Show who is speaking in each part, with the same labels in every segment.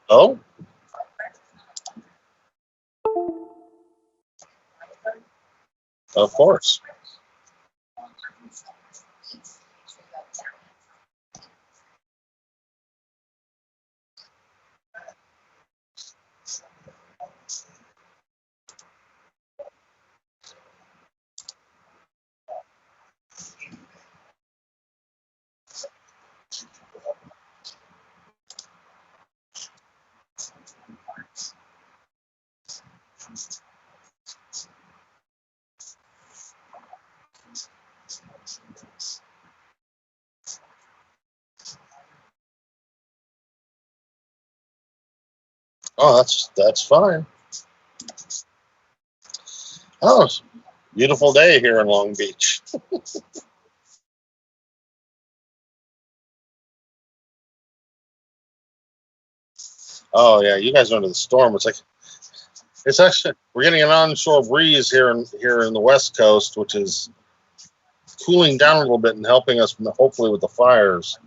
Speaker 1: Oh, of course. Oh, that's fine. Oh, it's a beautiful day here in Long Beach. Oh yeah, you guys are under the storm. It's actually we're getting an onshore breeze here in the West Coast, which is cooling down a little bit and helping us hopefully with the fires.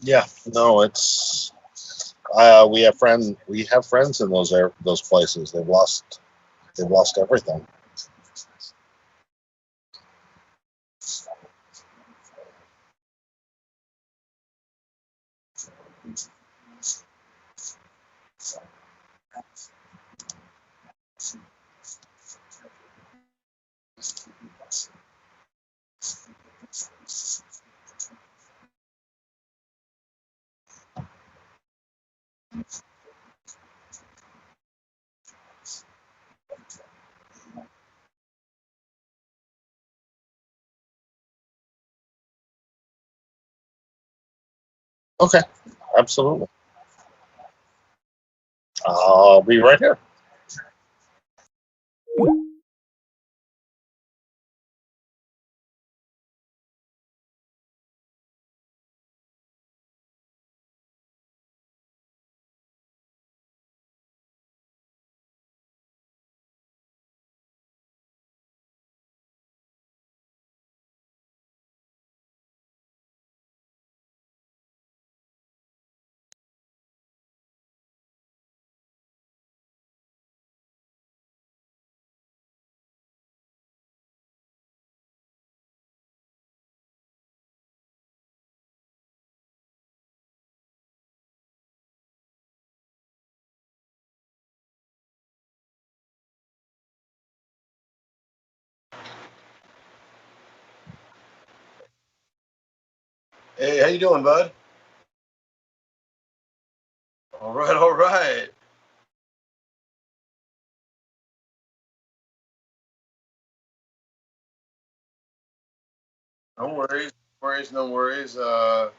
Speaker 1: Yeah, no, it's we have friends in those places. They've lost everything. Okay, absolutely. I'll be right here.
Speaker 2: Hey, how you doing, bud? All right, all right. No worries, no worries. I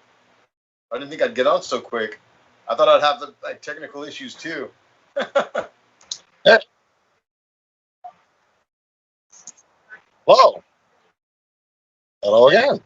Speaker 2: didn't think I'd get on so quick. I thought I'd have the technical issues too.
Speaker 1: Hey, hello, hello again.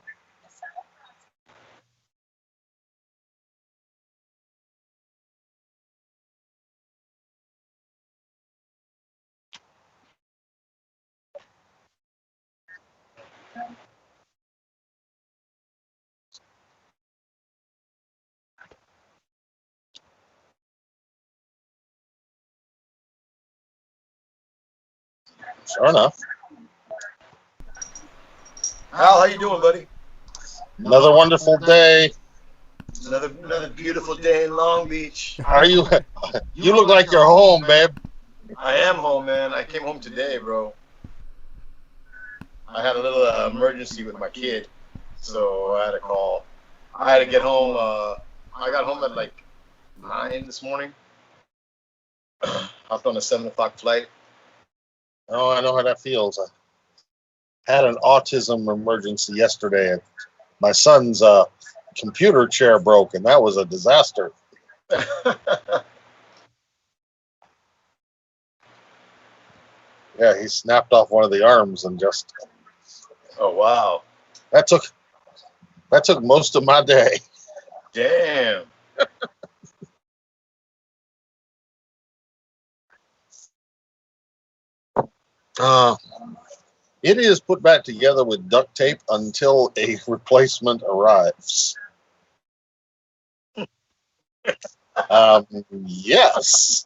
Speaker 1: Sure enough,
Speaker 2: Al, how you doing, buddy?
Speaker 1: another wonderful day.
Speaker 2: Another beautiful day in Long Beach.
Speaker 1: Are you? You look like you're home, babe.
Speaker 2: I am home, man. I came home today, bro. I had a little emergency with my kid, so I had to call. I had to get home. I got home at like 9 this morning. Hopped on a 7 o'clock flight.
Speaker 1: Oh, I know how that feels. I had an autism emergency yesterday. My son's computer chair broke, and that was a disaster. Yeah, he snapped off one of the arms and just.
Speaker 2: Oh wow!
Speaker 1: That took most of my day.
Speaker 2: Damn.
Speaker 1: It is put back together with duct tape until a replacement arrives. Yes.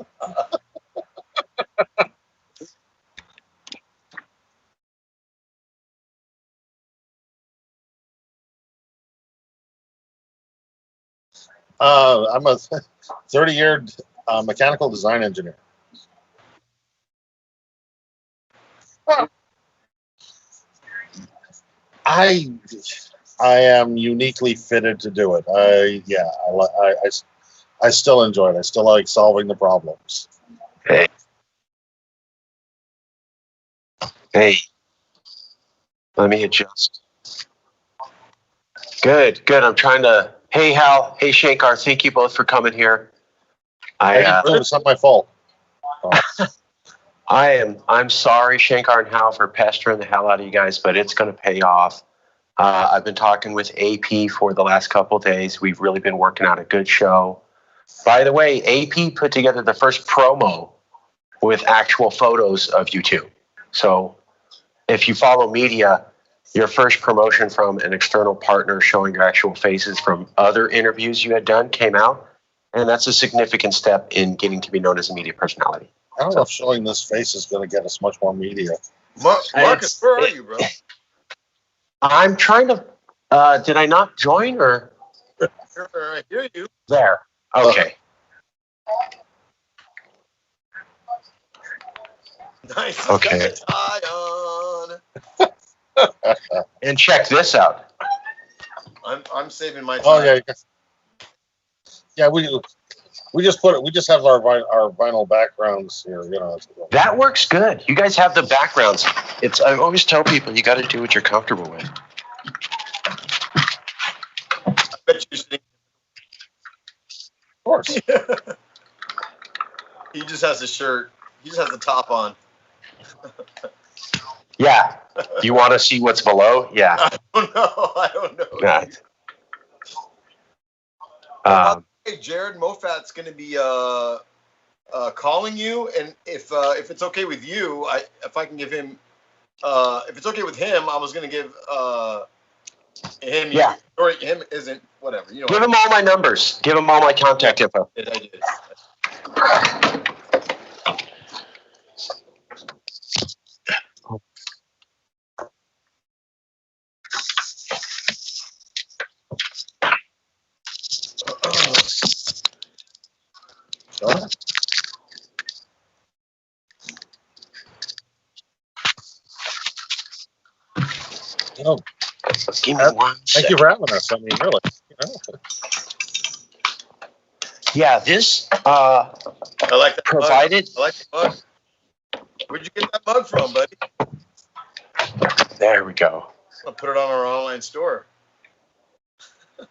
Speaker 1: I'm a 30-year mechanical design engineer. I am uniquely fitted to do it. I still enjoy it. I still like solving the problems.
Speaker 3: Hey, let me adjust. Good, good. I'm trying to. Hey, Hal. Hey, Shankar. Thank you both for coming here.
Speaker 1: It's not my fault.
Speaker 3: I'm sorry, Shankar and Hal, for pestering the hell out of you guys, but it's going to pay off. I've been talking with AP for the last couple of days. We've really been working out a good show. By the way, AP put together the first promo with actual photos of you two. So if you follow media, your first promotion from an external partner showing your actual faces from other interviews you had done came out. And that's a significant step in getting to be known as a media personality.
Speaker 1: I don't know if showing this face is going to get us much more media.
Speaker 2: Marcus, where are you, bro?
Speaker 3: I'm trying to. Did I not join or?
Speaker 2: I hear you.
Speaker 3: There. Okay.
Speaker 2: Nice.
Speaker 3: Okay.
Speaker 2: Tie on.
Speaker 3: And check this out.
Speaker 2: I'm saving my time.
Speaker 1: Oh yeah. Yeah, we just put it. We just have our vinyl backgrounds here. You know.
Speaker 3: That works good. You guys have the backgrounds. I always tell people you got to do what you're comfortable with.
Speaker 2: I bet you're sitting.
Speaker 1: Of course.
Speaker 2: He just has a shirt. He just has the top on.
Speaker 3: Yeah. You want to see what's below? Yeah.
Speaker 2: I don't know.
Speaker 3: Right.
Speaker 2: Hey, Jared Mofat's going to be calling you, and if it's okay with you, if I can give him, if it's okay with him, I was going to give him.
Speaker 3: Yeah.
Speaker 2: Or him isn't whatever. You know.
Speaker 3: Give him all my numbers. Give him all my contact info.
Speaker 2: I did.
Speaker 1: Oh,
Speaker 3: give me one
Speaker 1: thank you for having us. I mean, really.
Speaker 3: Yeah, this
Speaker 2: I like that
Speaker 3: provided.
Speaker 2: Mug. I like the mug. Where'd you get that mug from, buddy?
Speaker 3: There we go.
Speaker 2: I'll put it on our online store.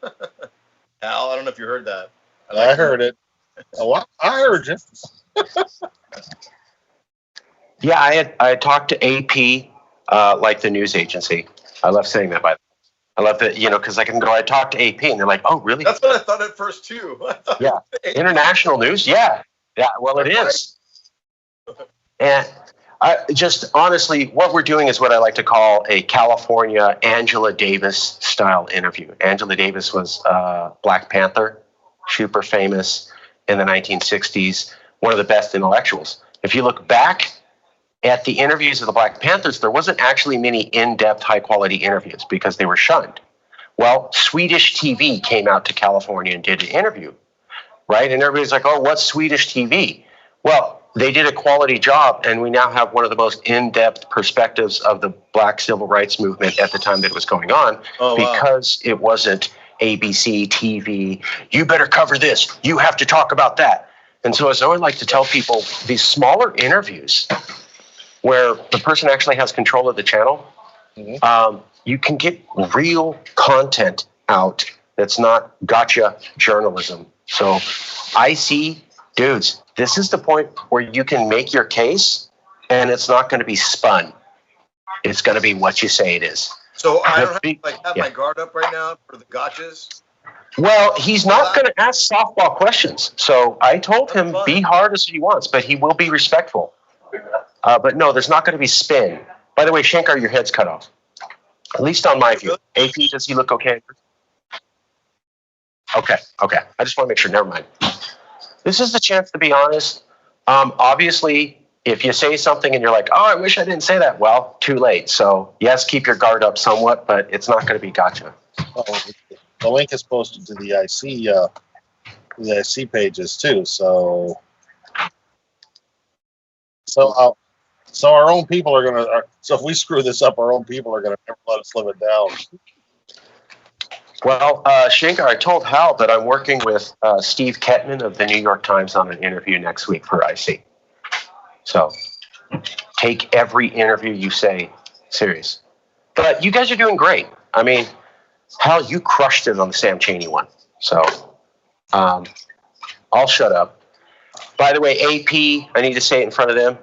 Speaker 2: Al, I don't know if you heard that.
Speaker 1: I heard it. Oh, I heard you.
Speaker 3: Yeah, I had talked to AP, like the news agency. I love saying that, by the way. I love that, because I can go, I talked to AP, and they're like, oh, really?
Speaker 2: That's what I thought at first, too.
Speaker 3: Yeah. International news? Yeah. Yeah, well, it is. And just honestly, what we're doing is what I like to call a California Angela Davis style interview. Angela Davis was Black Panther, super famous in the 1960s, one of the best intellectuals. If you look back at the interviews of the Black Panthers, there wasn't actually many in-depth, high-quality interviews because they were shunned. Well, Swedish TV came out to California and did an interview, right? And everybody's like, oh, what's Swedish TV? Well, they did a quality job, and we now have one of the most in-depth perspectives of the Black civil rights movement at the time that it was going on, because it wasn't ABC, TV, you better cover this, you have to talk about that. And so as I would like to tell people, these smaller interviews where the person actually has control of the channel, you can get real content out that's not gotcha journalism. So I see, dudes, this is the point where you can make your case and it's not going to be spun. It's going to be what you say it is.
Speaker 2: So I don't have my guard up right now for the gotchas?
Speaker 3: Well, he's not going to ask softball questions. So I told him be hard as he wants, but he will be respectful. But no, there's not going to be spin. By the way, Shankar, your head's cut off. At least on my view. AP, does he look okay? Okay. I just want to make sure. Never mind. This is the chance to be honest. Obviously, if you say something and you're like, oh, I wish I didn't say that, well, too late. So, yes, keep your guard up somewhat, but it's not going to be gotcha.
Speaker 1: The link is posted to the IC pages too. So our own people are going to. So if we screw this up, our own people are going to never let us live it down.
Speaker 3: Well, Shankar, I told Hal that I'm working with Steve Kettman of the New York Times on an interview next week for IC. So take every interview you say serious. But you guys are doing great. I mean, Hal, you crushed it on the Sam Chaney one. So I'll shut up. By the way, AP, I need to say it in front of them.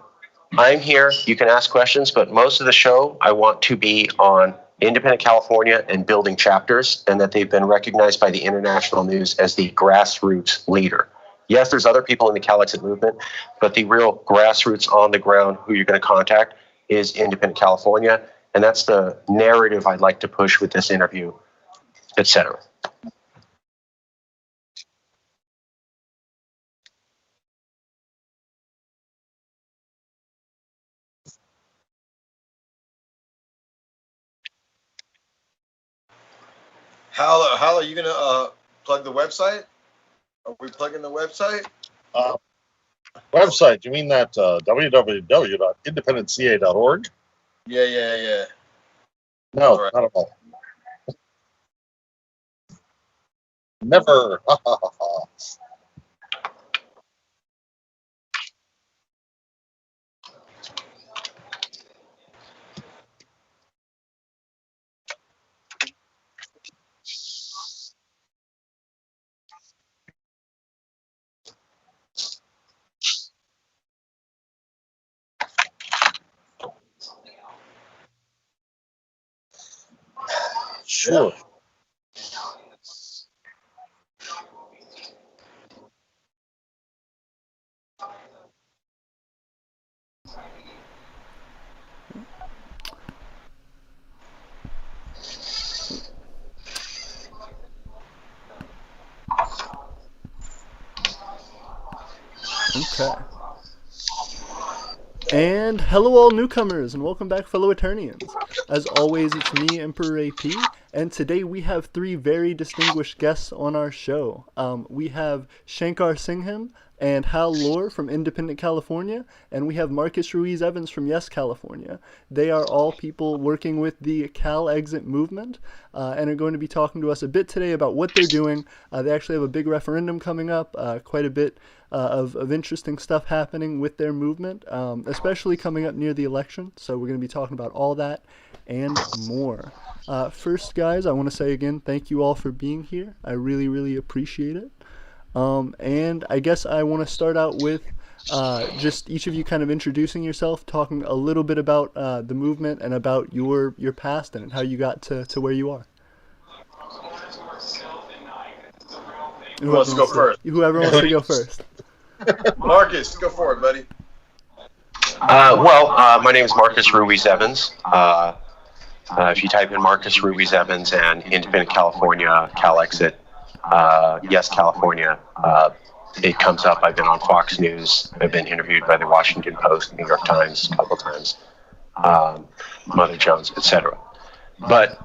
Speaker 3: I'm here. You can ask questions, but most of the show I want to be on Independent California and building chapters, and that they've been recognized by the international news as the grassroots leader. Yes, there's other people in the CALEXIT movement, but the real grassroots on the ground who you're going to contact is Independent California, and that's the narrative I'd like to push with this interview, etc.
Speaker 2: How are you gonna plug the website? Are we plugging the website?
Speaker 1: Website? You mean that www.independentca.org?
Speaker 2: Yeah.
Speaker 1: No,
Speaker 2: Right.
Speaker 1: not at all. Never. Sure.
Speaker 4: Okay. And hello all newcomers, and welcome back fellow Aeternians. As always, it's me, Emperor AP, and today we have three very distinguished guests on our show. We have Shankar Singham and Hal Lohr from Independent California, and we have Marcus Ruiz-Evans from Yes California. They are all people working with the CALEXIT movement, and are going to be talking to us a bit today about what they're doing. They actually have a big referendum coming up, quite a bit of interesting stuff happening with their movement, especially coming up near the election. So we're going to be talking about all that and more. First, guys, I want to say again, thank you all for being here. I really, really appreciate it. And I guess I want to start out with just each of you kind of introducing yourself, talking a little bit about the movement and about your past and how you got to where you are.
Speaker 2: Who wants to go first?
Speaker 4: Whoever wants to go first.
Speaker 2: Marcus, go for it, buddy.
Speaker 3: My name is Marcus Ruiz-Evans. If you type in Marcus Ruiz-Evans and Independent California, CALEXIT, Yes California, it comes up. I've been on Fox News. I've been interviewed by the Washington Post, New York Times a couple times, Mother Jones, etc. But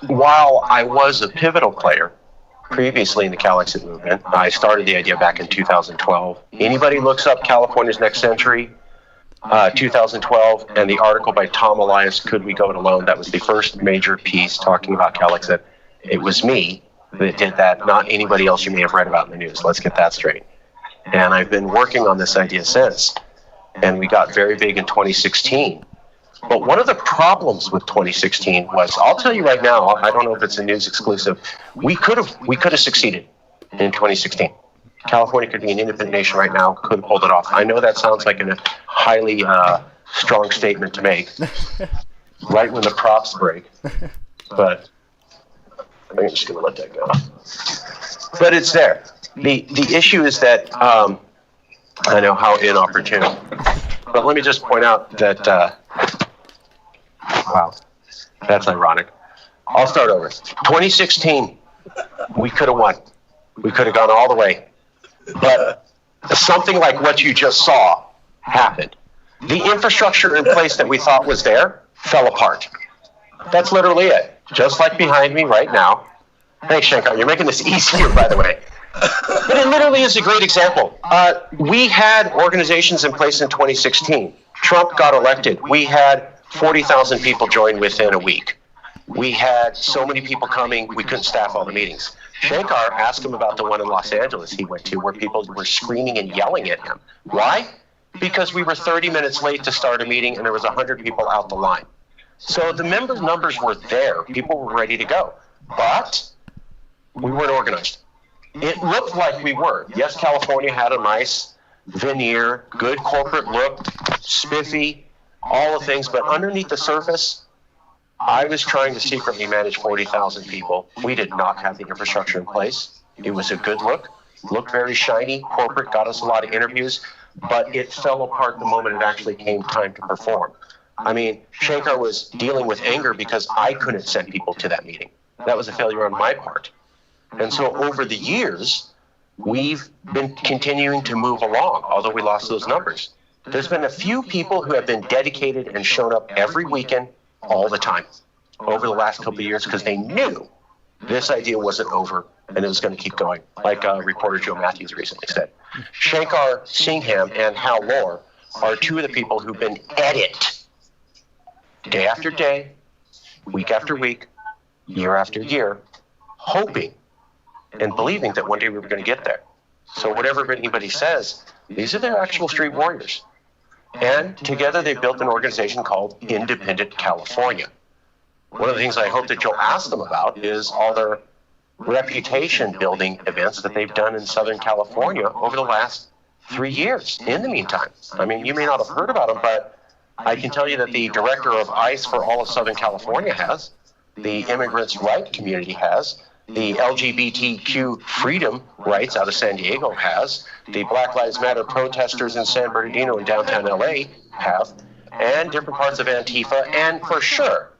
Speaker 3: while I was a pivotal player previously in the CALEXIT movement, I started the idea back in 2012. Anybody looks up California's Next Century, 2012, and the article by Tom Elias, Could We Go It Alone? That was the first major piece talking about CALEXIT. It was me that did that, not anybody else you may have read about in the news. Let's get that straight. And I've been working on this idea since, and we got very big in 2016. But one of the problems with 2016 was, I'll tell you right now, I don't know if it's a news exclusive, we could have succeeded in 2016. California could be an independent nation right now, could have pulled it off. I know that sounds like a highly strong statement to make, right when the props break, but I'm just going to let that go. But it's there. The issue is that, I know how inopportune, But let me just point out that, wow, that's ironic. I'll start over. 2016, we could have won. We could have gone all the way. But something like what you just saw happened. The infrastructure in place that we thought was there fell apart. That's literally it. Just like behind me right now. Thanks, Shankar. You're making this easier, by the way. But it literally is a great example. We had organizations in place in 2016. Trump got elected. We had 40,000 people join within a week. We had so many people coming, we couldn't staff all the meetings. Shankar asked him about the one in Los Angeles he went to where people were screaming and yelling at him. Why? Because we were 30 minutes late to start a meeting and there was 100 people out the line. So the member numbers were there. People were ready to go. But we weren't organized. It looked like we were. Yes, California had a nice veneer, good corporate look, spiffy, all the things. But underneath the surface, I was trying to secretly manage 40,000 people. We did not have the infrastructure in place. It was a good look, looked very shiny. Corporate got us a lot of interviews, but it fell apart the moment it actually came time to perform. I mean, Shankar was dealing with anger because I couldn't send people to that meeting. That was a failure on my part. And so over the years, we've been continuing to move along, although we lost those numbers. There's been a few people who have been dedicated and shown up every weekend, all the time, over the last couple of years, because they knew this idea wasn't over and it was going to keep going, like reporter Joe Matthews recently said. Shankar Singham and Hal Lohr are two of the people who've been at it day after day, week after week, year after year, hoping and believing that one day we were going to get there. So whatever anybody says, these are their actual street warriors. And together they built an organization called Independent California. One of the things I hope that you'll ask them about is all their reputation building events that they've done in Southern California over the last 3 years. In the meantime, I mean, you may not have heard about them, but I can tell you that the director of ICE for all of Southern California has, the immigrants' right community has, the LGBTQ freedom rights out of San Diego has, the Black Lives Matter protesters in San Bernardino and downtown LA have, and different parts of Antifa, and for sure,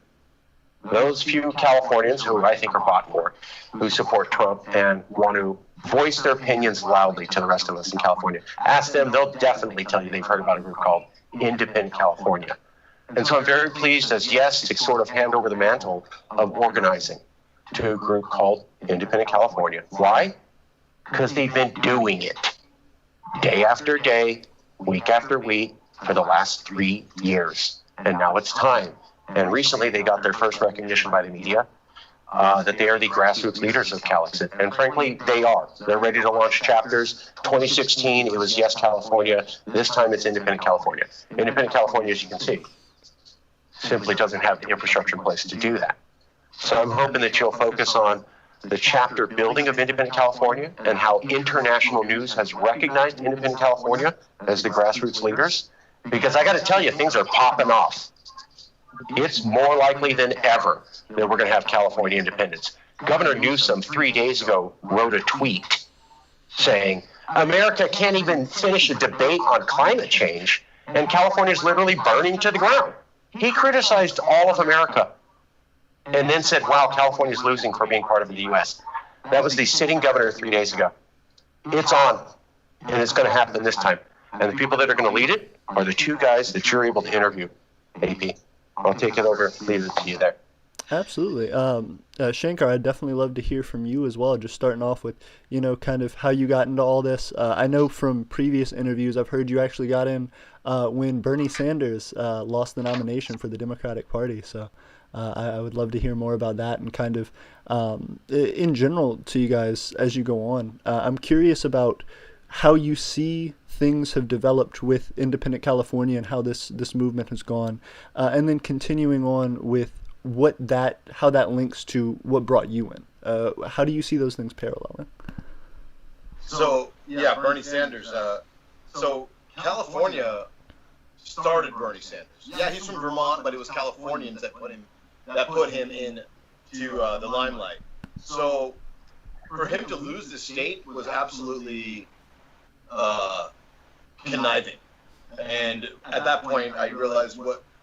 Speaker 3: those few Californians who I think are bought for, who support Trump and want to voice their opinions loudly to the rest of us in California. Ask them, they'll definitely tell you they've heard about a group called Independent California. And so I'm very pleased as yes to sort of hand over the mantle of organizing to a group called Independent California. Why? Because they've been doing it day after day, week after week for the last 3 years. And now it's time. And recently they got their first recognition by the media that they are the grassroots leaders of CALEXIT. And frankly, they are. They're ready to launch chapters. 2016, it was Yes California. This time it's Independent California. Independent California, as you can see, simply doesn't have the infrastructure in place to do that. So I'm hoping that you'll focus on the chapter building of Independent California and how international news has recognized Independent California as the grassroots leaders. Because I got to tell you, things are popping off. It's more likely than ever that we're going to have California independence. Governor Newsom 3 days ago wrote a tweet saying, America can't even finish a debate on climate change, and California is literally burning to the ground. He criticized all of America and then said, wow, California's losing for being part of the U.S. That was the sitting governor 3 days ago. It's on, and it's going to happen this time. And the people that are going to lead it are the two guys that you're able to interview, AP. I'll take it over, leave it to you there.
Speaker 4: Absolutely. Shankar, I'd definitely love to hear from you as well, just starting off with, kind of how you got into all this. I know from previous interviews, I've heard you actually got in when Bernie Sanders lost the nomination for the Democratic Party. So I would love to hear more about that and kind of in general to you guys as you go on. I'm curious about how you see things have developed with Independent California and how this movement has gone, and then continuing on with how that links to what brought you in. How do you see those things paralleling?
Speaker 2: So yeah, Bernie Sanders. So California started Bernie Sanders. Yeah, he's from Vermont, but it was Californians that put him into the limelight. So for him to lose the state was absolutely conniving. And at that point, I realized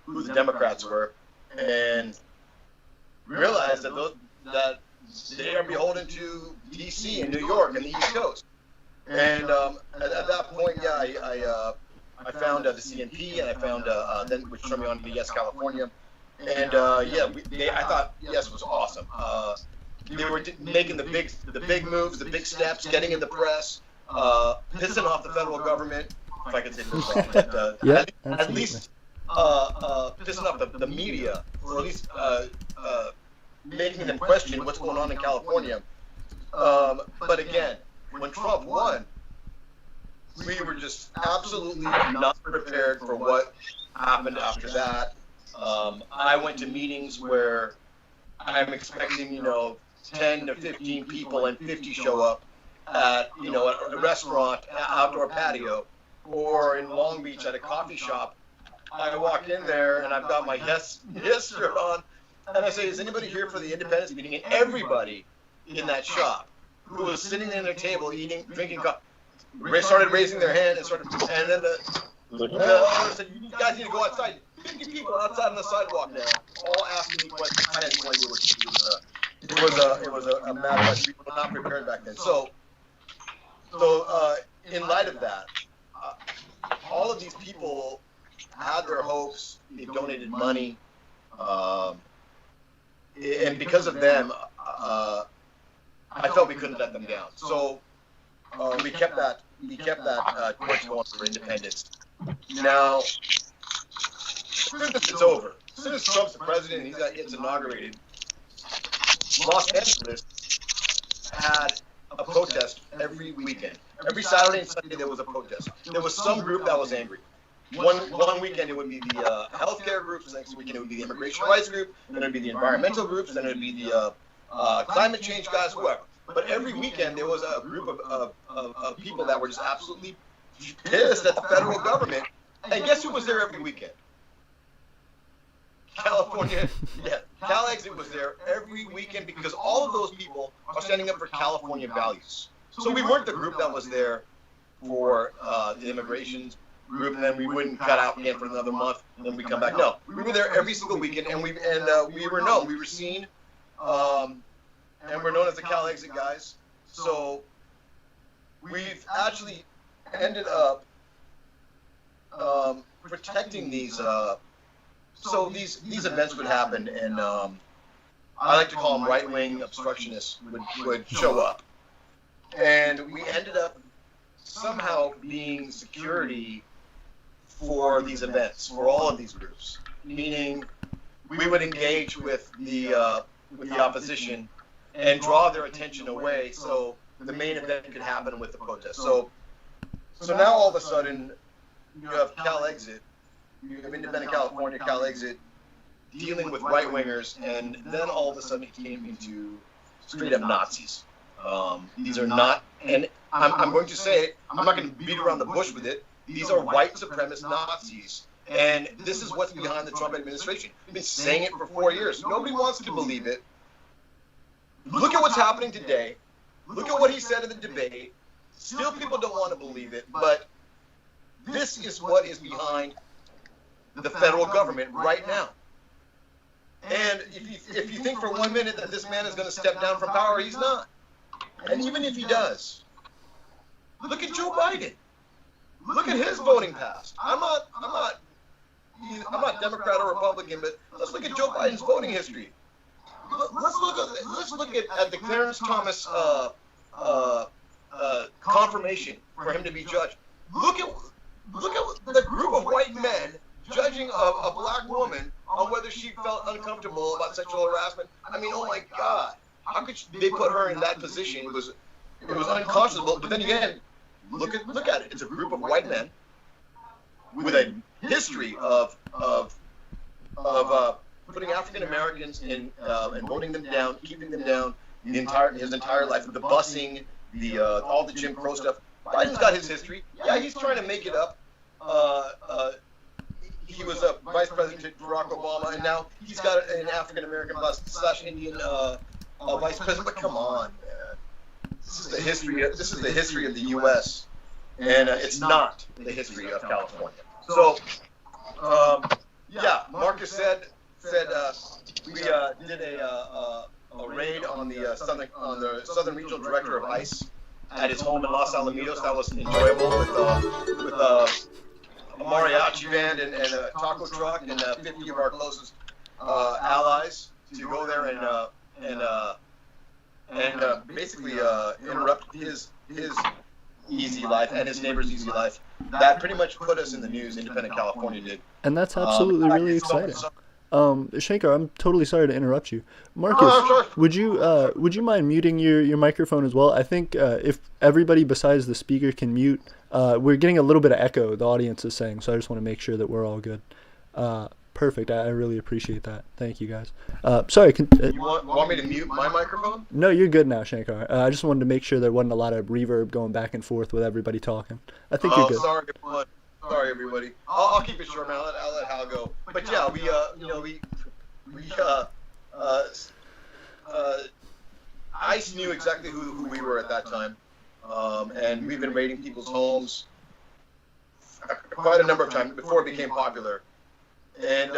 Speaker 2: who the Democrats were, and realized that they are beholden to D.C. and New York and the East Coast. And at that point, yeah, I found the CNP, and I found then which turned me on to Yes California, and I thought Yes was awesome. They were making the big moves, the big steps, getting in the press, pissing off the federal government, if I could say piss off, but, at least pissing off the media, or at least making them question what's going on in California. But again, when Trump won, we were just absolutely not prepared for what happened after that. I went to meetings where I'm expecting, 10 to 15 people and 50 show up at, at a restaurant, outdoor patio, or in Long Beach at a coffee shop. I walk in there and I've got my yes shirt on, and I say, is anybody here for the independence meeting? And everybody in that shop who was sitting at their table eating, drinking coffee, started raising their hand, and then the owner said, you guys need to go outside. 50 people outside on the sidewalk now, all asking me questions. I had no idea what to do. It was a matter of people were not prepared back then. So in light of that, all of these people had their hopes. They donated money, and because of them, I felt we couldn't let them down. So we kept that torch going for independence. Now, since it's over, since Trump's the president and he gets inaugurated, Los Angeles had a protest every weekend. Every Saturday and Sunday there was a protest. There was some group that was angry. One weekend it would be the healthcare groups, next weekend it would be the immigration rights group, then it would be the environmental groups, then it would be the climate change guys, whoever. But every weekend there was a group of people that were just absolutely pissed at the federal government. And guess who was there every weekend? California. Yeah, CALEXIT was there every weekend because all of those people are standing up for California values. So we weren't the group that was there for the immigration group, and then we wouldn't cut out again for another month, and then we come back. No, we were there every single weekend, and we were known, we were seen, and we're known as the CALEXIT guys. So we've actually ended up protecting these. So these events would happen, and I like to call them right-wing obstructionists would show up, and we ended up somehow being security for these events, for all of these groups. Meaning, we would engage with the opposition and draw their attention away, so the main event could happen with the protest. So now all of a sudden, you have CALEXIT. You have Independent California, CALEXIT, dealing with right-wingers, and then all of a sudden it came into straight-up Nazis. These are not, and I'm going to say it, I'm not going to beat around the bush with it, these are white supremacist Nazis. And this is what's behind the Trump administration. I've been saying it for 4 years. Nobody wants to believe it. Look at what's happening today. Look at what he said in the debate. Still people don't want to believe it, but this is what is behind the federal government right now. And if you think for 1 minute that this man is going to step down from power, he's not. And even if he does, look at Joe Biden. Look at his voting past. I'm not Democrat or Republican, but let's look at Joe Biden's voting history. Let's look at the Clarence Thomas confirmation for him to be judge. Look at the group of white men judging a black woman on whether she felt uncomfortable about sexual harassment. I mean, oh my God, how could they put her in that position? It was unconscionable. But then again, look at it. It's a group of white men with a history of putting African Americans in and voting them down, keeping them down his entire life. The busing, all the Jim Crow stuff. Biden's got his history. Yeah, he's trying to make it up. He was a vice president to Barack Obama, and now he's got an African American / Indian vice president. But come on, man, this is the history. This is the history of the U.S., and it's not the history of California. So, yeah, Marcus said we did a raid on the southern regional director of ICE at his home in Los Alamitos. That was enjoyable with a mariachi band and a taco truck and 50 of our closest allies to go there and basically interrupt his easy life and his neighbor's easy life. That pretty much put us in the news. Independent California did.
Speaker 4: And that's absolutely really exciting. Shankar, I'm totally sorry to interrupt you. Marcus,
Speaker 2: Sure.
Speaker 4: would you mind muting your microphone as well? I think if everybody besides the speaker can mute, we're getting a little bit of echo, the audience is saying, so I just want to make sure that we're all good. Perfect. I really appreciate that. Thank you, guys. Sorry.
Speaker 2: You want me to mute my microphone?
Speaker 4: No, you're good now, Shankar. I just wanted to make sure there wasn't a lot of reverb going back and forth with everybody talking. I think you're good.
Speaker 2: Sorry, everybody. I'll keep it short, man. I'll let Hal go. But yeah, ICE knew exactly who we were at that time, and we've been raiding people's homes quite a number of times before it became popular. And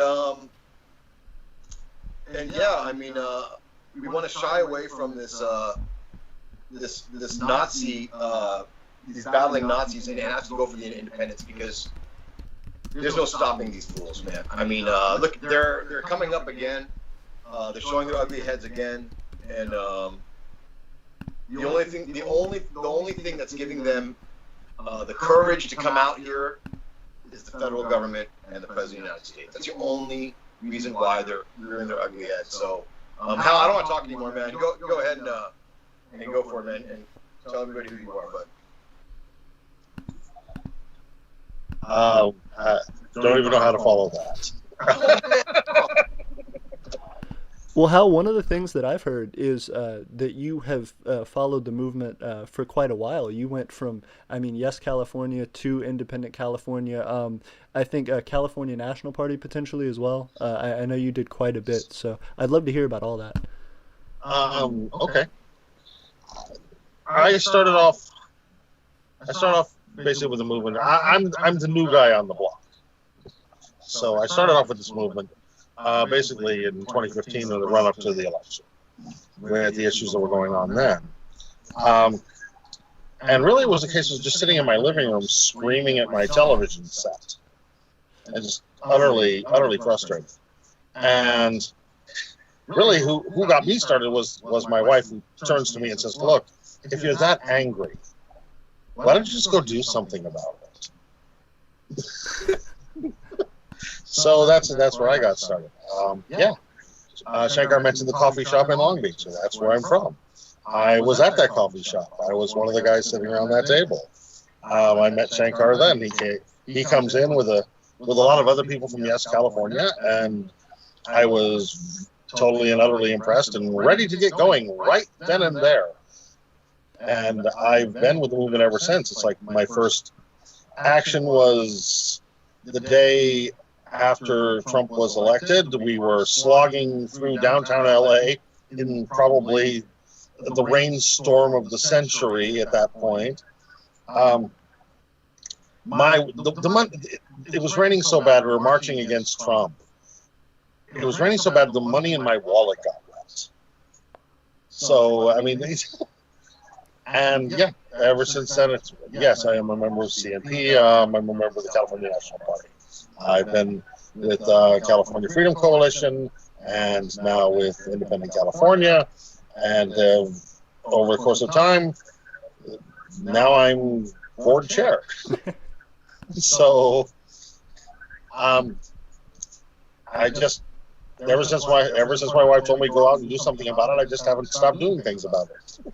Speaker 2: yeah, I mean, we want to shy away from this Nazi, these battling Nazis, and have to go for the independence because there's no stopping these fools, man. I mean, look, they're coming up again. They're showing their ugly heads again, and the only thing that's giving them the courage to come out here is the federal government and the President of the United States. That's the only reason why they're rearing their ugly heads. So, Hal, I don't want to talk anymore, man. Go ahead and go for it, man, and tell everybody who you are. But
Speaker 1: don't even know how to follow that.
Speaker 4: Well, Hal, one of the things that I've heard is that you have followed the movement for quite a while. You went from, Yes California to Independent California. I think California National Party potentially as well. I know you did quite a bit, so I'd love to hear about all that.
Speaker 1: Okay. I started off basically with the movement. I'm the new guy on the block. So I started off with this movement. Basically in 2015 in the run-up to the election. We had the issues that were going on then. And really it was a case of just sitting in my living room screaming at my television set. And just utterly frustrated. And really who got me started was my wife, who turns to me and says, look, if you're that angry, why don't you just go do something about it? So that's where I got started. Shankar mentioned the coffee shop in Long Beach, and that's where I'm from. I was at that coffee shop. I was one of the guys sitting around that table. I met Shankar then. He comes in with a lot of other people from Yes California, and I was totally and utterly impressed and ready to get going right then and there. And I've been with the movement ever since. It's like my first action was the day after Trump was elected. We were slogging through downtown LA in probably the rainstorm of the century at that point. It was raining so bad, we were marching against Trump. It was raining so bad, the money in my wallet got wet. So, and yeah, ever since then, yes, I am a member of CNP. I'm a member of the California National Party. I've been with California Freedom Coalition and now with Independent California. And over the course of time, now I'm board chair. So I just, ever since my wife told me to go out and do something about it, I just haven't stopped doing things about it.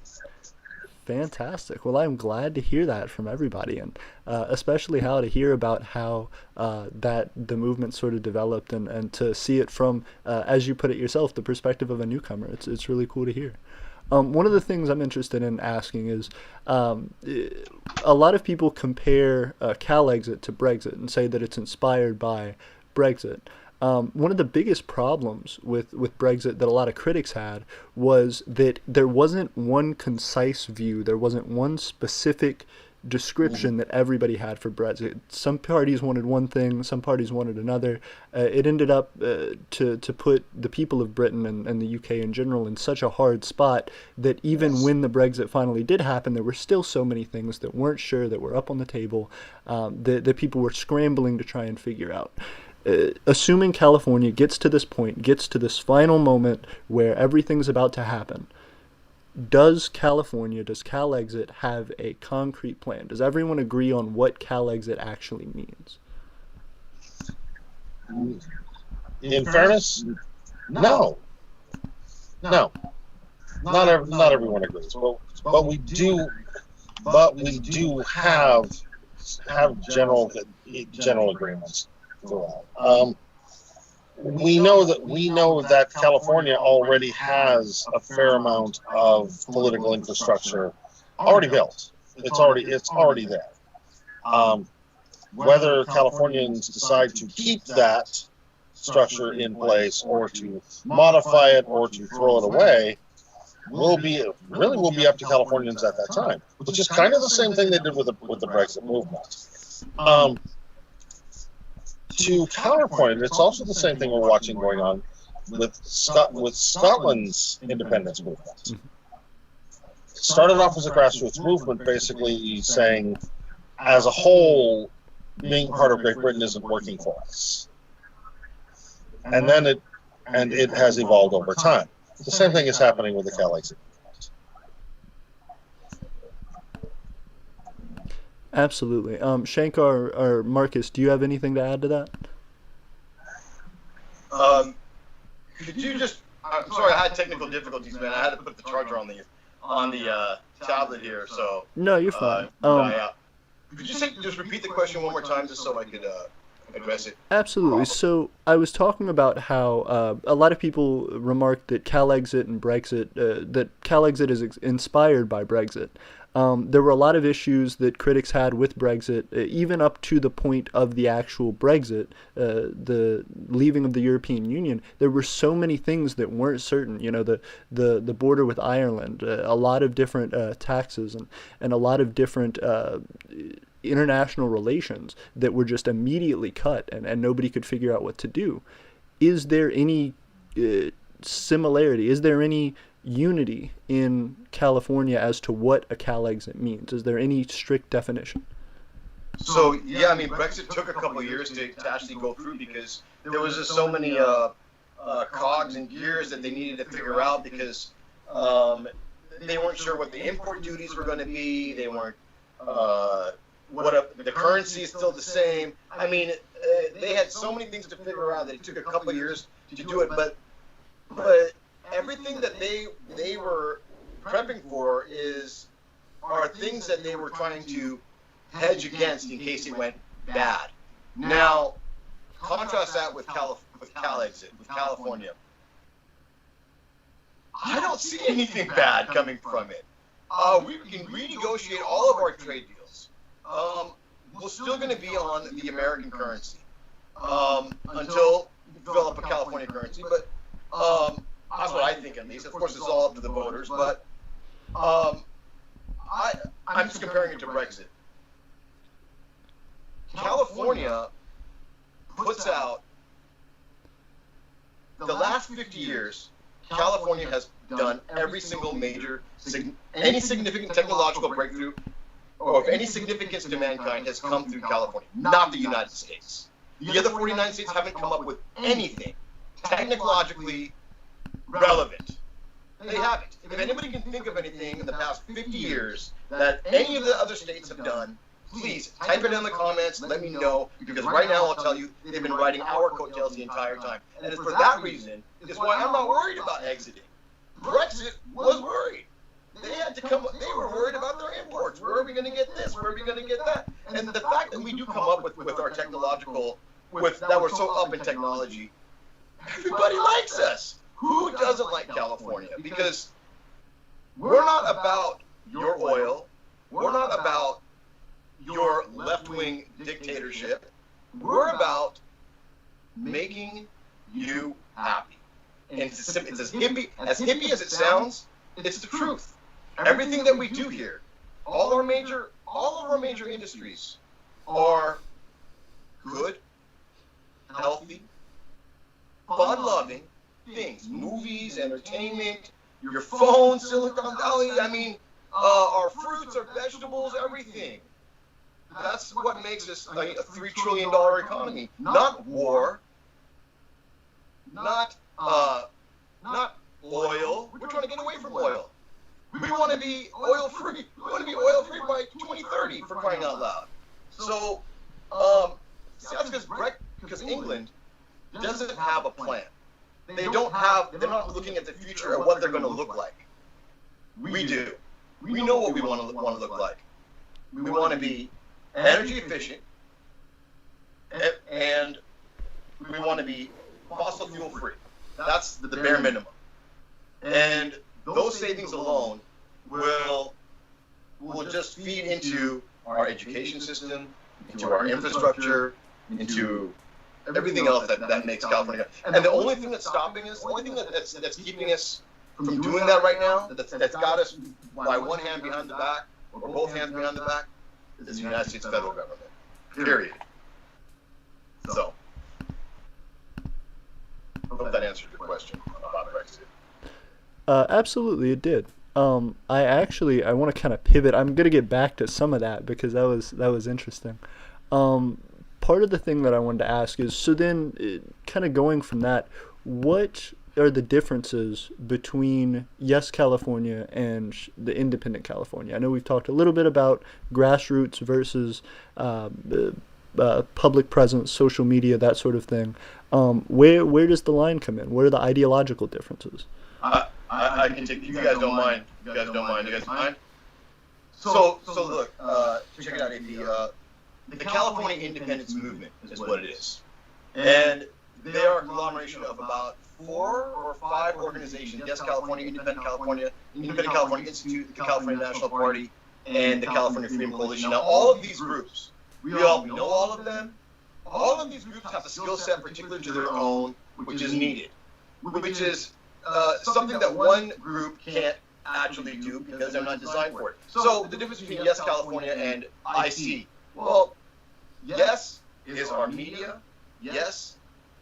Speaker 4: Fantastic. Well, I'm glad to hear that from everybody, and especially how to hear about how that the movement sort of developed, and to see it from, as you put it yourself, the perspective of a newcomer. It's really cool to hear. One of the things I'm interested in asking is, a lot of people compare CALEXIT to Brexit and say that it's inspired by Brexit. One of the biggest problems with Brexit that a lot of critics had was that there wasn't one concise view. There wasn't one specific description that everybody had for Brexit. Some parties wanted one thing, some parties wanted another. It ended up to put the people of Britain and the UK in general in such a hard spot that even when the Brexit finally did happen, there were still so many things that weren't sure, that were up on the table, that people were scrambling to try and figure out. Assuming California gets to this point, gets to this final moment where everything's about to happen, does CALEXIT have a concrete plan? Does everyone agree on what CALEXIT actually means?
Speaker 1: In fairness, no. Not everyone agrees. But we do have general agreements. We know that California already has a fair amount of political infrastructure already built. It's already there. Whether Californians decide to keep that structure in place or to modify it or to throw it away will be up to Californians at that time, which is kind of the same thing they did with the Brexit movement. To counterpoint, it's also the same thing we're watching going on with Scotland's independence movement. It started off as a grassroots movement, basically saying, as a whole, being part of Great Britain isn't working for us. And then it has evolved over time. The same thing is happening with the CALEXIT.
Speaker 4: Absolutely. Shankar or Marcus, do you have anything to add to that?
Speaker 2: Could you just? I'm sorry, I had technical difficulties, man. I had to put the charger on the tablet here, so.
Speaker 4: No, you're fine.
Speaker 2: Yeah. Could you just repeat the question one more time, just so I could address it?
Speaker 4: Absolutely. So I was talking about how a lot of people remarked that CALEXIT and Brexit, that CALEXIT is inspired by Brexit. There were a lot of issues that critics had with Brexit, even up to the point of the actual Brexit, the leaving of the European Union. There were so many things that weren't certain. You know, the border with Ireland, a lot of different taxes, and a lot of different international relations that were just immediately cut, and nobody could figure out what to do. Is there any similarity? Is there any unity in California as to what a CALEXIT means? Is there any strict definition?
Speaker 2: So yeah, I mean, Brexit took a couple of years to actually go through because there was just so many cogs and gears that they needed to figure out because they weren't sure what the import duties were going to be. They weren't the currency is still the same. I mean, they had so many things to figure out that it took a couple of years to do it, but everything that they were prepping for are things that they were trying to hedge against in case it went bad. Now, contrast that with CALEXIT, with California. I don't see anything bad coming from it. We can renegotiate all of our trade deals. We're still going to be on the American currency until we develop a California currency, but that's what I think, at least. Of course, it's all up to the voters, but I'm just comparing it to Brexit. California puts out, the last 50 years, California has done every single any significant technological breakthrough or of any significance to mankind has come through California, not the United States. The other 49 states haven't come up with anything technologically relevant. They haven't. If anybody can think of anything in the past 50 years that any of the other states have done, please type it in the comments, let me know, because right now I'll tell you they've been riding our coattails the entire time. And it's for that reason is why I'm not worried about exiting. Brexit was worried. They were worried about their imports. Where are we going to get this? Where are we going to get that? And the fact that we do come up with our technological, that we're so up in technology, everybody likes us. Who doesn't like California? Because we're not about your oil. We're not about your left-wing dictatorship. We're about making you happy. And it's as hippie as it sounds, it's the truth. Everything that we do here, all our major all of our major industries are good, healthy, fun-loving things. Movies, entertainment, your phone, Silicon Valley. I mean, our fruits, our vegetables, everything. That's what makes us a $3 trillion economy. Not war, not oil. We're trying to get away from oil. We want to be oil free. We want to be oil free by 2030, for crying out loud. So, see, that's because England doesn't have a plan. They're not looking at the future of what they're going to look like. We do. We know what we want to look like. We want to be energy efficient, and we want to be fossil fuel free. That's the bare minimum. And those savings alone will just feed into our education system, into our infrastructure, into everything else that makes California. And the only thing that's stopping us, the only thing that's keeping us from doing that right now, that's got us by one hand behind the back, or both hands behind the back, is the United States federal government. Period. So, I hope that answered your question about Brexit.
Speaker 4: Absolutely, it did. I want to kind of pivot. I'm gonna get back to some of that because that was interesting. Part of the thing that I wanted to ask is, so then, kind of going from that, what are the differences between Yes California and the Independent California? I know we've talked a little bit about grassroots versus public presence, social media, that sort of thing. Where does the line come in? What are the ideological differences?
Speaker 2: I can take. You guys don't mind. You guys mind? So look. Check it out, AP. The California independence movement is what it is, and they are a conglomeration of about 4 or 5 organizations. Yes, California, Independent California Institute, the California National Party, and the California Freedom Coalition. Now, all of these groups, we know all of them. All of these groups have a skill set particular to their own, which is needed, which is something that one group can't actually do because they're not designed for it. So the difference between Yes California and IC, well, Yes is our media, Yes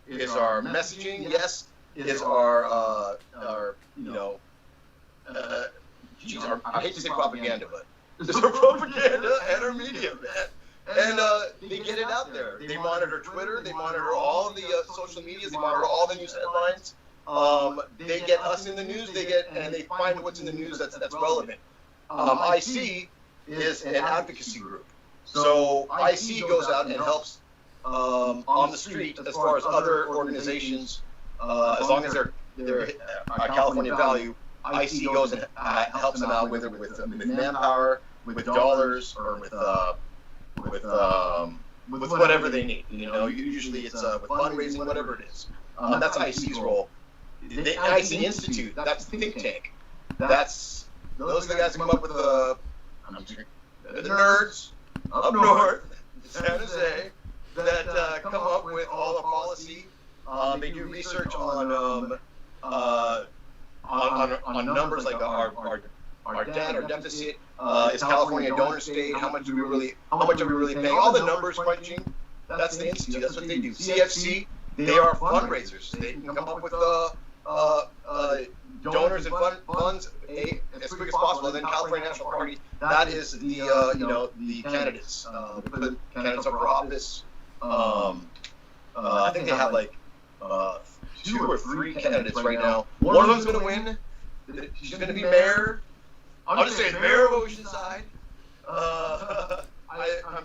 Speaker 2: is our messaging, Yes is our I hate to say propaganda, but it's our propaganda and our media, man. And they get it out there. They monitor Twitter. They monitor all of the social medias. They monitor all the news headlines. They get us in the news. And they find what's in the news that's relevant. IC is an advocacy group. So IC goes out and helps on the street as far as other organizations. As long as they're a California value, IC goes and helps them out with manpower, with dollars, or with whatever they need. Usually it's with fundraising, whatever it is. That's IC's role. The IC Institute, that's the think tank. Those are the guys that come up with the nerds up north, San Jose, that come up with all the policy. They do research on numbers like our debt, our deficit. Is California a donor state? How much are we really paying? All the numbers crunching. That's the institute. That's what they do. CFC, they are fundraisers. They can come up with donors and funds as quick as possible. And then California National Party, that is the candidates. They put the candidates up for office. I think they have like 2 or 3 candidates right now. One of them's going to win. She's going to be mayor. I'm just saying mayor of Oceanside. I'm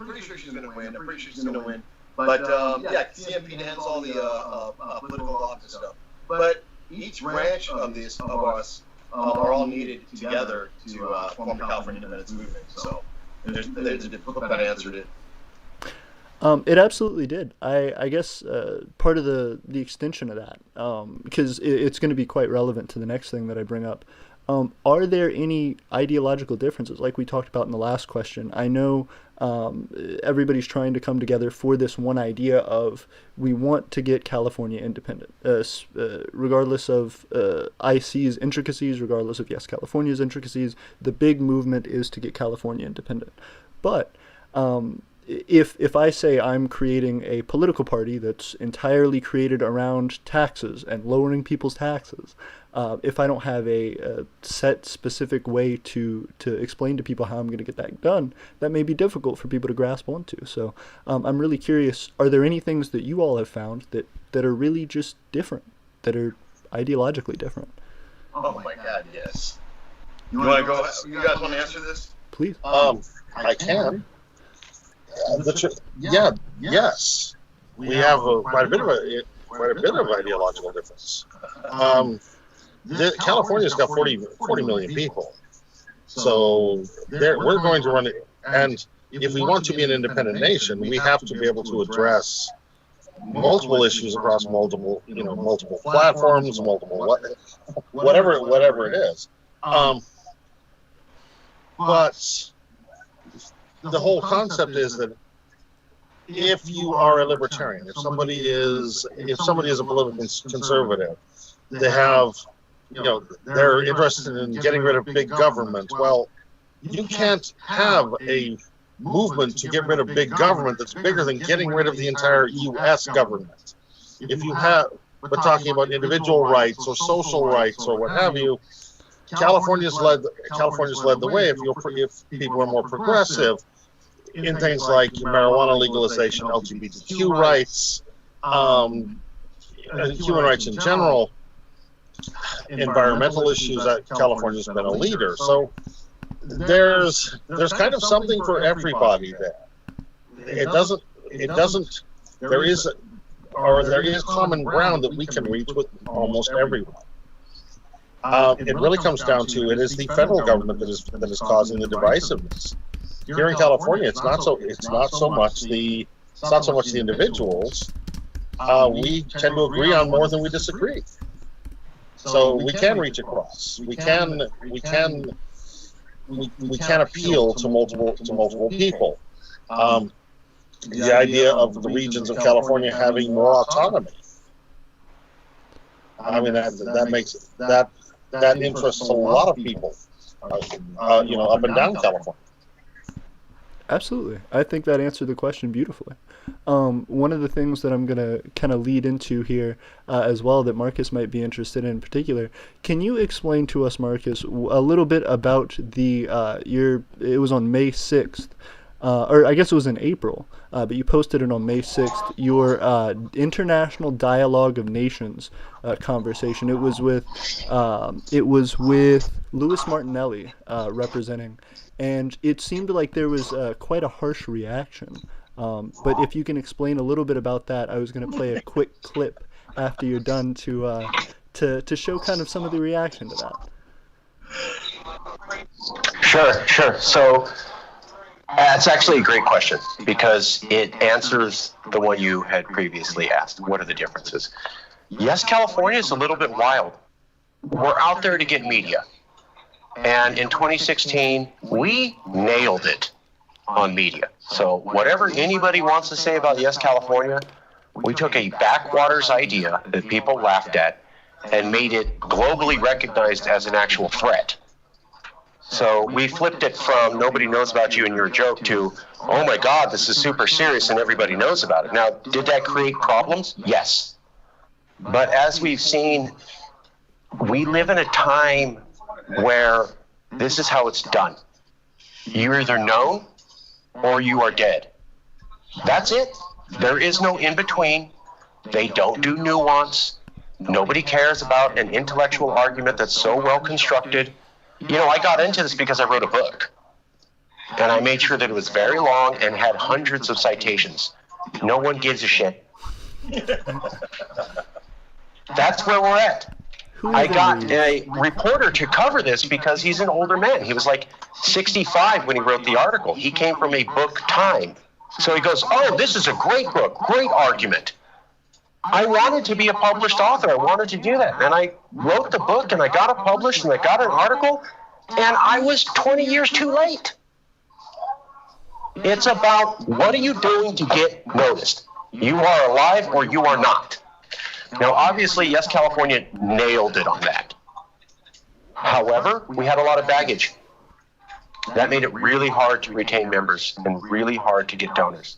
Speaker 2: pretty sure she's going to win. But CMP handles all the political office stuff. But each branch of us are all needed together to form the California independence movement. So hope that answered it.
Speaker 4: It absolutely did. I guess part of the extension of that, because it's going to be quite relevant to the next thing that I bring up. Are there any ideological differences, like we talked about in the last question? I know everybody's trying to come together for this one idea of we want to get California independent, regardless of IC's intricacies, regardless of Yes California's intricacies. The big movement is to get California independent. But if I say I'm creating a political party that's entirely created around taxes and lowering people's taxes, if I don't have a set specific way to explain to people how I'm going to get that done, that may be difficult for people to grasp onto. So I'm really curious, are there any things that you all have found that are really just different, that are ideologically different?
Speaker 2: Oh my God, yes. You want to go? You guys want to answer this?
Speaker 4: Please.
Speaker 1: I can. Yes. We have quite a bit of ideological difference. California's got 40 million people, so we're going to run it. And if we want to be an independent nation, we have to be able to address multiple issues across multiple platforms, whatever it is. But the whole concept is that if you are a libertarian, if somebody is a political conservative, they have, they're interested in getting rid of big government. Well, you can't have a movement to get rid of big government that's bigger than getting rid of the entire U.S. government. If you have, but talking about individual rights or social rights or what have you, California's led the way. If people are more progressive in things like marijuana legalization, LGBTQ rights, human rights in general, environmental issues, California's been a leader. So there's kind of something for everybody there. There is common ground that we can reach with almost everyone. It really comes down to, it is the federal government that is causing the divisiveness. Here in California, it's not so much the individuals. We tend to agree on more than we disagree. So we can reach across. We can appeal to multiple people. The idea of the regions of California having more autonomy. I mean, that interests a lot of people, up and down California.
Speaker 4: Absolutely. I think that answered the question beautifully. One of the things that I'm going to kind of lead into here as well that Marcus might be interested in particular, can you explain to us, Marcus, a little bit about it was on May 6th, or I guess it was in April, but you posted it on May 6th, your International Dialogue of Nations conversation. It was with Louis Martinelli representing, and it seemed like there was quite a harsh reaction. But if you can explain a little bit about that, I was going to play a quick clip after you're done to show kind of some of the reaction to that.
Speaker 3: Sure. So that's actually a great question because it answers the one you had previously asked. What are the differences? Yes, California is a little bit wild. We're out there to get media. And in 2016, we nailed it on media. So whatever anybody wants to say about Yes, California, we took a backwaters idea that people laughed at and made it globally recognized as an actual threat. So we flipped it from nobody knows about you and you're a joke to, oh my God, this is super serious and everybody knows about it. Now, did that create problems? Yes. But as we've seen, we live in a time where this is how it's done. You're either known or you are dead. That's it. There is no in between. They don't do nuance. Nobody cares about an intellectual argument that's so well constructed. I got into this because I wrote a book. And I made sure that it was very long and had hundreds of citations. No one gives a shit. That's where we're at. I got a reporter to cover this because he's an older man. He was like 65 when he wrote the article. He came from a book time. So he goes, oh, this is a great book, great argument. I wanted to be a published author. I wanted to do that. And I wrote the book and I got it published and I got an article and I was 20 years too late. It's about what are you doing to get noticed? You are alive or you are not. Now, obviously, Yes, California nailed it on that. However, we had a lot of baggage. That made it really hard to retain members and really hard to get donors.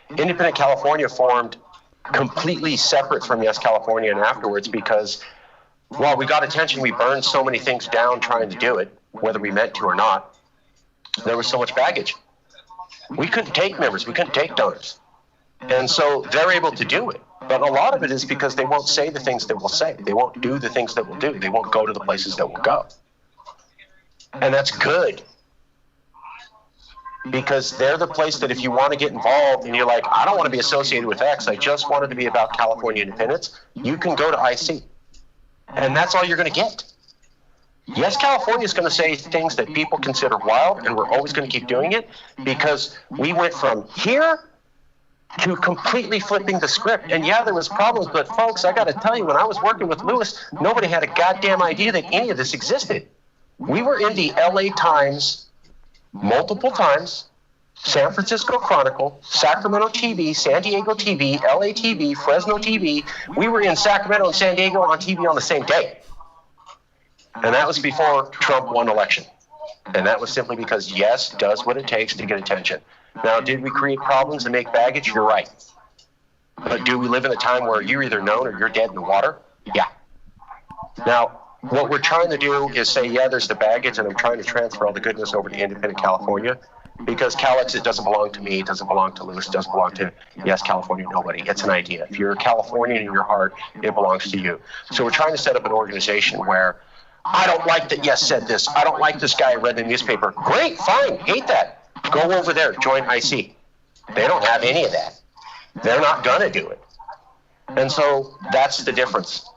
Speaker 3: Independent California formed completely separate from Yes California and afterwards because while we got attention, we burned so many things down trying to do it, whether we meant to or not. There was so much baggage. We couldn't take members. We couldn't take donors. And so they're able to do it. But a lot of it is because they won't say the things that we'll say. They won't do the things that we'll do. They won't go to the places that we'll go. And that's good. Because they're the place that if you want to get involved and you're like, I don't want to be associated with X, I just want it to be about California independence, you can go to IC. And that's all you're going to get. Yes, California is going to say things that people consider wild, and we're always going to keep doing it because we went from here to completely flipping the script. And yeah, there was problems, but folks, I got to tell you, when I was working with Lewis, nobody had a goddamn idea that any of this existed. We were in the LA Times multiple times, San Francisco Chronicle, Sacramento TV, San Diego TV, LA TV, Fresno TV. We were in Sacramento and San Diego on TV on the same day. And that was before Trump won election. And that was simply because Yes does what it takes to get attention. Now, did we create problems and make baggage? You're right. But do we live in a time where you're either known or you're dead in the water? Yeah. Now, what we're trying to do is say, yeah, there's the baggage, and I'm trying to transfer all the goodness over to independent California because CALEXIT doesn't belong to me, it doesn't belong to Lewis, it doesn't belong to, Yes California, nobody. It's an idea. If you're a Californian in your heart, it belongs to you. So we're trying to set up an organization where I don't like that Yes said this. I don't like this guy I read in the newspaper. Great, fine, hate that. Go over there, join IC. They don't have any of that. They're not going to do it. And so that's the difference.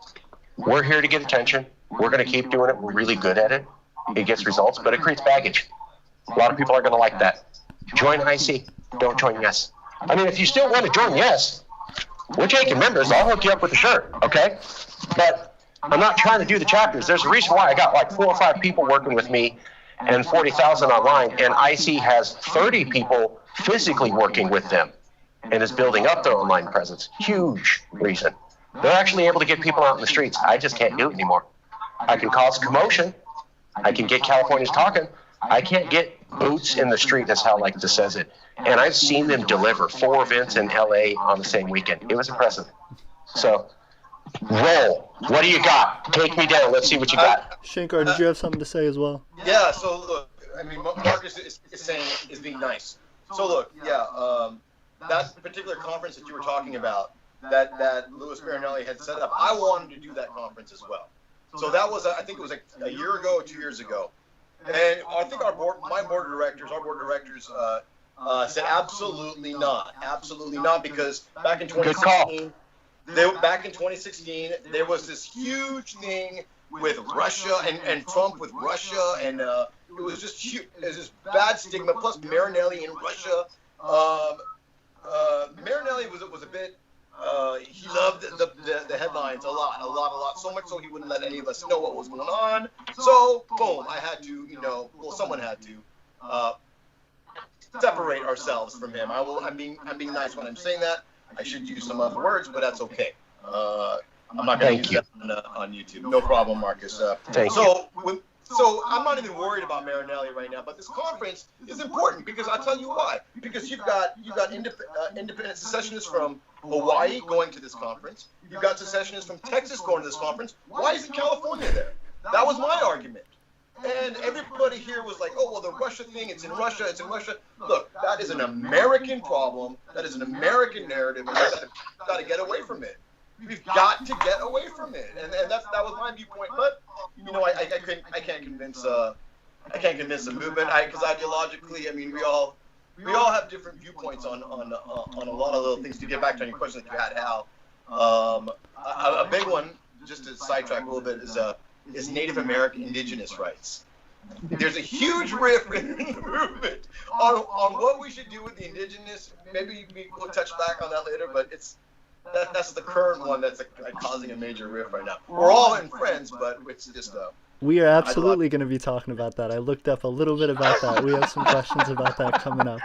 Speaker 3: We're here to get attention. We're going to keep doing it. We're really good at it. It gets results, but it creates baggage. A lot of people are going to like that. Join IC. Don't join Yes. I mean, if you still want to join Yes, we're taking members. I'll hook you up with a shirt, okay? But I'm not trying to do the chapters. There's a reason why I got like 4 or 5 people working with me and 40,000 online, and IC has 30 people physically working with them and is building up their online presence. Huge reason. They're actually able to get people out in the streets. I just can't do it anymore. I can cause commotion. I can get Californians talking. I can't get boots in the street. That's how like this says it. And I've seen them deliver 4 events in LA on the same weekend. It was impressive. So, roll. What do you got? Take me down. Let's see what you got.
Speaker 4: Shankar, did you have something to say as well?
Speaker 2: Yeah, so look, I mean, Marcus is saying is being nice. So look, yeah, that particular conference that you were talking about, that Louis Marinelli had set up, I wanted to do that conference as well. So that was, I think it was a year ago, 2 years ago. And I think our board of directors said absolutely not, because back in 2016, there was this huge thing with Russia and Trump with Russia, and it was just huge. It was this bad stigma. Plus Marinelli in Russia. Marinelli was a bit. He loved the headlines a lot. So much so he wouldn't let any of us know what was going on. So boom, I had to, someone had to separate ourselves from him. I'm being nice when I'm saying that. I should use some other words, but that's okay. I'm not going to use that on YouTube. No problem, Marcus.
Speaker 3: Thank you.
Speaker 2: So I'm not even worried about Marinelli right now, but this conference is important because I'll tell you why. Because you've got independent secessionists from Hawaii going to this conference. You've got secessionists from Texas going to this conference. Why isn't California there? That was my argument. And everybody here was like, oh, well, the Russia thing, it's in Russia. Look, that is an American problem. That is an American narrative, and we've got to get away from it. We've got to get away from it, and that was my viewpoint. But I can't convince the movement because ideologically, I mean, we all have different viewpoints on a lot of little things. To get back to your question that you had, Hal, a big one, just to sidetrack a little bit, is Native American indigenous rights. There's a huge rift in the movement on what we should do with the indigenous. Maybe we'll touch back on that later, but that's the current one that's causing a major rift right now. We're all in friends, but it's just
Speaker 4: we are absolutely going to be talking about that. I looked up a little bit about that. We have some questions about that coming up.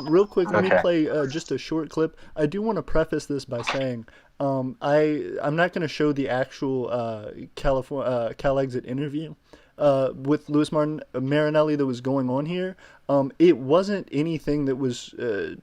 Speaker 4: Real quick, let me play just a short clip. I do want to preface this by saying I'm not going to show the actual CALEXIT interview. with Louis Marinelli that was going on here. It wasn't anything that was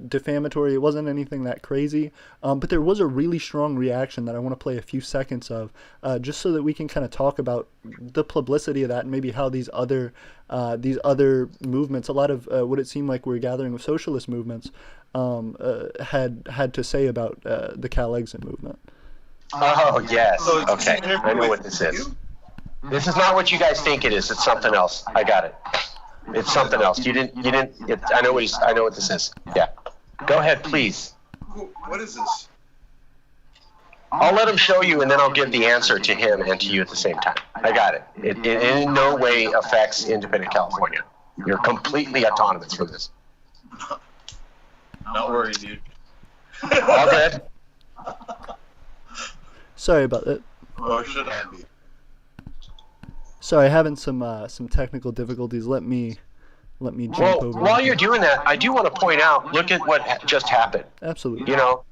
Speaker 4: defamatory. It wasn't anything that crazy. But there was a really strong reaction that I want to play a few seconds of, just so that we can kind of talk about the publicity of that and maybe how these other movements, a lot of what it seemed like were gathering of socialist movements, had to say about the CALEXIT movement.
Speaker 3: Oh, yes.
Speaker 2: So it's
Speaker 3: Okay.
Speaker 2: an interview
Speaker 3: I know
Speaker 2: with
Speaker 3: what this is.
Speaker 2: you?
Speaker 3: This is not what you guys think it is. It's something else. I got it. It's something else. You didn't, I know what this is. Yeah. Go ahead, please.
Speaker 2: What is this?
Speaker 3: I'll let him show you, and then I'll give the answer to him and to you at the same time. I got it. It in no way affects independent California. You're completely autonomous for this.
Speaker 2: Not worried, dude.
Speaker 3: All good?
Speaker 4: Sorry about that.
Speaker 2: Or should I be?
Speaker 4: Sorry, having some technical difficulties. Let me jump
Speaker 3: Well,
Speaker 4: over.
Speaker 3: while you're doing that, I do want to point out, look at what just happened.
Speaker 4: Absolutely.
Speaker 3: You know,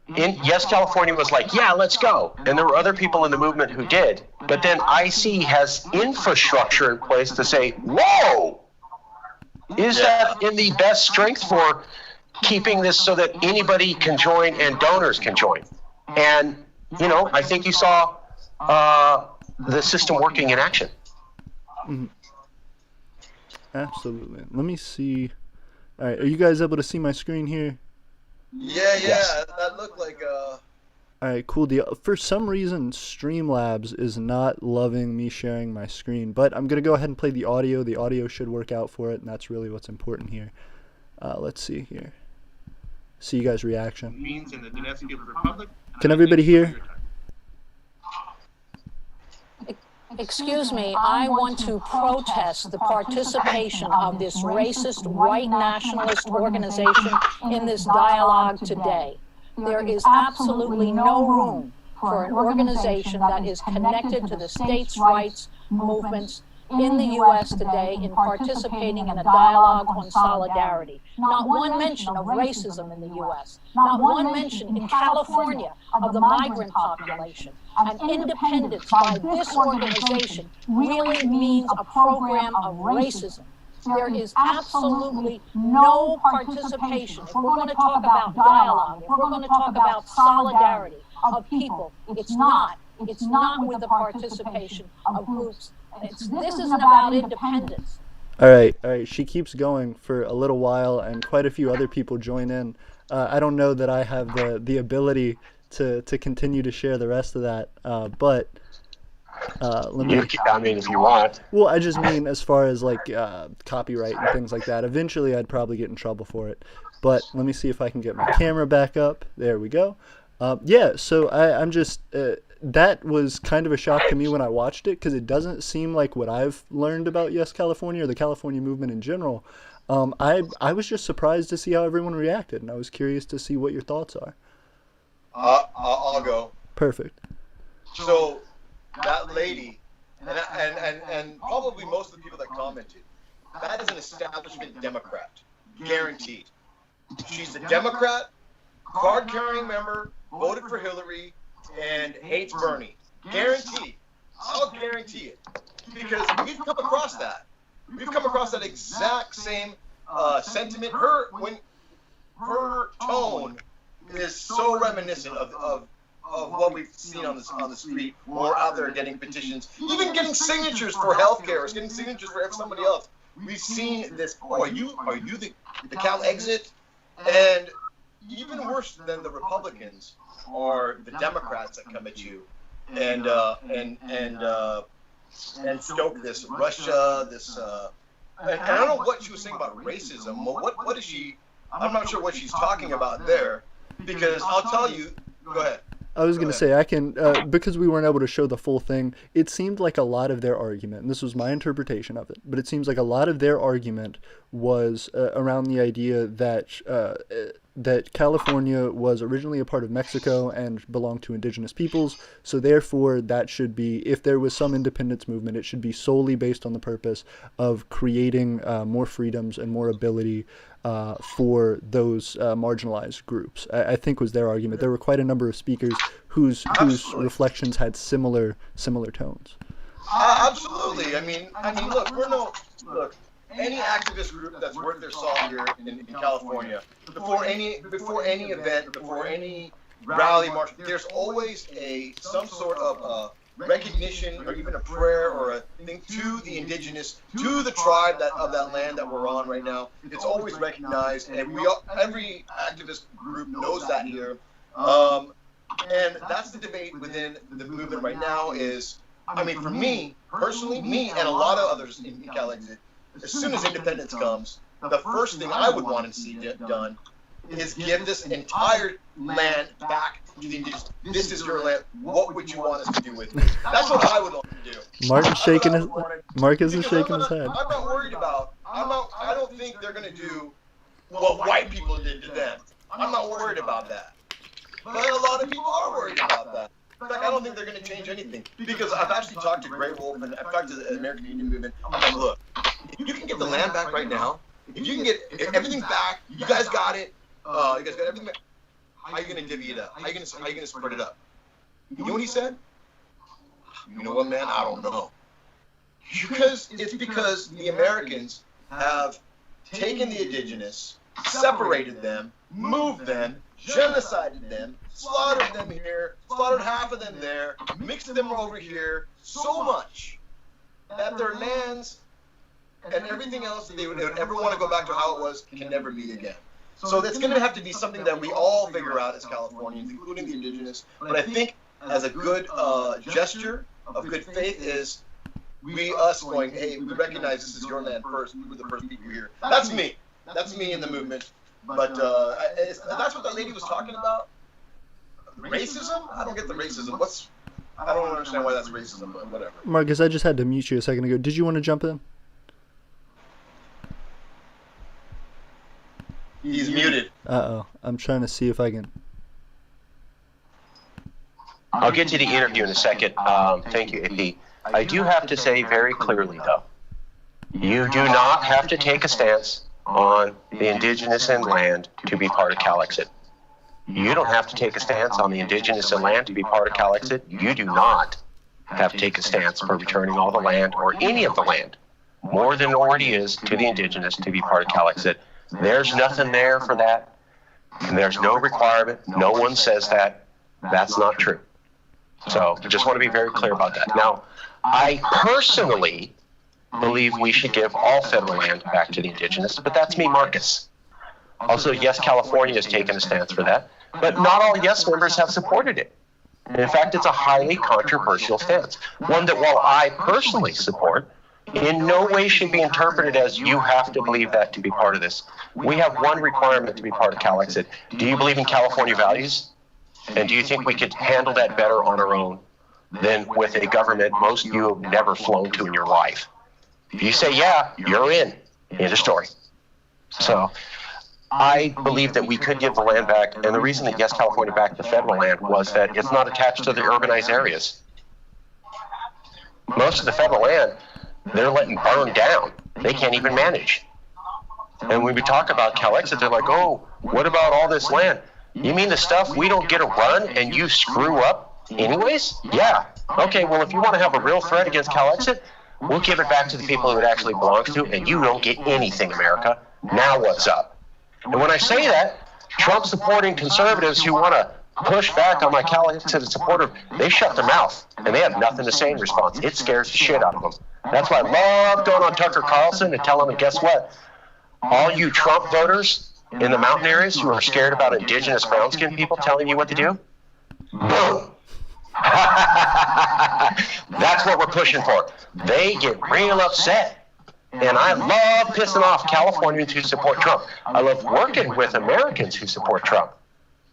Speaker 3: Yes California was like, yeah, let's go. And there were other people in the movement who did. But then IC has infrastructure in place to say, whoa, is that in the best strength for keeping this so that anybody can join and donors can join? And, you know, I think you saw the system working in action.
Speaker 4: Mm-hmm. Absolutely. Let me see. All right, are you guys able to see my screen here?
Speaker 2: Yeah,
Speaker 3: Yes.
Speaker 2: that looked like
Speaker 4: All right, cool deal. For some reason, Streamlabs is not loving me sharing my screen, but I'm going to go ahead and play the audio. The audio should work out for it, and that's really what's important here. Let's see here. See you guys' reaction.
Speaker 5: Means in the Donetsk Republic.
Speaker 4: Can everybody hear?
Speaker 6: Excuse me, I want to protest the participation of this racist white nationalist organization in this dialogue today. There is absolutely no room for an organization that is connected to the states' rights movements in the U.S. today in participating in a dialogue on solidarity. Not one mention of racism in the U.S. Not one mention in California of the migrant population. And independence by this organization really means a program of racism. There is absolutely no participation. If we're going to talk about dialogue, if we're going to talk about solidarity of people, it's not with the participation of groups. This isn't about independence.
Speaker 4: All right. She keeps going for a little while, and quite a few other people join in. I don't know that I have the ability to continue to share the rest of that, but let me.
Speaker 3: I mean, if you want.
Speaker 4: Well, I just mean as far as like copyright and things like that. Eventually, I'd probably get in trouble for it. But let me see if I can get my camera back up. There we go. Yeah. So I'm just. That was kind of a shock to me when I watched it, because it doesn't seem like what I've learned about Yes California or the California movement in general. I was just surprised to see how everyone reacted, and I was curious to see what your thoughts are.
Speaker 2: I'll go.
Speaker 4: Perfect.
Speaker 2: So that lady, and probably most of the people that commented, that is an establishment Democrat, guaranteed. She's a Democrat, card-carrying member, voted for Hillary, and hates Bernie. Guaranteed. I'll guarantee it. Because we've come across that. We've come across that exact same sentiment. Her tone is so reminiscent of what we've seen on the street. We're out there getting petitions, even getting signatures for healthcare, or getting signatures for somebody else. We've seen this. Oh, are you the CALEXIT? And even worse than the Republicans are the Democrats that come at you and stoke this Russia, this and I don't know what she was saying about racism. What is she? I'm not sure what she's talking about there, because I'll tell you. Go ahead.
Speaker 4: I was going to say, I can, because we weren't able to show the full thing, it seemed like a lot of their argument, and this was my interpretation of it, but it seems like a lot of their argument was around the idea that California was originally a part of Mexico and belonged to indigenous peoples, so therefore that should be, if there was some independence movement, it should be solely based on the purpose of creating more freedoms and more ability for those marginalized groups. I think was their argument. There were quite a number of speakers whose reflections had similar tones.
Speaker 2: Absolutely. I mean, look, look. Any activist group that's worth their salt here in California, before any event, before any rally, march, there's always some sort of recognition or even a prayer or a thing to the indigenous, to the tribe of that land that we're on right now. It's always recognized, and every activist group knows that here. And that's the debate within the movement right now is, I mean, for me, personally, me and a lot of others in CALEXIT, as soon as independence comes, the first thing I would want to see done is give this entire land back to the indigenous. This is your land. What would you want us to do with it? That's what I would want to do.
Speaker 4: Marcus is shaking his head.
Speaker 2: I'm not worried about. I don't think they're going to do what white people did to them. I'm not worried about that. But a lot of people are worried about that. In fact, I don't think they're going to change anything because I've actually talked to Grey Wolf and I've talked to the American Indian Movement. I'm like, look, if you can get the land back right now, if you can get everything back, you guys got it. You guys got everything back. How are you going to divvy it up? How are you going to spread it up? You know what he said? You know what, man? I don't know. Because the Americans have taken the indigenous, separated them, moved them, genocided them, slaughtered them here, slaughtered half of them there, mixed them over here so much that their lands and everything else that they would ever want to go back to how it was can never be again. So that's going to have to be something that we all figure out as Californians, including the indigenous. But I think as a good gesture of good faith is us going, hey, we recognize this is your land first. We were the first people here. That's me. That's me in the movement. But that's what that lady was talking about. Racism? I don't get the racism. I don't understand why that's racism, but whatever.
Speaker 4: Marcus, I just had to mute you a second ago. Did you want to jump in?
Speaker 2: He's muted.
Speaker 4: Uh-oh. I'm trying to see if I can...
Speaker 3: I'll get to the interview in a second. Thank you, AP. I do have to say very clearly, though, you do not have to take a stance on the indigenous and land to be part of CALEXIT. You don't have to take a stance on the indigenous and land to be part of CALEXIT. You do not have to take a stance for returning all the land or any of the land, more than already is, to the indigenous to be part of CALEXIT. There's nothing there for that. And there's no requirement. No one says that. That's not true. So I just want to be very clear about that. Now, I personally believe we should give all federal land back to the indigenous, but that's me, Marcus. Also, yes, California has taken a stance for that, but not all yes members have supported it. In fact, it's a highly controversial stance, one that while I personally support, in no way should be interpreted as you have to believe that to be part of this. We have one requirement to be part of CALEXIT. Do you believe in California values? And do you think we could handle that better on our own than with a government most of you have never flown to in your life? If you say yeah, you're in. End of story. So I believe that we could give the land back, and the reason that yes, California backed the federal land was that it's not attached to the urbanized areas. Most of the federal land, they're letting burn down. They can't even manage. And when we talk about CALEXIT, they're like, oh, what about all this land? You mean the stuff we don't get a run and you screw up anyways? Yeah. Okay, well, if you want to have a real threat against CALEXIT, we'll give it back to the people who it actually belongs to, and you don't get anything, America. Now what's up? And when I say that, Trump-supporting conservatives who want to push back on my CALEXIT supporter, they shut their mouth, and they have nothing to say in response. It scares the shit out of them. That's why I love going on Tucker Carlson and telling them, guess what? All you Trump voters in the mountain areas who are scared about indigenous brown-skinned people telling you what to do, boom. That's what we're pushing for. They get real upset. And I love pissing off Californians who support Trump. I love working with Americans who support Trump.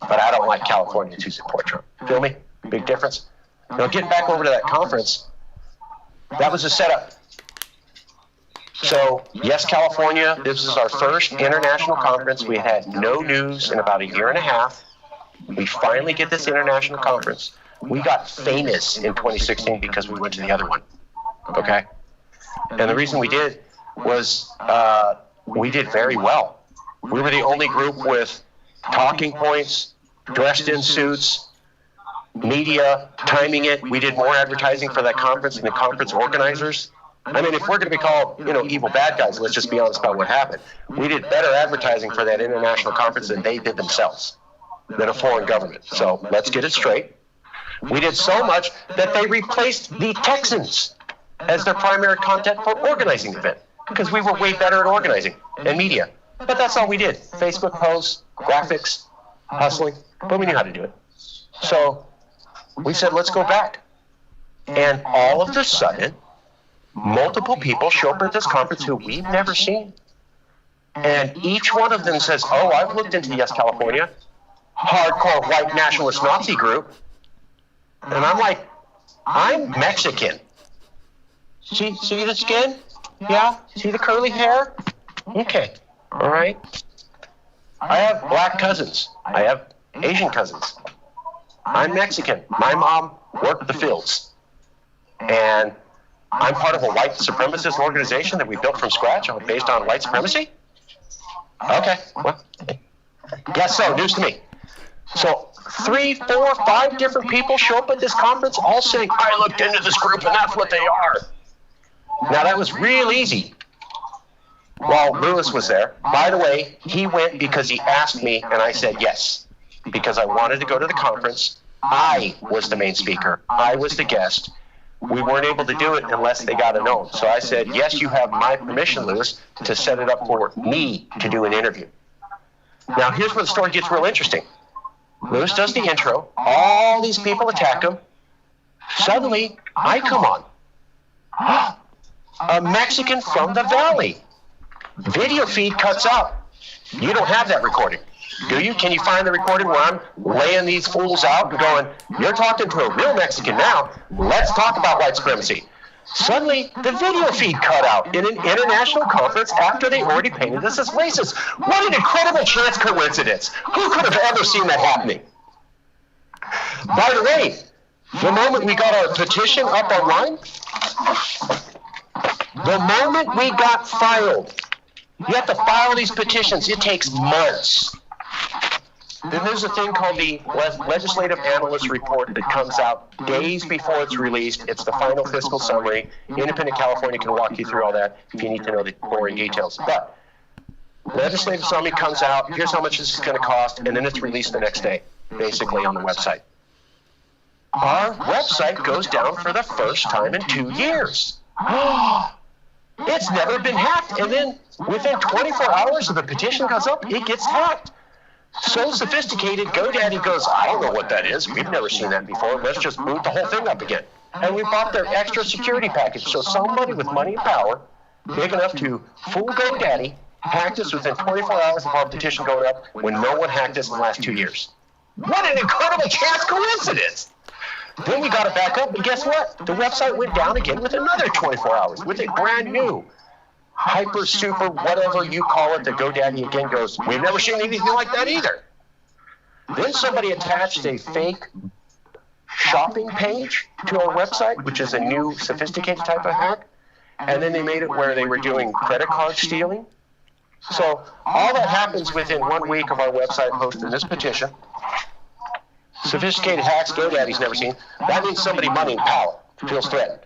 Speaker 3: But I don't like Californians who support Trump. Feel me? Big difference. Now, getting back over to that conference, that was a setup. So, yes, California, this is our first international conference. We had no news in about a year and a half. We finally get this international conference. We got famous in 2016 because we went to the other one. Okay? And the reason we did was we did very well. We were the only group with talking points, dressed in suits, media, timing it. We did more advertising for that conference than the conference organizers. I mean, if we're going to be called, evil bad guys, let's just be honest about what happened. We did better advertising for that international conference than they did themselves, than a foreign government. So let's get it straight. We did so much that they replaced the Texans as their primary content for organizing the event, because we were way better at organizing and media. But that's all we did. Facebook posts, graphics, hustling, but we knew how to do it. So we said, let's go back. And all of a sudden, multiple people show up at this conference who we've never seen. And each one of them says, oh, I've looked into the Yes California, hardcore white nationalist Nazi group. And I'm like, I'm Mexican. See the skin? Yeah? See the curly hair? Okay. All right. I have black cousins. I have Asian cousins. I'm Mexican. My mom worked the fields. And I'm part of a white supremacist organization that we built from scratch based on white supremacy? Okay. Well, guess so. News to me. So 3, 4, 5 different people show up at this conference all saying, I looked into this group and that's what they are. Now that was real easy while Lewis was there. By the way, he went because he asked me and I said yes, because I wanted to go to the conference. I was the main speaker. I was the guest. We weren't able to do it unless they got a no. So I said, yes, you have my permission, Lewis, to set it up for me to do an interview. Now here's where the story gets real interesting. Lewis does the intro. All these people attack him. Suddenly, I come on. A Mexican from the Valley. Video feed cuts out. You don't have that recording, do you? Can you find the recording where I'm laying these fools out and going, you're talking to a real Mexican now. Let's talk about white supremacy. Suddenly, the video feed cut out in an international conference after they already painted us as racist. What an incredible chance coincidence. Who could have ever seen that happening? By the way, the moment we got our petition up online, the moment we got filed, you have to file these petitions. It takes months. Then there's a thing called the Legislative Analyst Report that comes out days before it's released. It's the final fiscal summary. Independent California can walk you through all that if you need to know the boring details. But legislative summary comes out. Here's how much this is going to cost, and then it's released the next day, basically on the website. Our website goes down for the first time in 2 years. It's never been hacked. And then within 24 hours of the petition goes up, it gets hacked. So sophisticated, GoDaddy goes, I don't know what that is. We've never seen that before. Let's just boot the whole thing up again. And we bought their extra security package. So somebody with money and power, big enough to fool GoDaddy, hacked us within 24 hours of our petition going up when no one hacked us in the last 2 years. What an incredible chance coincidence! Then we got it back up, and guess what? The website went down again with another 24 hours with a brand new hyper, super, whatever you call it, that GoDaddy again goes, we've never seen anything like that either. Then somebody attached a fake shopping page to our website, which is a new sophisticated type of hack. And then they made it where they were doing credit card stealing. So all that happens within 1 week of our website posting this petition. Sophisticated hacks GoDaddy's never seen. That means somebody money and power feels threatened.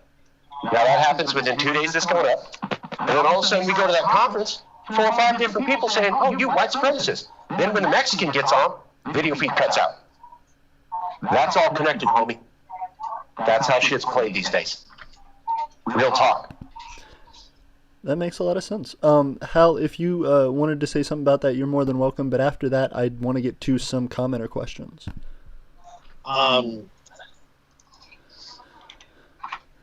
Speaker 3: Now that happens within 2 days this going up. And then all of a sudden we go to that conference, 4 or 5 different people saying, oh, you white supremacist. Then when the Mexican gets on, video feed cuts out. That's all connected, homie. That's how shit's played these days. Real talk.
Speaker 4: That makes a lot of sense. Hal, if you wanted to say something about that, you're more than welcome. But after that, I'd want to get to some commenter questions.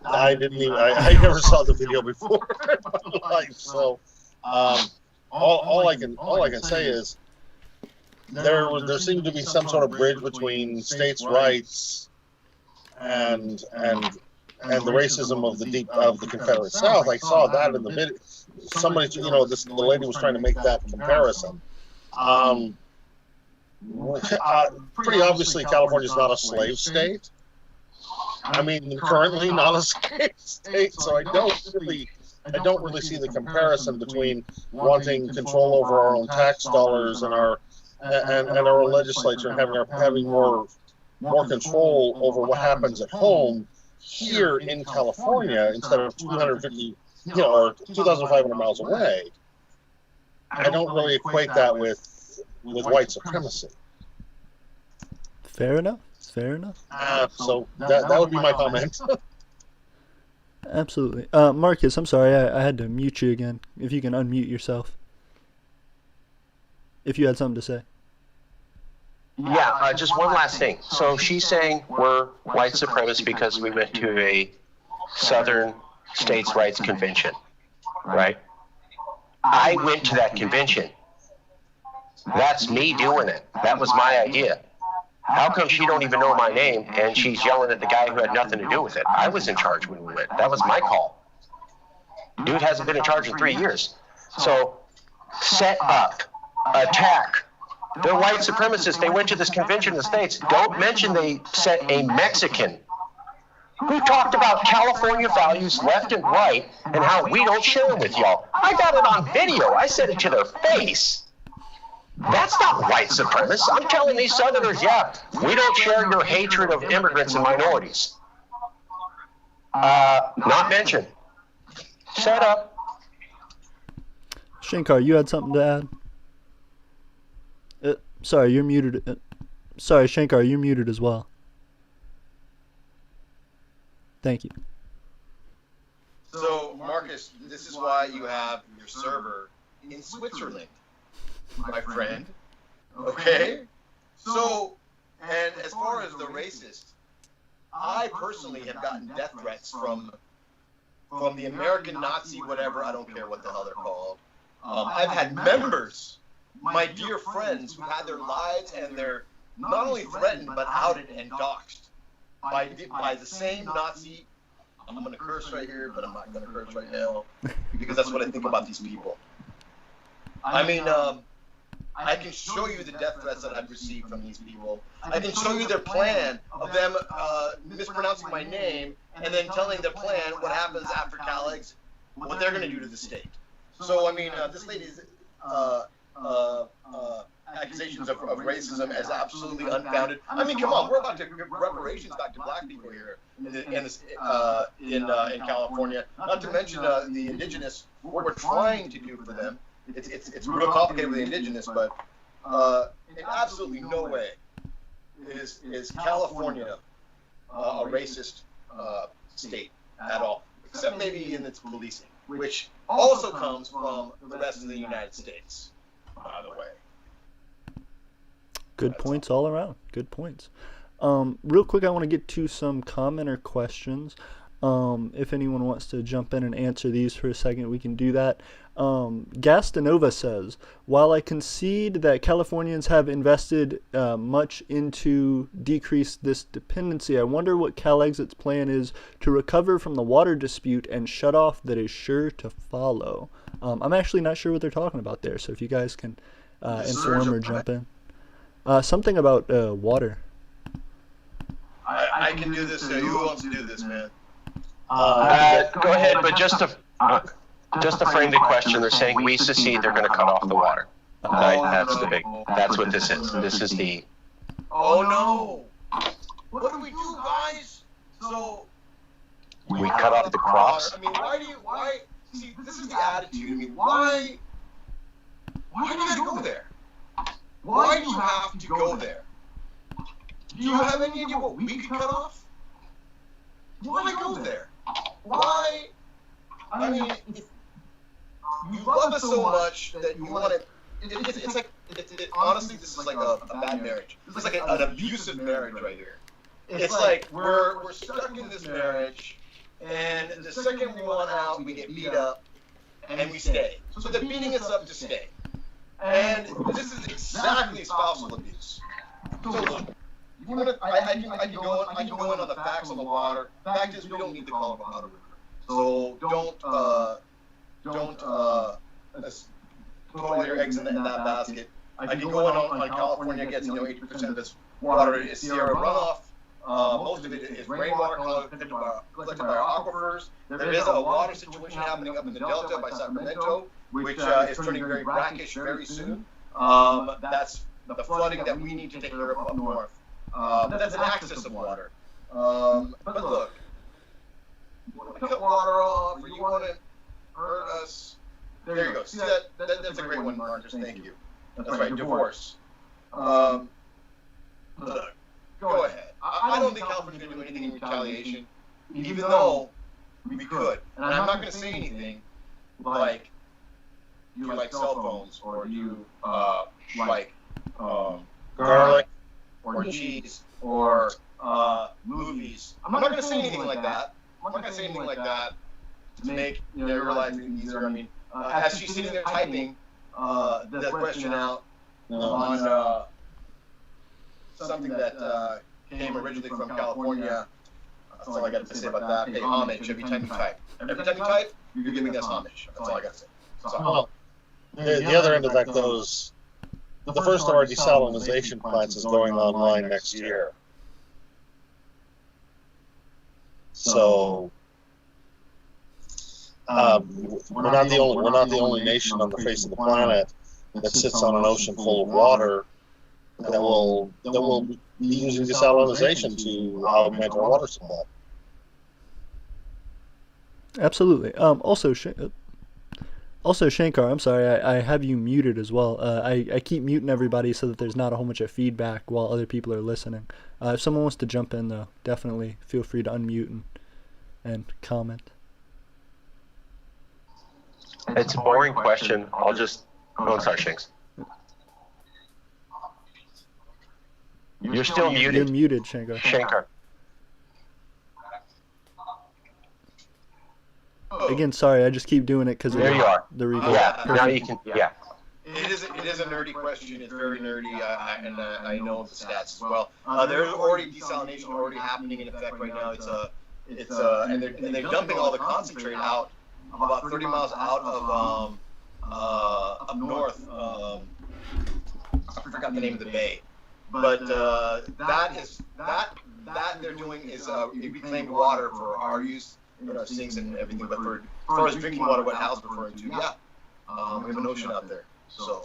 Speaker 1: I didn't even. I never saw the video before in my life. So, all I can say is there seemed to be some sort of bridge between states' rights and the racism of the Confederate South. I saw that in the video. Somebody, the lady was trying to make that comparison. Pretty obviously, California is not a slave state. I mean, currently not a slave state, so I don't really see the comparison between wanting control over our own tax dollars and our legislature and having more more control over what happens at home here in California instead of 250, or 2,500 miles away. I don't really equate that with white supremacy.
Speaker 4: Fair enough. Fair enough.
Speaker 1: So that would be my comment.
Speaker 4: Absolutely. Marcus, I'm sorry, I had to mute you again. If you can unmute yourself. If you had something to say.
Speaker 3: Yeah, just one last thing. So she's saying we're white supremacists because we went to a Southern States Rights Convention, right? I went to that convention. That's me doing it. That was my idea. How come she don't even know my name and she's yelling at the guy who had nothing to do with it? I was in charge when we went. That was my call. Dude hasn't been in charge in 3 years. So set up, attack. They're white supremacists. They went to this convention in the States. Don't mention they sent a Mexican who talked about California values left and right and how we don't share them with y'all. I got it on video. I said it to their face. That's not white supremacists. I'm telling these Southerners, yeah, we don't share your hatred of immigrants and minorities. Not mentioned. Shut up.
Speaker 4: Shankar, you had something to add? Sorry, you're muted. Sorry, Shankar, you're muted as well. Thank you.
Speaker 2: So, Marcus, this is why you have your server in Switzerland, my friend. Okay? So, and as far as the racist, I personally have gotten death threats from the American Nazi, whatever, I don't care what the hell they're called. I've had members, my dear friends, who had their lives and they're not only threatened but outed and doxxed by the same Nazi. I'm going to curse right here, but I'm not going to curse right now because that's what I think about these people. I mean, I can show you the death threats that I've received from these people. I can show you their plan of them mispronouncing my name and then telling their plan what happens after CALEXIT, what they're going to do to the state. So, I mean, this lady's accusations of racism as absolutely unfounded. I mean, come on, we're about to give reparations back to black people here in California. Not to mention the indigenous, what we're trying to do for them. It's real complicated with the indigenous, but in absolutely no way is California a racist state at all, except maybe in its policing, which also comes from the rest of the United States, by the way.
Speaker 4: Good points all around. Good points. Real quick, I want to get to some commenter questions. If anyone wants to jump in and answer these for a second, we can do that. Gastanova says, while I concede that Californians have invested much into decrease this dependency, I wonder what CalExit's plan is to recover from the water dispute and shut off that is sure to follow. I'm actually not sure what they're talking about there, so if you guys can inform or jump in. Something about water.
Speaker 2: I can do this. Who wants to do this, man?
Speaker 3: Go ahead, but just to frame the question, they're saying we secede, they're going to cut off the water. Right? That's what this is. This is the.
Speaker 2: Oh no! What do we do, guys? So
Speaker 3: we cut off the crops.
Speaker 2: I mean, why? See, this is the attitude. I mean, why do you guys go there? Why do you have to go there? Do you have any idea what we could cut off? Why go there? Why? I mean, you love us so much that you want to. It's like, honestly, this is like a bad marriage. This is like an abusive marriage right here. It's like we're stuck in this marriage, and the second we want out, we get beat up, and we stay. So they're beating us up to stay. And this is exactly spousal abuse. So look, I can go in on the facts on the water. The fact is, we don't need the Colorado River. So don't put all your eggs in that basket. I can go in on California gets 80% of this water is Sierra runoff. Most of it is rainwater collected by our aquifers. There is a water situation happening up in the Delta by Sacramento, which is turning very brackish very soon. That's the flooding that we need to take care of up north. But that's an access of water. But look, you want to cut water off, or you want to hurt us. There you go. See, that's a great one, Marcus. Thank you. That's right, divorce. Look, go ahead. I don't think California's going to do anything in retaliation, even though we could. And I'm not going to say anything like you like cell phones, or you like
Speaker 1: Garlic.
Speaker 2: or cheese, or movies. I'm not going to say anything like that. I'm not going to say anything like that to make your life easier. I mean, as she's sitting there typing the question out on something that came originally from California, that's all I got to say about that. Pay homage every time you type. Every time you type, you're giving us homage. That's all I got to say.
Speaker 1: Well, the other end of that goes, the first of our desalinization plants is going online next year. So we're not the only nation on the face of the planet that sits on an ocean full of water that will be using desalinization to augment our water supply.
Speaker 4: Absolutely. Also, Shankar, I'm sorry, I have you muted as well. I keep muting everybody so that there's not a whole bunch of feedback while other people are listening. If someone wants to jump in, though, definitely feel free to unmute and comment.
Speaker 3: It's a boring question. I'll just... Oh, I'm sorry, Shanks. You're still muted.
Speaker 4: You're muted, Shankar.
Speaker 3: Shankar.
Speaker 4: Again, sorry, I just keep doing it because
Speaker 3: There you are.
Speaker 4: The reverb.
Speaker 3: Yeah, now you can... Yeah.
Speaker 2: It is a nerdy question. It's very nerdy, and I know the stats as well. There's already desalination already happening in effect right now. And they're dumping all the concentrate out about 30 miles out of up north. I forgot the name of the bay, but that they're doing is reclaimed water for our use in our sinks and everything. But for as far as drinking water, what Hal's referring to, we have an ocean out there. So,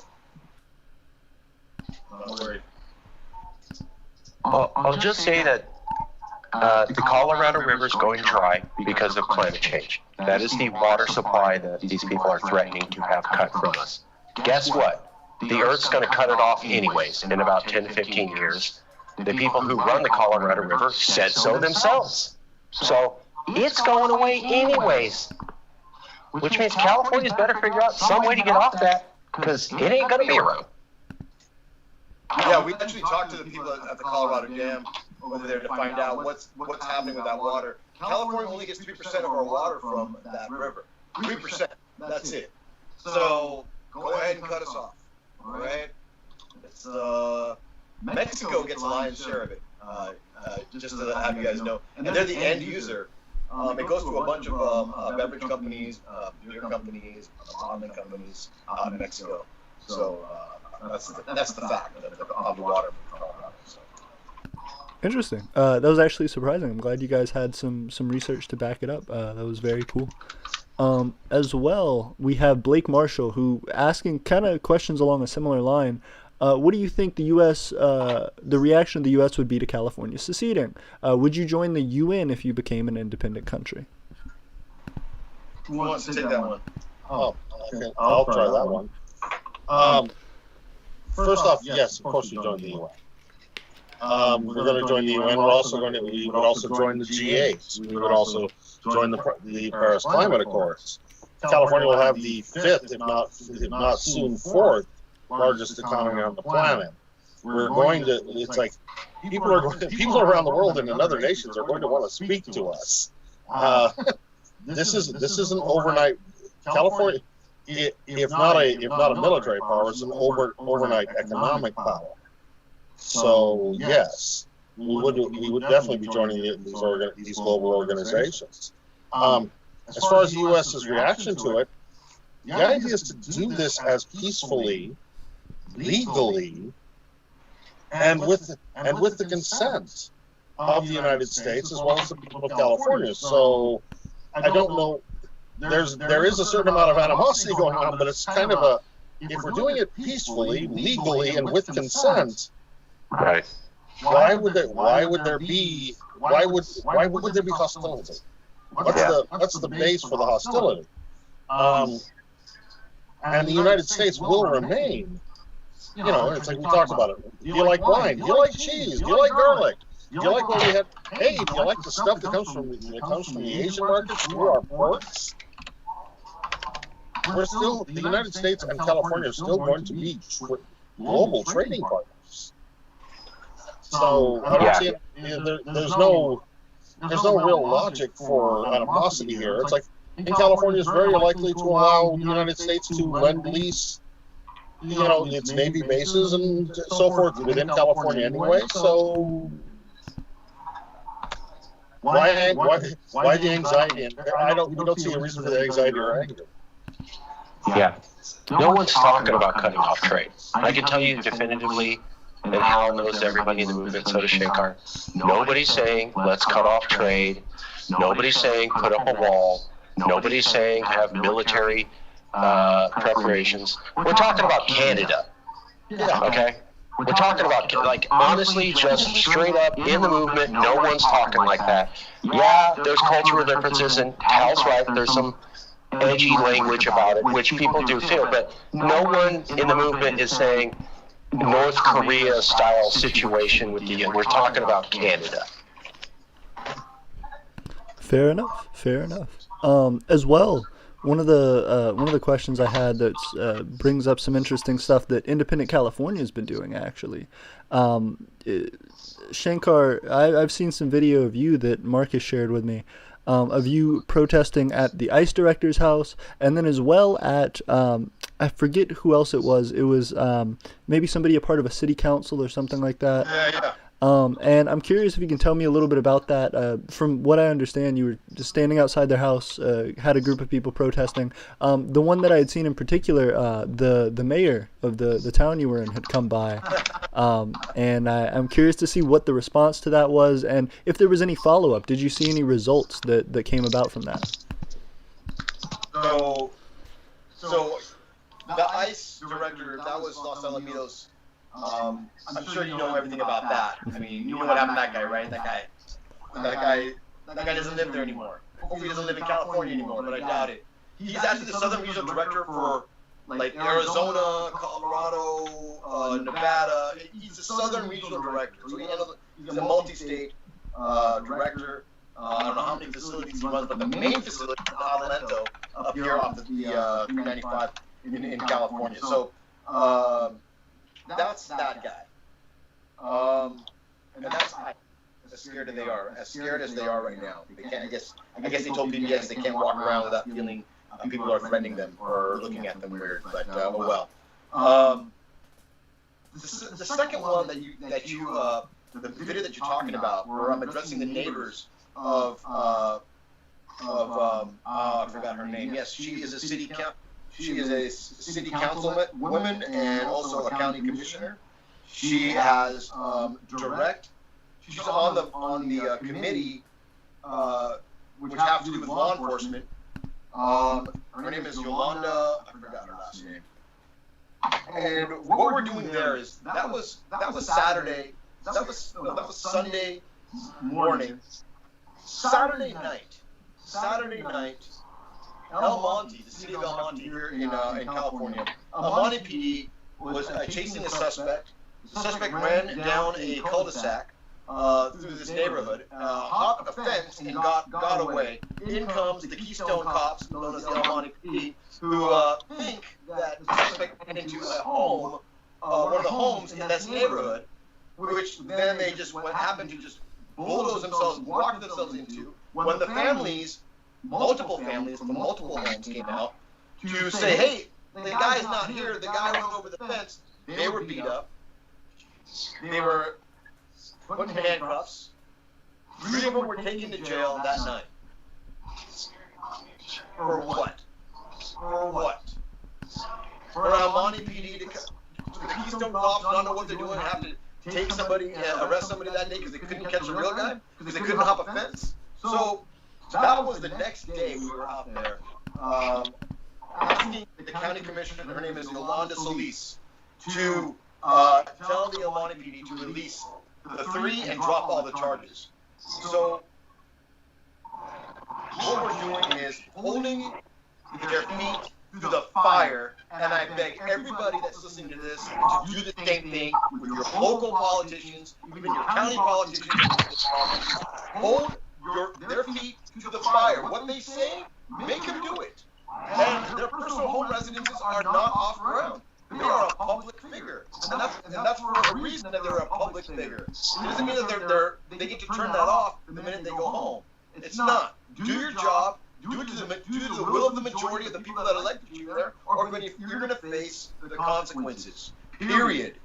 Speaker 2: not worried.
Speaker 3: I'll just say that the Colorado River is going dry because of climate change. That is the water supply that these people are threatening to have cut from us. Guess what? The Earth's going to cut it off anyways in about 10 to 15 years. The people who run the Colorado River said so themselves. So it's going away anyways. Which means California's better figure out some way to get off that, because it ain't going to be around.
Speaker 2: Yeah, we actually talked to the people at the Colorado Dam over there to find out what's happening with that water. California only gets 3% of our water from that river. 3%. That's it. So go ahead and cut us off. All right. It's Mexico gets a lion's share of it. Just to have you guys know, and they're the end user. It goes to a bunch of beverage companies, beer companies, bottling companies out in Mexico. So that's the fact of the water from Colorado. So.
Speaker 4: Interesting. That was actually surprising. I'm glad you guys had some research to back it up. That was very cool. As well, we have Blake Marshall, who asking kind of questions along a similar line. What do you think the U.S., the reaction of the U.S. would be to California seceding? Would you join the UN if you became an independent country?
Speaker 2: Who wants to take that one?
Speaker 1: Oh, okay. I'll try that one. First off, yes, of course we join the UN. We're going to join the UN. We would also join the G8. We would also join the Paris Climate Accords. California will have the fifth, if not soon fourth, largest economy on the planet. We're going to. It's like people around the world and in other nations are going to want to speak to us. This isn't overnight. California, if not a military power, it's an overnight economic power. So yes, we would definitely be joining these global organizations. As far as the U.S.'s reaction to it, the idea is to do this as peacefully, legally, and with the consent of the United States as well as the people of California. So I don't know. There is a certain amount of animosity going on, but it's kind of if we're doing it peacefully, legally, and with consent.
Speaker 3: Right.
Speaker 1: why would there be hostility? What's the base for the hostility? And the United States will remain. You know, it's like we talked about it. Do you like wine? Do you like cheese? Do you like garlic? Do you like what we had? Hey, do you like the stuff that comes from the Asian markets through our ports? The United States and California are still going to be global trading partners. So I don't see there's no real logic for animosity here. It's like, and California is very likely to allow the United States to lend lease, you know, its Navy bases and so forth within California anyway. So why the anxiety? And we don't see a reason for the anxiety or anger.
Speaker 3: Yeah. No one's talking about cutting off trade. I can tell you definitively, and Hal knows everybody in the movement, so does Shankar. Nobody's saying let's cut off trade. Nobody's saying put up a wall. Nobody's saying have military preparations. We're talking about Canada. Okay? We're talking about, like, honestly, just straight up in the movement, no one's talking like that. Yeah, there's cultural differences, and Hal's right, there's some edgy language about it, which people do feel, but no one in the movement is saying North Korea style situation with the, we're talking about Canada.
Speaker 4: Fair enough. As well, one of the questions I had that brings up some interesting stuff that Independent California has been doing, actually. Shankar, I've seen some video of you that Marcus shared with me, of you protesting at the ICE director's house, and then as well at, I forget who else it was. It was maybe somebody a part of a city council or something like that.
Speaker 2: Yeah.
Speaker 4: And I'm curious if you can tell me a little bit about that. From what I understand, you were just standing outside their house, had a group of people protesting. The one that I had seen in particular, the mayor of the town you were in had come by. And I'm curious to see what the response to that was, and if there was any follow-up. Did you see any results that came about from that?
Speaker 2: So the ICE director, that was Los Alamitos. I'm sure you know everything about that. I mean, you know what happened to that guy, right? That guy doesn't live there anymore. Hopefully he doesn't live in California anymore, but I doubt it. He's actually the Southern Regional Director for, like, Arizona, Colorado, Nevada. He's the Southern Regional Director. So he's a multi-state director. I don't know how many facilities he runs, but the main facility is Alento up here off the 395 in California. So that's that guy. And that's as scared as they are right now. They can't. I guess they told PBS they can't walk around without feeling people are threatening them or looking at them weird. But oh well. The second one that you the video that you're talking about, where I'm addressing the neighbors of I forgot her name. Yes, she is a city councilwoman and also a county commissioner. She has she's on the committee which have to do with law enforcement. Her name is Yolanda. I forgot her last name. And what we're doing there is that was Saturday. That was Sunday morning. Saturday night. El Monte, the city of El Monte here in California. El Monte PD was chasing a suspect. The suspect ran down a cul-de-sac through this neighborhood, hopped a fence, and got away. In comes the Keystone cops, known as the El Monte PD, who think that the suspect went into a home, one of the homes in this neighborhood, which then they just happened to just bulldoze themselves, walk themselves into. When the families, multiple families from multiple homes came out to say, hey, the guy's not here, the guy went over the fence, they were beat up. They were put in handcuffs. 3 of them were taken to jail that night. For what? For El Monte PD to the Keystone cops not know what they're doing, have to take somebody, arrest somebody that day because they couldn't catch a real guy, because they couldn't hop a fence. So that was the next day we were out there asking the county commissioner, her name is Yolanda Solis, to tell the El Monte PD to release the 3 and drop all the charges. So what we're doing is holding their feet to the fire, and I beg everybody that's listening to this to do the same thing with your local politicians, even your county politicians. Hold their feet to the fire. What they say, make them do it. And their personal home residences are not off ground. They are a public figure, and that's for a reason that they're a public figure. It doesn't mean that they get to turn that off the minute they go home. It's not. Do your job. Do it to the will of the majority of the people that elected you there, or you're going to face the consequences. Period.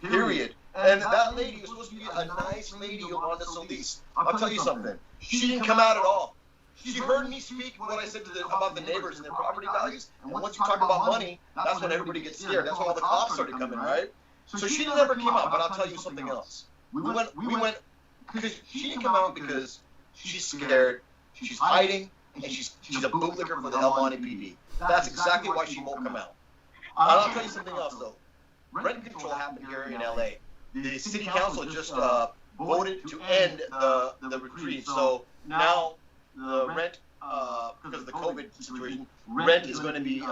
Speaker 2: And that lady was supposed to be a nice lady, Yolanda Solis. I'll tell you something. She didn't come out at all. She heard me speak what I said about the neighbors and their property values, and once you talk about money, that's when everybody gets scared. That's when all the cops started coming, right? So she never came out, but I'll tell you something else. We went, because she didn't come out because she's scared, she's hiding, and she's a bootlicker for the El Monte PD. That's exactly why she won't come out. And I'll tell you something else, though. Rent control happened here in LA. The city council just voted to end the reprieve, so now the rent, because of the COVID situation, rent is going to be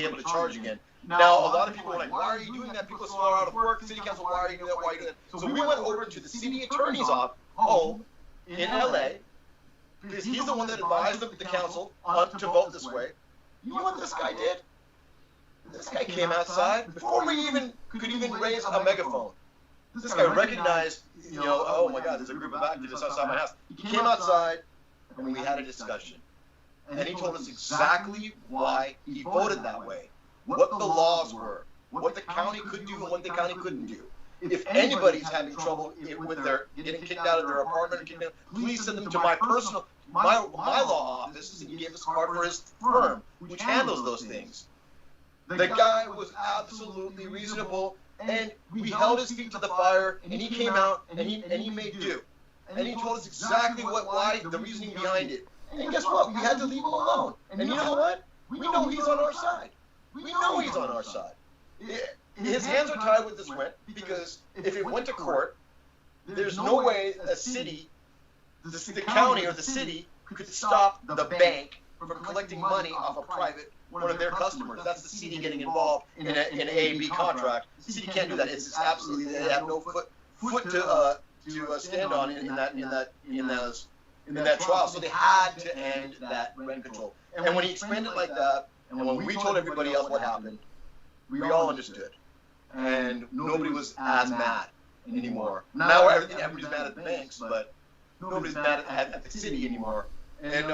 Speaker 2: able to charge again. Now, a lot of people are like, why are you doing that? People still are out of work. City council, why are you doing that? Why are you doing that? So we went over to the city attorney's home in LA, because he's the one that advised the council to vote this way. You know what this guy did? This guy came outside before we could even raise a megaphone. This guy recognized, oh my God, there's a group of activists outside my house. He came outside, and we had a discussion. And he told us exactly why he voted that way, what the laws were, what the county could do and what the county couldn't do. If anybody's having trouble with their getting kicked out of their apartment, please send them to my law office, and he gave us a card for his firm, which handles those things. The guy was absolutely reasonable, and we held his feet to the fire, and he came out, and he made do. And he told us exactly why the reasoning behind it. And guess what? We had to leave him alone. And you know what? We know he's on our side. We know he's on our side. His hands are tied with this rent, because if it went to court, there's no way a city, the county or the city, could stop the bank from collecting money off a private one of their customers. That's the city getting involved in an A/B contract. The city can't do that. It's absolutely, they have no foot to stand on in that trial. So they had to end that rent control. And when he explained it like that, and when we told everybody else what happened, we all understood, and nobody was as mad anymore. Now everybody's mad at the banks, but nobody's mad at the city anymore. And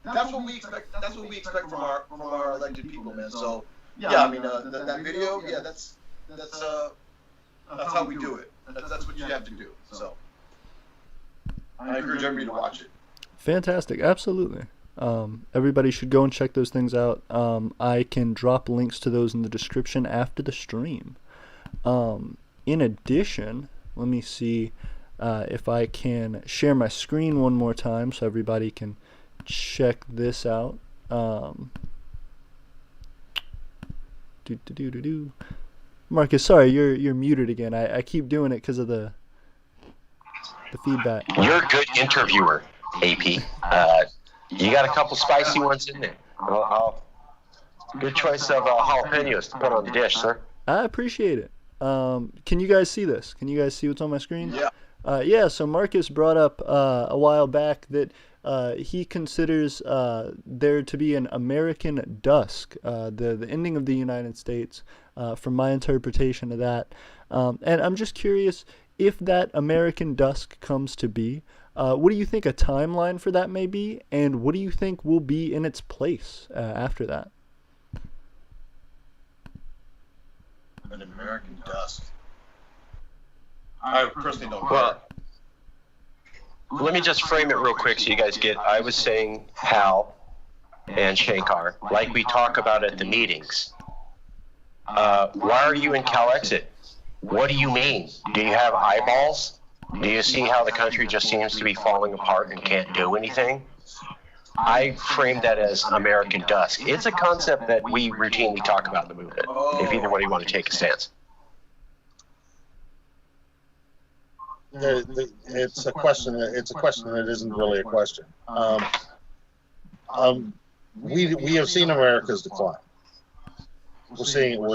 Speaker 2: that's what we expect. That's what we expect from our elected people, man. So yeah, I mean that video, yeah, that's how we do it. That's what you have to do. So I encourage everybody to watch it.
Speaker 4: Fantastic, absolutely. Everybody should go and check those things out. I can drop links to those in the description after the stream. In addition, let me see if I can share my screen one more time so everybody can check this out. Marcus, sorry, you're muted again. I keep doing it because of the feedback.
Speaker 3: You're a good interviewer, AP. You got a couple spicy ones in there. Good choice of jalapenos to put on the dish, sir.
Speaker 4: I appreciate it. Can you guys see this? Can you guys see what's on my screen?
Speaker 2: Yeah.
Speaker 4: Yeah, so Marcus brought up a while back that he considers there to be an American dusk, the ending of the United States, from my interpretation of that. And I'm just curious, if that American dusk comes to be, what do you think a timeline for that may be, and what do you think will be in its place after that?
Speaker 2: An American dusk. I personally don't know.
Speaker 3: Well, let me just frame it real quick so you guys get. I was saying Hal and Shankar, like we talk about at the meetings. Why are you in CALEXIT? What do you mean? Do you have eyeballs? Do you see how the country just seems to be falling apart and can't do anything? I frame that as American dusk. It's a concept that we routinely talk about in the movement, if either one of you want to take a stance.
Speaker 1: it's a question. It's a question that isn't really a question. We have seen America's decline. We're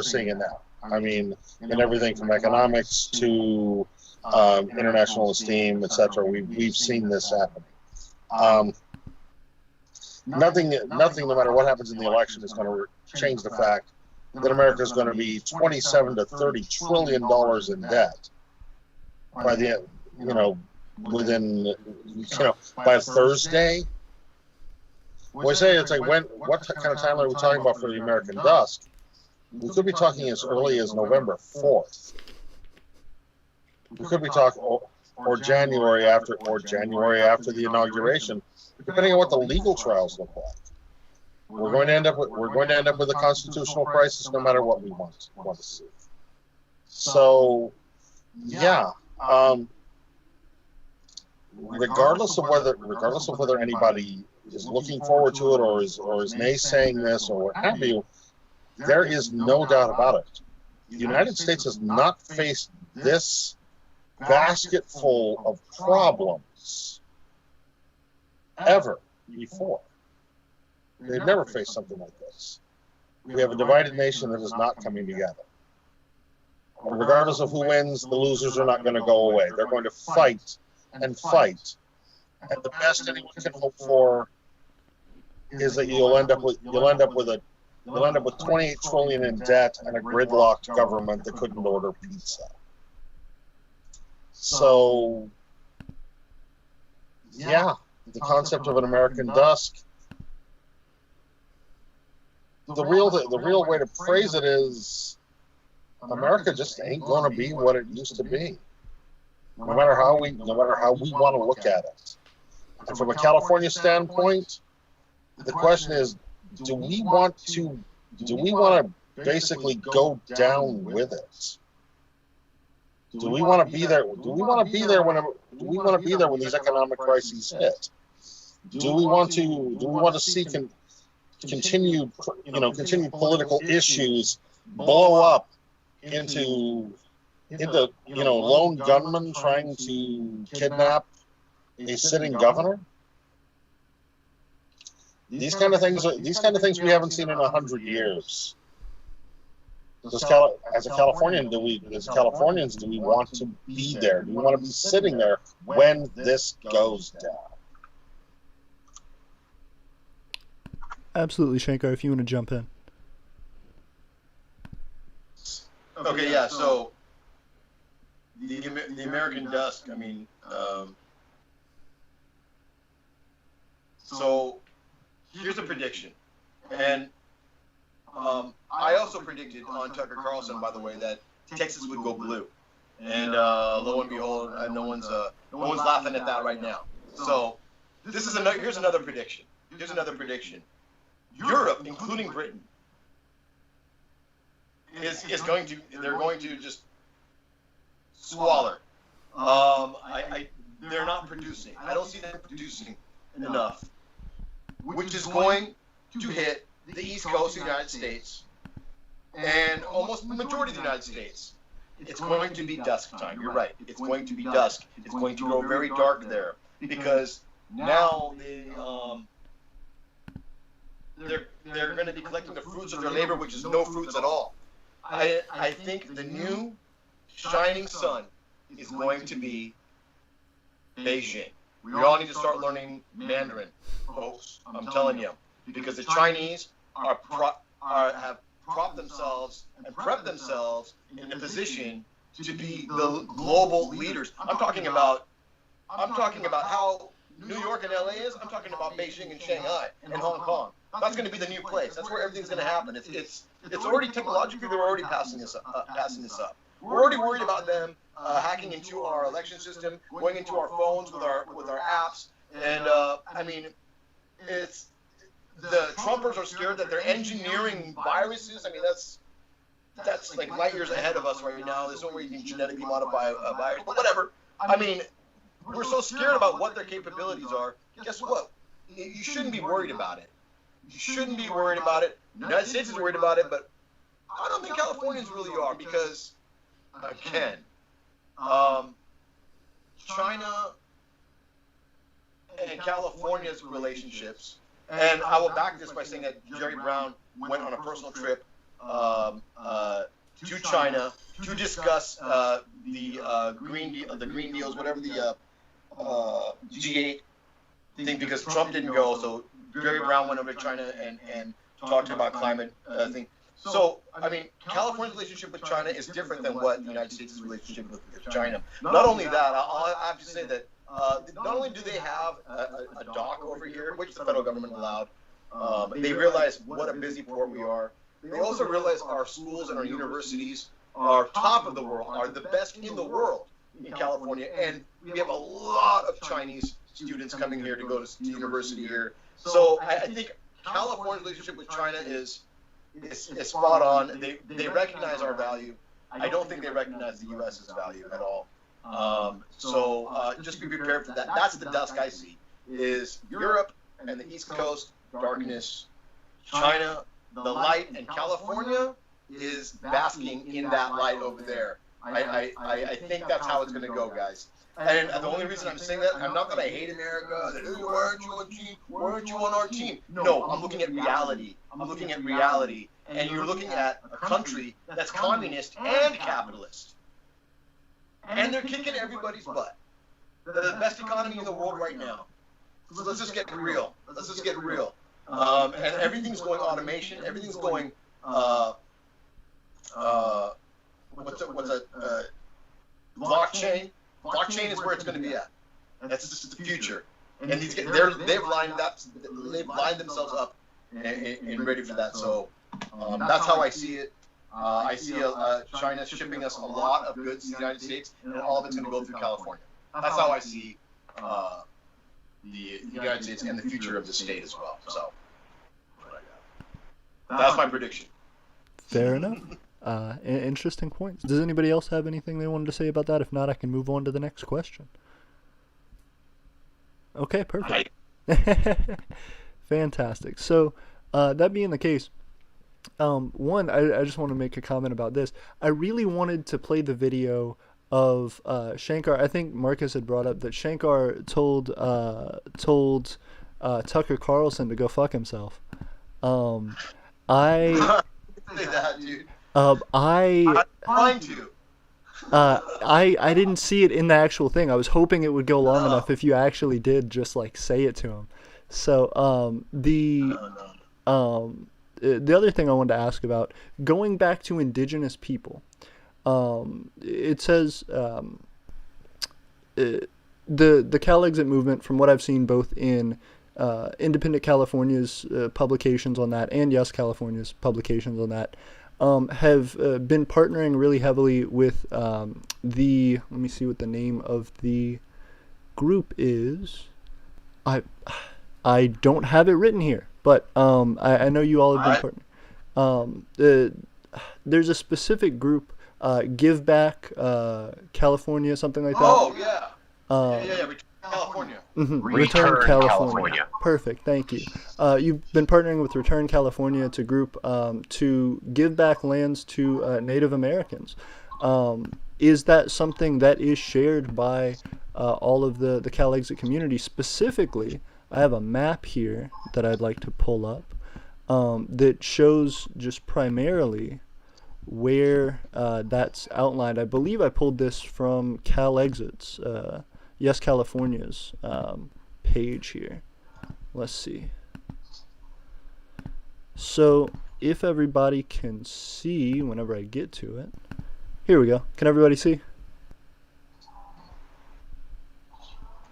Speaker 1: seeing it now. I mean, in everything from economics to international esteem, etc. We've seen this happen. Nothing, no matter what happens in the election, is going to change the fact that America is going to be 27 to 30 trillion dollars in debt by the within by Thursday. We say it's like what kind of timeline are we talking about for the American dusk? We could be talking as early as November 4th. We could be talking or January after the inauguration, depending on what the legal trials look like. We're going to end up with a constitutional crisis, no matter what we want to see. So, yeah, regardless of whether anybody is looking forward to it or is naysaying this or what have you, there is no doubt about it. The United States has not faced this basket full of problems ever before. They've never faced something like this. We have a divided nation that is not coming together. Regardless of who wins, the losers are not going to go away. They're going to fight and fight. And the best anyone can hope for is that you'll end up with 28 trillion in debt and a gridlocked government that couldn't order pizza. So, yeah, the concept of an American dusk. The real way to phrase it is, America just ain't going to be what it used to be. No matter how we want to look at it. And from a California standpoint, the question is, do we want to basically go down with it? Do we want to be there? Do we want to be there when these economic crises hit? Do we want to see continued political issues blow up into lone gunmen trying to kidnap a sitting governor? These kind of things we haven't seen in 100 years. As Californians, do we want to be there? Do we want to be sitting there when this goes down?
Speaker 4: Absolutely, Shankar, if you want to jump in.
Speaker 2: Okay, yeah, so the American dusk, I mean, so here's a prediction. And I also predicted on Tucker Carlson, by the way, that Texas would go blue. And lo and behold, no one's laughing at that right now. So here's another prediction. Europe, including Britain, they're going to just squalor. They're not producing. I don't see them producing enough, which is going to hit the East Coast of the United States and almost the majority of the United States. It's going to be dusk time. You're right. It's going to be dusk. It's going to grow very dark there because now they're going to be collecting the fruits of their labor, which is no fruits at all. I think the new shining sun is going to be Beijing. We all need to start learning Mandarin, folks. I'm telling you, because the Chinese have propped themselves and prepped themselves in a position to be the global leaders. I'm talking about how New York and LA is. I'm talking about Beijing and Shanghai and Hong Kong. That's going to be the new place. That's where everything's going to happen. It's already technologically, they're already passing this up. We're already worried about them hacking into our election system, going into our phones with our apps, and I mean, it's the Trumpers are scared that they're engineering viruses. I mean, that's like light years ahead of us right now. There's no way you can genetically modify a virus, but whatever. I mean, we're so scared about what their capabilities are. Guess what? You shouldn't be worried about it. You shouldn't be worried about it. The United States is worried about it, but I don't think Californians really are because, again, China and California's relationships, and I will back this by saying that Jerry Brown went on a personal trip to China to discuss the green deals, whatever the G8 thing, because Trump didn't go, so Jerry Brown went over to China and talked about climate thing. So, I mean, California's relationship with China is different than what the United States' relationship with China. Not only that, I have to say that not only do they have a dock over here, which the federal government allowed, they realize what a busy port we are. They also realize our schools and our universities are top of the world, are the best in the world in California, and we have a lot of Chinese students coming here to go to university here. So I think California's relationship with China is spot on. They recognize our value. I don't think they recognize the U.S.'s value at all. So just be prepared for that. That's the dusk I see, is Europe and the East Coast, darkness, China, the light, and California is basking in that light over there. I think that's how it's going to go, guys. And the only reason I'm saying that, I'm not that I hate America, that, why aren't you on team? Why aren't you on our team? No, I'm looking at reality. And you're looking at a country that's communist and capitalist. And they're kicking everybody's butt. They're the best economy in the world right now. So let's just get real. And everything's going automation. Everything's going, blockchain. Blockchain is where it's going to be at. That's just the future. And they've lined themselves up and ready for that. So that's how I see it. I see China shipping us a lot of goods to the United States, and all of it's going to go through California. That's how I see the United States and the future of the state as well. So that's my prediction.
Speaker 4: Fair enough. Interesting points. Does anybody else have anything they wanted to say about that? If not, I can move on to the next question. Okay, perfect. Fantastic. So, that being the case, one, I just want to make a comment about this. I really wanted to play the video of Shankar. I think Marcus had brought up that Shankar told Tucker Carlson to go fuck himself.
Speaker 2: Say that, dude.
Speaker 4: I didn't see it in the actual thing. I was hoping it would go long enough if you actually did just like say it to him. So the other thing I wanted to ask about, going back to indigenous people, it says the CALEXIT movement, from what I've seen both in Independent California's publications on that and Yes California's publications on that, have been partnering really heavily with let me see what the name of the group is. I don't have it written here, but I know you all have been partnering. There's a specific group, Give Back California, something like that.
Speaker 2: Oh, yeah. Return California.
Speaker 4: Mm-hmm. Return California. Perfect, thank you. You've been partnering with Return California. It's a group to give back lands to Native Americans. Is that something that is shared by all of the CALEXIT community? Specifically, I have a map here that I'd like to pull up that shows just primarily where that's outlined. I believe I pulled this from CALEXIT's Yes California's page here. Let's see. So if everybody can see whenever I get to it. Here we go. Can everybody see?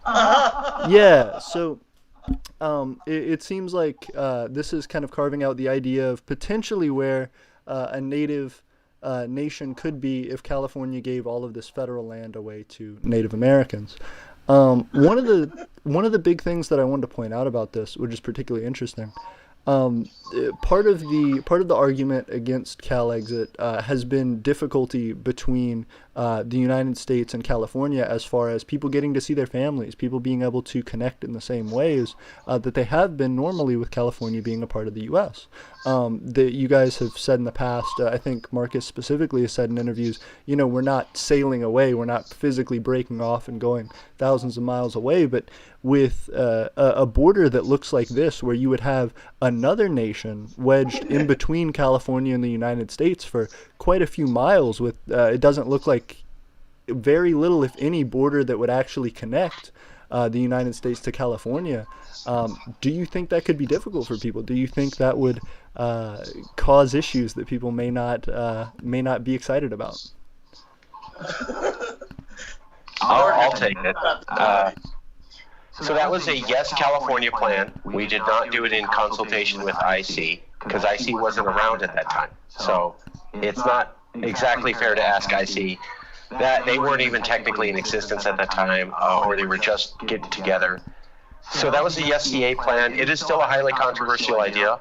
Speaker 4: Yeah, so it seems like this is kind of carving out the idea of potentially where a native nation could be if California gave all of this federal land away to Native Americans. One of the big things that I wanted to point out about this, which is particularly interesting, part of the argument against CALEXIT has been difficulty between the United States and California, as far as people getting to see their families, people being able to connect in the same ways that they have been normally with California being a part of the U.S. that you guys have said in the past, I think Marcus specifically has said in interviews, we're not sailing away, we're not physically breaking off and going thousands of miles away, but with a border that looks like this, where you would have another nation wedged in between California and the United States for quite a few miles, with it doesn't look like very little, if any, border that would actually connect the United States to California. Do you think that could be difficult for people? Do you think that would cause issues that people may not be excited about?
Speaker 3: I'll take it. So that was a Yes California plan. We did not do it in consultation with IC, because IC wasn't around at that time. So it's not exactly fair to ask IC that. They weren't even technically in existence at that time, or they were just getting together. So that was the Yes CA plan. It is still a highly controversial idea.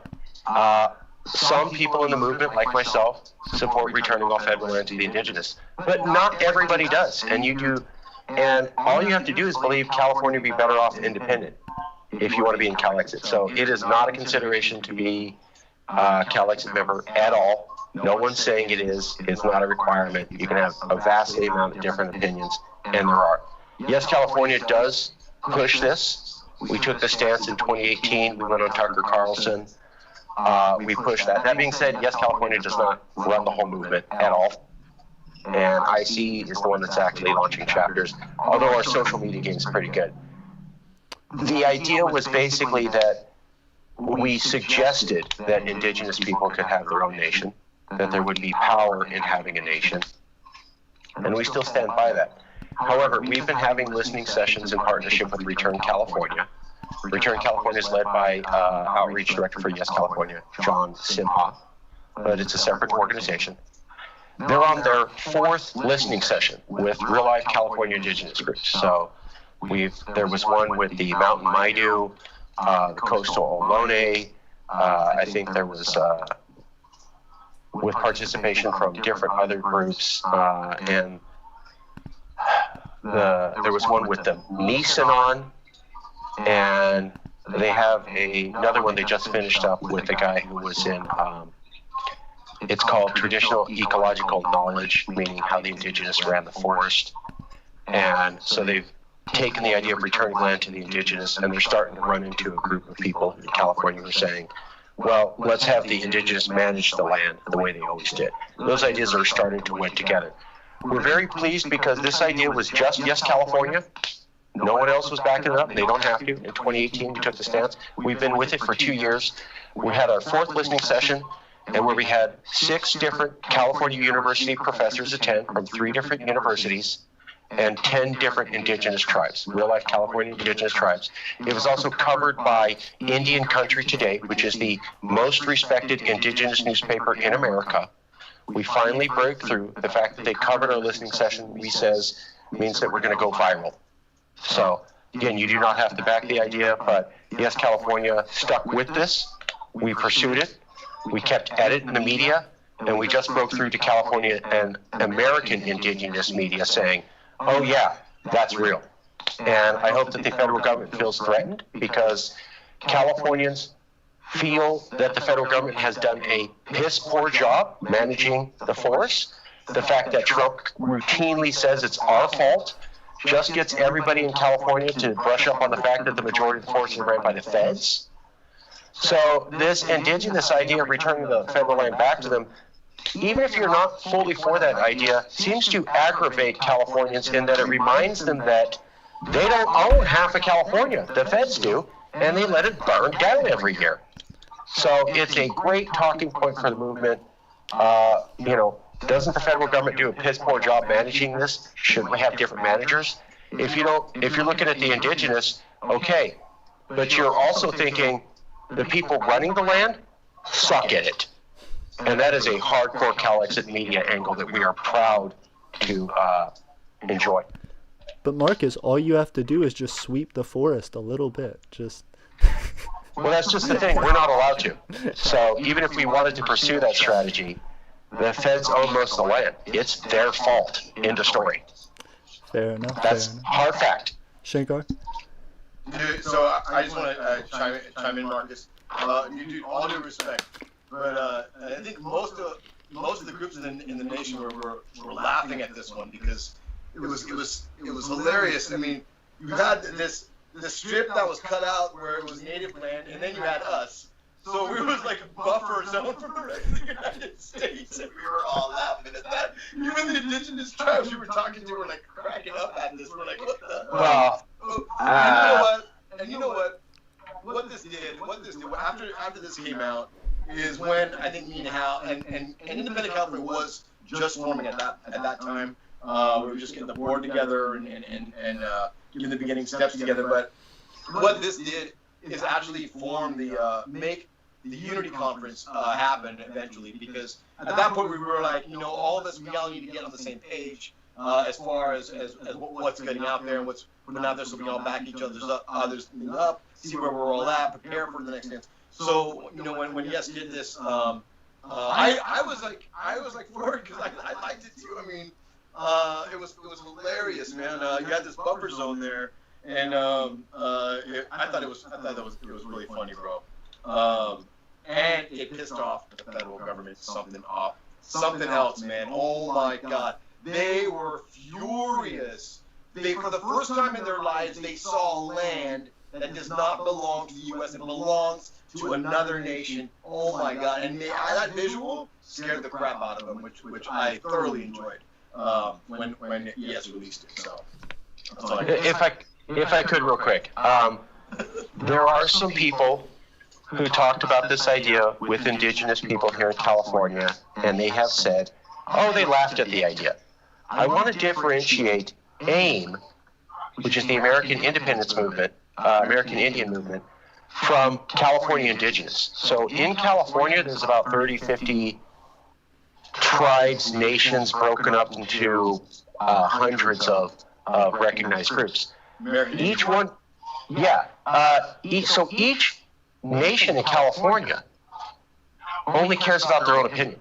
Speaker 3: Some people in the movement, like myself, support returning all federal land to the indigenous, but not everybody does, and you do. And all you have to do is believe California would be better off independent if you want to be in CALEXIT. So it is not a consideration to be a CALEXIT member at all. No one's saying it is. It's not a requirement. You can have a vast amount of different opinions, and there are. Yes, California does push this. We took the stance in 2018. We went on Tucker Carlson. We pushed that. That being said, Yes, California does not run the whole movement at all. And IC is the one that's actually launching chapters, although our social media game is pretty good. The idea was basically that we suggested that indigenous people could have their own nation, that there would be power in having a nation, and we still stand by that. However, we've been having listening sessions in partnership with Return California. Return California is led by Outreach Director for Yes California, John Simha, but it's a separate organization. They're on their 4th listening session with real-life California indigenous groups. So there was one with the Mountain Maidu, the Coastal Ohlone. I think there was with participation from different other groups, and there was one with the Nisenan, and they have another one they just finished up with a guy who was in. It's called Traditional Ecological Knowledge, meaning how the indigenous ran the forest. And so they've taken the idea of returning land to the indigenous, and they're starting to run into a group of people in California who are saying, well, let's have the indigenous manage the land the way they always did. Those ideas are starting to wed together. We're very pleased because this idea was just Yes California. No one else was backing it up. They don't have to. In 2018, we took the stance. We've been with it for 2 years. We had our 4th listening session, and where we had 6 different California University professors attend from 3 different universities and 10 different indigenous tribes, real-life California indigenous tribes. It was also covered by Indian Country Today, which is the most respected indigenous newspaper in America. We finally break through. The fact that they covered our listening session, means that we're going to go viral. So, again, you do not have to back the idea, but Yes, California stuck with this. We pursued it. We kept at it in the media, and we just broke through to California and American indigenous media saying, oh yeah, that's real. And I hope that the federal government feels threatened, because Californians feel that the federal government has done a piss poor job managing the forest. The fact that Trump routinely says it's our fault just gets everybody in California to brush up on the fact that the majority of the forest is ran by the feds. So this indigenous idea of returning the federal land back to them, even if you're not fully for that idea, seems to aggravate Californians in that it reminds them that they don't own half of California. The feds do, and they let it burn down every year. So it's a great talking point for the movement. Doesn't the federal government do a piss poor job managing this? Should we have different managers? If you're looking at the indigenous, okay, but you're also thinking the people running the land suck at it. And that is a hardcore CALEXIT media angle that we are proud to enjoy.
Speaker 4: But Marcus, all you have to do is just sweep the forest a little bit.
Speaker 3: Well, that's just the thing. We're not allowed to. So even if we wanted to pursue that strategy, the feds own most of the land. It's their fault. End of story.
Speaker 4: Fair enough.
Speaker 3: That's hard fact.
Speaker 4: Shankar?
Speaker 2: Dude, so I just want to chime in, Marcus. You do all due respect. But I think most of the groups in the nation were laughing at this one because it was hilarious. I mean, you had this strip that was cut out where it was native land, and then you had us. So we was like a buffer zone from the rest of the United States, and we were all laughing at that. Even the indigenous tribes we were talking to were like cracking up at this. We're like, what the?
Speaker 3: Well,
Speaker 2: and you know what? What this did after this came out is when I think me and Hal and Independent California was just forming at that time. We were just getting the board together and getting the beginning steps together. But what this did is actually form make the Unity Conference happen eventually, because at that point we were like, all of us, we all need to get on the same page as far as what's getting out there and what's putting out there, so we can all back each other's up, see where we're all at, prepare for the next dance. So when Yes did this, I was like for it because I liked it too. I mean, it was hilarious, man. You had this buffer zone there, and I thought it was really funny, bro. And it pissed off the federal government something else, man. Oh my God, they were furious. For the first time in their lives, they saw land that does not belong to the U.S. It belongs to another nation. Oh my God! And that visual scared the crap out of them, which I thoroughly enjoyed when Yes released it. So that's all I got.
Speaker 3: if I could real quick, there are some people who talked about this idea with indigenous people here in California, and they have said, oh, they laughed at the idea. I want to differentiate AIM, which is the American Independence Movement, American Indian Movement, from California Indigenous. So in California, there's about 30, 50 tribes, nations broken up into hundreds of recognized groups. Each one, so each nation in California only cares about their own opinion.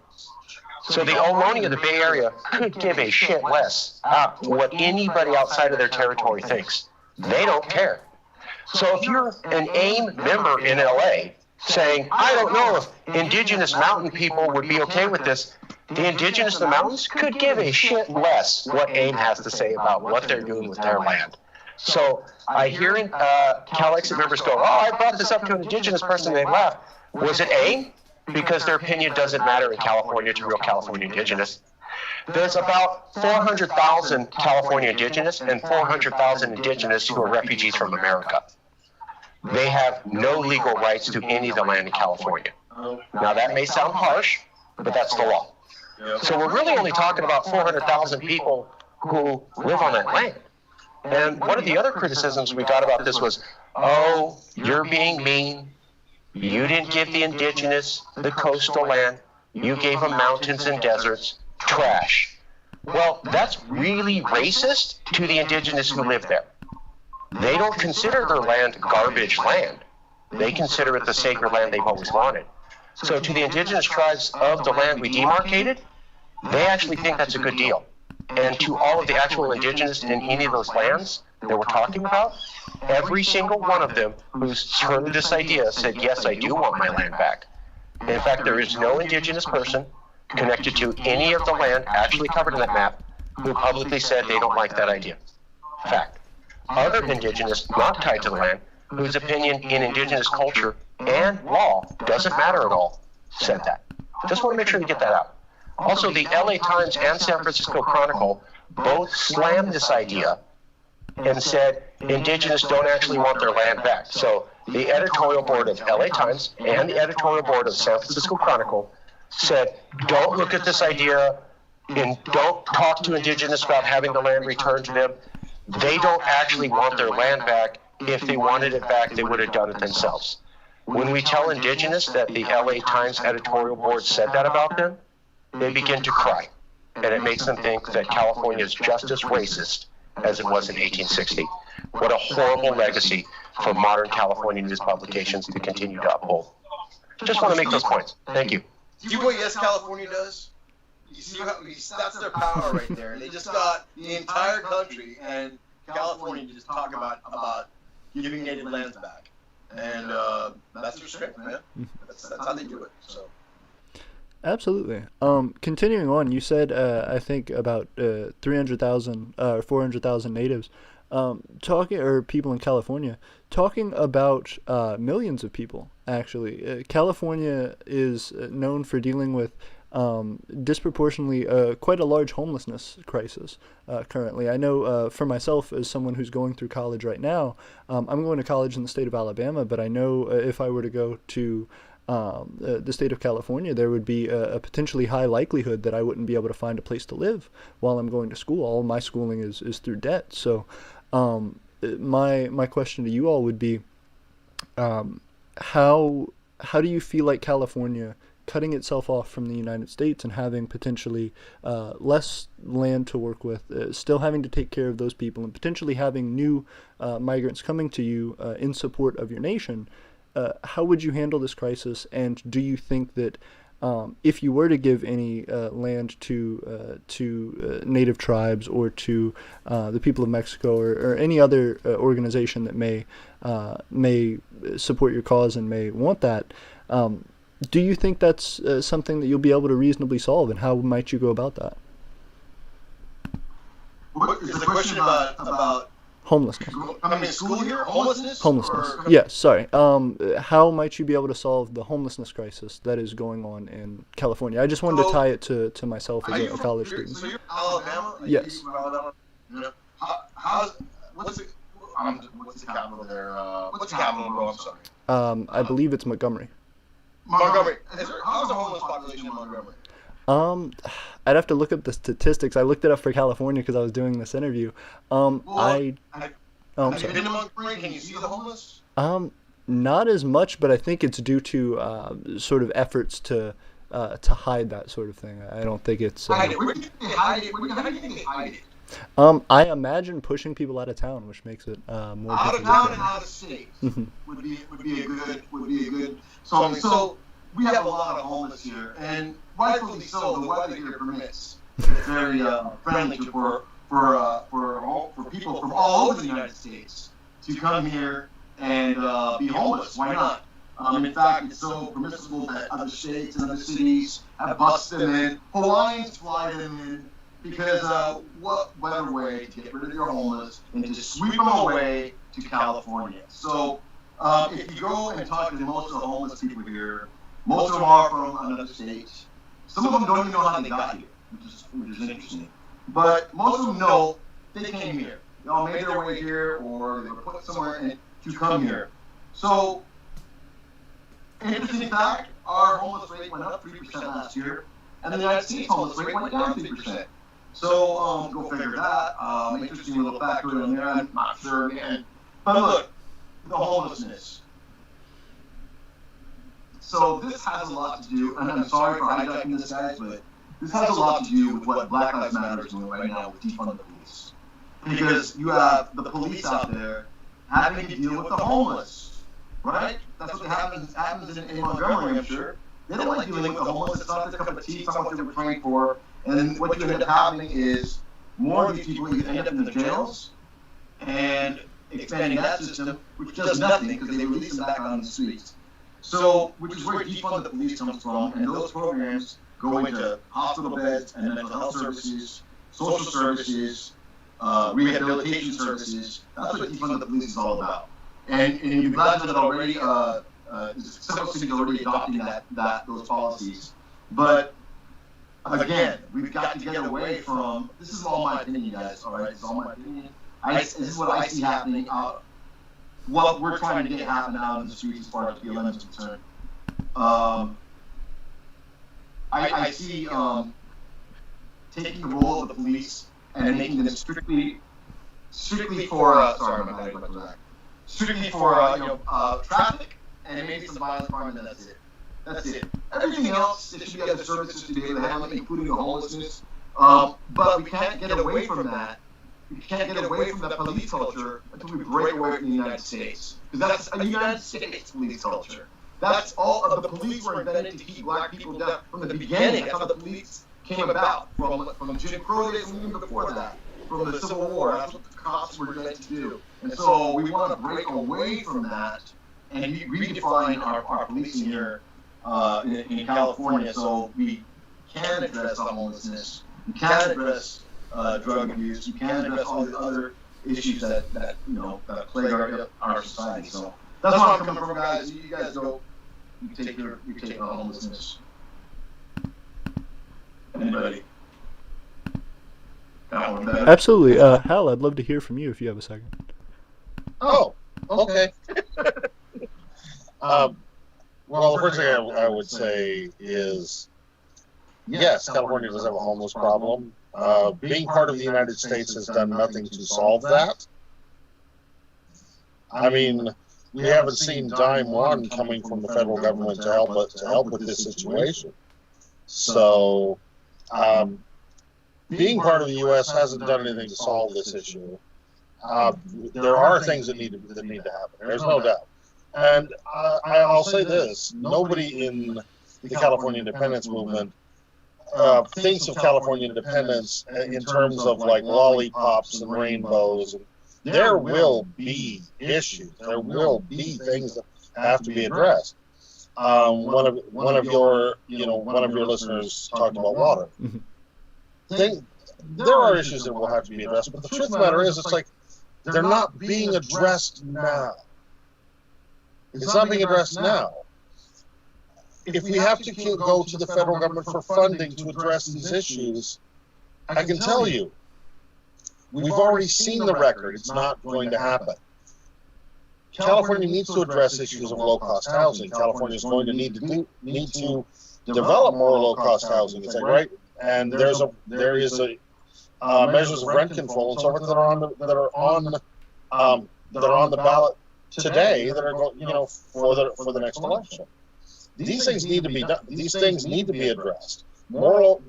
Speaker 3: So the Ohlone of the Bay Area could give a shit less what anybody outside of their territory thinks. They don't care. So if you're an AIM member in LA saying, I don't know if indigenous mountain people would be okay with this, the indigenous in the mountains could give a shit less what AIM has to say about what they're doing with their land. So I hear CALEXIT members go, oh, I brought this up to an indigenous person and they laughed. Was it AIM? Because their opinion doesn't matter in California to real California indigenous. There's about 400,000 California indigenous and 400,000 indigenous who are refugees from America. They have no legal rights to any of the land in California. Now that may sound harsh, but that's the law. So we're really only talking about 400,000 people who live on that land. And one of the other criticisms we got about this was, oh, you're being mean. You didn't give the indigenous the coastal land. You gave them mountains and deserts. Trash. Well, that's really racist to the indigenous who live there. They don't consider their land garbage land. They consider it the sacred land they've always wanted. So to the indigenous tribes of the land we demarcated, they actually think that's a good deal. And to all of the actual indigenous in any of those lands that we're talking about, every single one of them who's heard this idea said, yes, I do want my land back. In fact, there is no indigenous person connected to any of the land actually covered in that map who publicly said they don't like that idea. Fact. Other indigenous not tied to the land, whose opinion in indigenous culture and law doesn't matter at all, said that. Just want to make sure you get that out. Also, the LA Times and San Francisco Chronicle both slammed this idea and said indigenous don't actually want their land back. So the editorial board of LA Times and the editorial board of San Francisco Chronicle said, don't look at this idea and don't talk to indigenous about having the land returned to them. They don't actually want their land back. If they wanted it back, they would have done it themselves. When we tell indigenous that the LA Times editorial board said that about them, they begin to cry. And it makes them think that California is just as racist as it was in 1860. What a horrible legacy for modern California news publications to continue to uphold. Just want to make those points. Thank you.
Speaker 2: See what Yes California does? You see how that's their power right there. They just got the entire country and California to just talk about giving native lands back, and that's their strength, man. That's how they do it. So
Speaker 4: Absolutely. Continuing on, you said I think about 300,000 400,000 natives talking or people in California talking about millions of people. Actually, California is known for dealing with disproportionately quite a large homelessness crisis currently. I know for myself, as someone who's going through college right now, I'm going to college in the state of Alabama, but I know if I were to go to the state of California, there would be a potentially high likelihood that I wouldn't be able to find a place to live while I'm going to school. All my schooling is through debt. So my question to you all would be, how do you feel like California cutting itself off from the United States and having potentially less land to work with, still having to take care of those people and potentially having new migrants coming to you in support of your nation, how would you handle this crisis? And do you think that if you were to give any land to native tribes or to the people of Mexico or any other organization that may support your cause and may want that, do you think that's something that you'll be able to reasonably solve, and how might you go about that?
Speaker 2: What is the question about
Speaker 4: homelessness?
Speaker 2: I mean, school here? Homelessness?
Speaker 4: Homelessness. Yes, sorry. How might you be able to solve the homelessness crisis that is going on in California? I just wanted to tie it to myself as a college student.
Speaker 2: So you're Alabama?
Speaker 4: Yes.
Speaker 2: What's the capital there? What's the capital, bro? I'm sorry.
Speaker 4: I believe it's Montgomery.
Speaker 2: Montgomery. How's the homeless population in Montgomery?
Speaker 4: I'd have to look up the statistics. I looked it up for California because I was doing this interview.
Speaker 2: I'm
Speaker 4: have you
Speaker 2: been to Montgomery? Can you see the homeless?
Speaker 4: Not as much, but I think it's due to sort of efforts to hide that sort of thing. I don't think it's.
Speaker 2: Where do you think they hide it? How do you think they hide it?
Speaker 4: I imagine pushing people out of town, which makes it more
Speaker 2: out of
Speaker 4: difficult.
Speaker 2: town and out of state would be a good. So we have a lot of homeless here, and rightfully so. The weather here permits. It's very friendly for people from all over the United States to come here and be homeless. Why not? In fact, it's so permissible that other states and other cities have bussed them in. Hawaiians fly them in because what better way to get rid of your homeless than to sweep them away to California? So if you go and talk to most of the homeless people here, most of them are from another state. Some of them don't even know how they got here, which is interesting. But most of them know they came here. They all made their way here, or they were put somewhere to come here. So, interesting fact, our homeless rate went up 3% last year, and the United States homeless rate went down 3%. So, go figure that. Interesting little factor in there. I'm not sure again. But look, the homelessness. So this has a lot to do, and I'm sorry for hijacking this, guys, but this has a lot to do with what Black Lives Matter is doing right now with defund the police. Because you have the police out there having to deal with the homeless, right? That's what happens in Montgomery, I'm sure. They don't like dealing with the homeless. It's not their cup of tea. It's not what they were trained for. And what you end up having is more of these people either end up in the jails and expanding that system, which does nothing because they release them back on the streets. So, which is where defund the police comes from, and those programs go into hospital beds and mental health services, social services, rehabilitation services. That's what defund the police is all about. And you've glad that already. Several cities already adopting those policies. But again, we've got to get away from. This is all my opinion, guys. All right, this is all my opinion. This is what I see happening out. What we're trying to get happen out in the streets as far as BLM is concerned. I see taking the role of the police and making them strictly for strictly for traffic and maybe some violent crime, and that's it. That's it. Everything else, there should be other services to be able to handle it, including the homelessness. But we can't get away from that. We can't get away from that police culture until we break away from the United States. Because that's a United States police culture. That's all of the police were invented to keep black people down from the beginning. That's how the police came about, from Jim Crow days and even before that, from the Civil War. That's what the cops were meant to do. And so we want to break away from that and redefine our policing here in California. So we can address the homelessness. We can address drug abuse. We can address all the other issues that that plague our society. So that's where I'm coming from, guys. You guys go. You take the homelessness. Anybody? Got one better?
Speaker 4: Absolutely. Hal, I'd love to hear from you if you have a second.
Speaker 1: Oh, okay. Well, the first thing I would say is, yes, California does have a homeless problem. Being part of the United States has done nothing to solve that. I mean, we haven't seen dime one coming from the federal government to help with this situation. So, being part of the U.S. hasn't done anything to solve this issue. There are things that need to happen. There's no doubt. And I'll say this: nobody in the California independence movement thinks of California independence in terms of like lollipops and rainbows. There will be issues. There will be things that have to be addressed. One of your listeners talked about water. There are issues that will have to be addressed, but the truth of the matter is, it's like they're not being addressed now. It's not being addressed now. If we have to go to the federal government for funding to address these issues, I can tell you, we've already seen the record. It's not going to happen. California needs to address issues of low-cost housing. California is going to need to develop more low-cost housing. It's like, right, and there is measures of rent control and so forth that are on the ballot today that are for the next election. These things need to be done. These things need to be addressed. More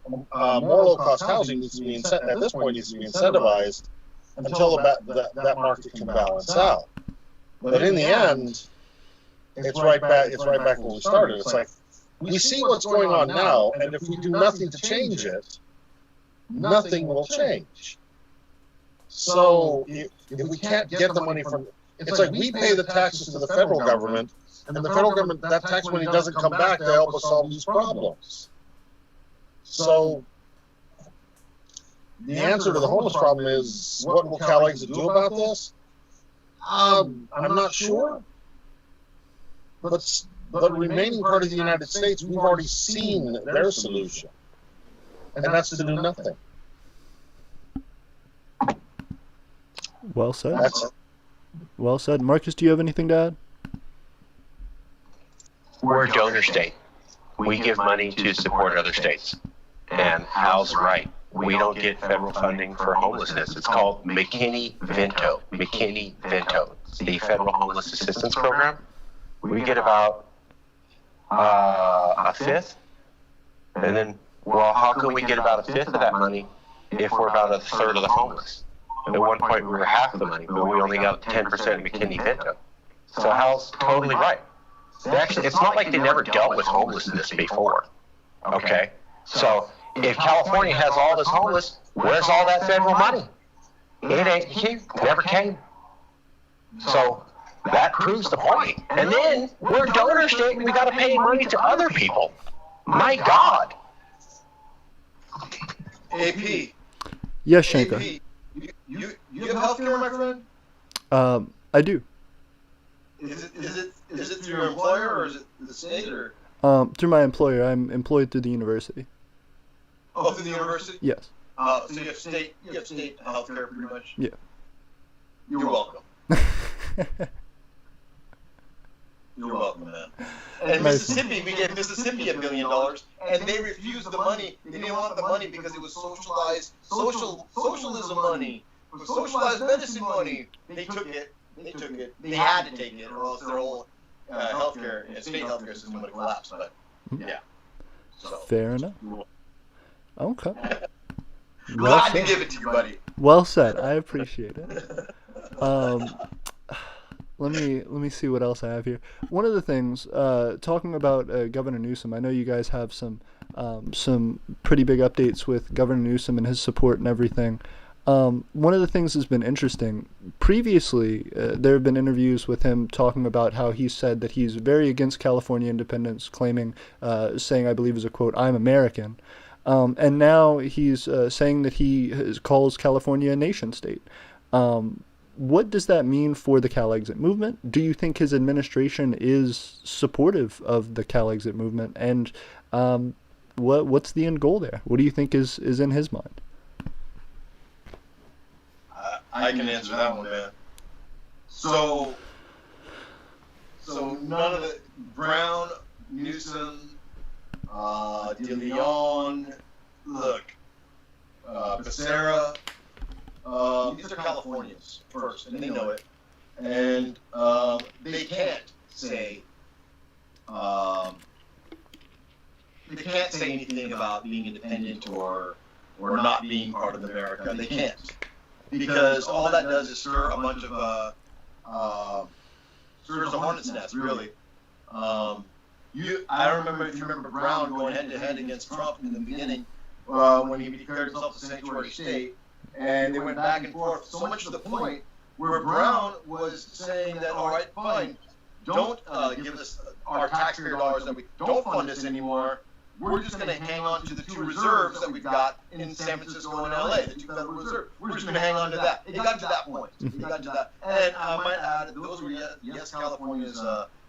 Speaker 1: low-cost housing needs to be at this point needs to be incentivized until that market can balance out. But in the end, it's right back where we started. It's like we see what's going on now, and if we do nothing to change it, nothing will change. So if we can't get the money from, it's like we pay the taxes to the federal government, and the federal government, that tax money doesn't come back to help us solve these problems. So the answer to the homeless problem is, what will CALEXIT do about this? I'm not sure. But remaining part of the United States, we've already seen their solution. And that's to do nothing.
Speaker 4: Well said.
Speaker 1: That's it.
Speaker 4: Well said. Marcus, do you have anything to add?
Speaker 3: We're a donor state. We give money to support other states. And Hal's right. We don't get federal funding for homelessness. It's called McKinney-Vento. McKinney-Vento. It's the Federal Homeless Assistance Program. We get about a fifth. And then, well, how can we get about a fifth of that money if we're about a third of the homeless? At one point, we were half the money, but we only got 10% McKinney-Vento. So Hal's totally right. Actually, it's not like they never dealt with homelessness before. Okay? So if California has all this homeless, where's all that federal money? It ain't here. Never came. So that proves the point. And then we're a donor state and we got to pay money to other people. My God.
Speaker 2: AP.
Speaker 4: Yes, Shankar.
Speaker 2: AP. You have health care, my friend?
Speaker 4: I do.
Speaker 2: Is it through your employer or is it the state or?
Speaker 4: Through my employer. I'm employed through the university.
Speaker 2: Oh, through the university?
Speaker 4: Yes.
Speaker 2: So you have state health care pretty much?
Speaker 4: Yeah.
Speaker 2: You're welcome. You're welcome, man. And
Speaker 4: Nice.
Speaker 2: Mississippi, we gave Mississippi $1 million, and they refused the money. They didn't want the money because it was socialism money, socialized medicine money. They took it. They had to take it, or else their whole state healthcare system would have collapsed. But yeah. So,
Speaker 4: Fair enough. Okay.
Speaker 2: Glad to give it to you, buddy.
Speaker 4: Well said. I appreciate it. Let me see what else I have here. One of the things, talking about Governor Newsom, I know you guys have some pretty big updates with Governor Newsom and his support and everything. One of the things that's been interesting, previously there have been interviews with him talking about how he said that he's very against California independence, saying, I believe is a quote, "I'm American." And now he's saying that he calls California a nation state. What does that mean for the CALEXIT movement? Do you think his administration is supportive of the CALEXIT movement? And what's the end goal there? What do you think is in his mind?
Speaker 2: I can answer that one, man. So none of the Brown, Newsom, De Leon, look, Becerra, these are Californians first, and they know it. And they can't say anything about being independent or not being part of America. They can't. Because all that does is stir a bunch of stirs a hornet's nest, really. I don't remember if you remember Brown going head to head against Trump in the beginning when he declared himself a sanctuary state, and they went back and forth so much to the point where Brown was saying that, all right, fine, don't give us our taxpayer dollars, that we don't fund us anymore. We're just going to hang on to the two reserves that we've got in San Francisco and LA, the two Federal Reserves. We're just going to hang on to that. It got to that point. It got to that. And I might add, those were, yes, California's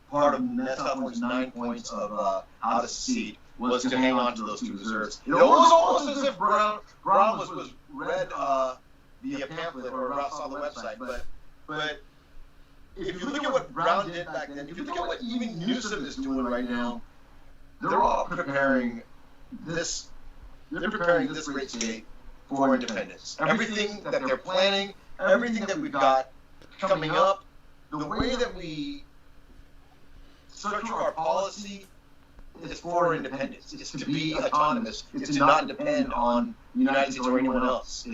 Speaker 2: part of California's 9 points of how to secede was to hang on to those two reserves. It was almost as if Brown was read the pamphlet or saw the website. But if you look at what Brown did back then, if you look at what even Newsom is doing right now, they're all preparing this great state for independence. Everything that they're planning, everything that we've got coming up, the way that we structure our policy is for independence. It's to be autonomous. It's to not depend on the United States or anyone else.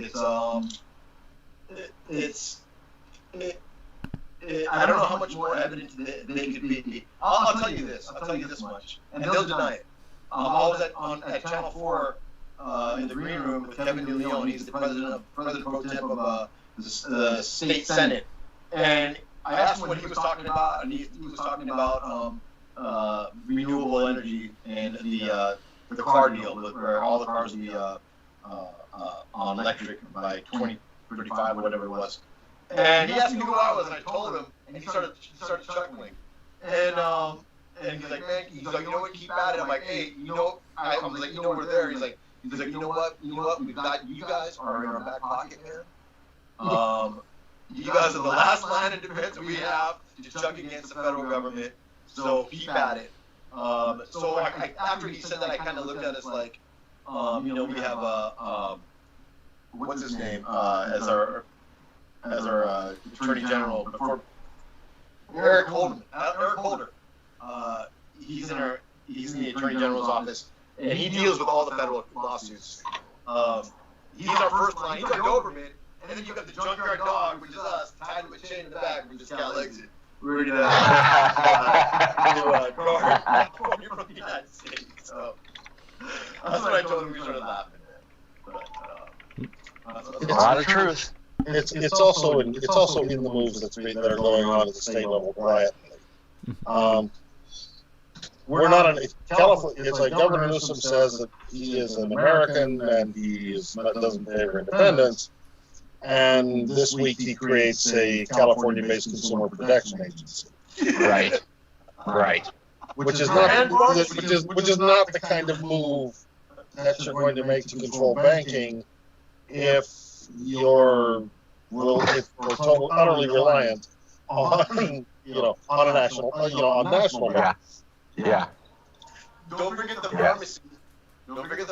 Speaker 2: I don't know how much more evident they could be. I'll tell you this. I'll tell you this much, and they'll deny it. I was at Channel 4 in the green room with Kevin De Leon. He's the president pro temp of the state senate, and I asked him what he was talking about, and he was talking about renewable energy and the car deal, where all the cars will be on electric by 2035 or whatever it was. And he asked me who I was, and I told him, and he started chuckling. And he's like, man, he's like, you know what, keep at it. I'm like, hey, I was like, we're there. He's like, you know what, we've got, you guys are in our back pocket, man. You guys are the last line of defense we have to chuck against the federal government, so keep at it. So after he said that, I kind of looked at us like, we have what's his name as our Attorney General before Eric Holder. He's in the Attorney General's office, and he deals with all the federal lawsuits. He's our first line. He's our Doberman, and then you got the junkyard dog, which is us, tied with a chain in the back, which is CALEXIT. We're ready to guard California from the United States. So that's what I told him. We started laughing.
Speaker 3: A lot of truth.
Speaker 1: It's also in the moves that are going on at the state level quietly. We're not California. It's like Governor Newsom says that he is an American and he doesn't favor independence. And this week he creates a California-based consumer protection agency.
Speaker 3: Right.
Speaker 1: Which is not the kind of move that you're going to make to control banking if you're utterly reliant on on a national level.
Speaker 3: Yeah.
Speaker 2: Don't forget the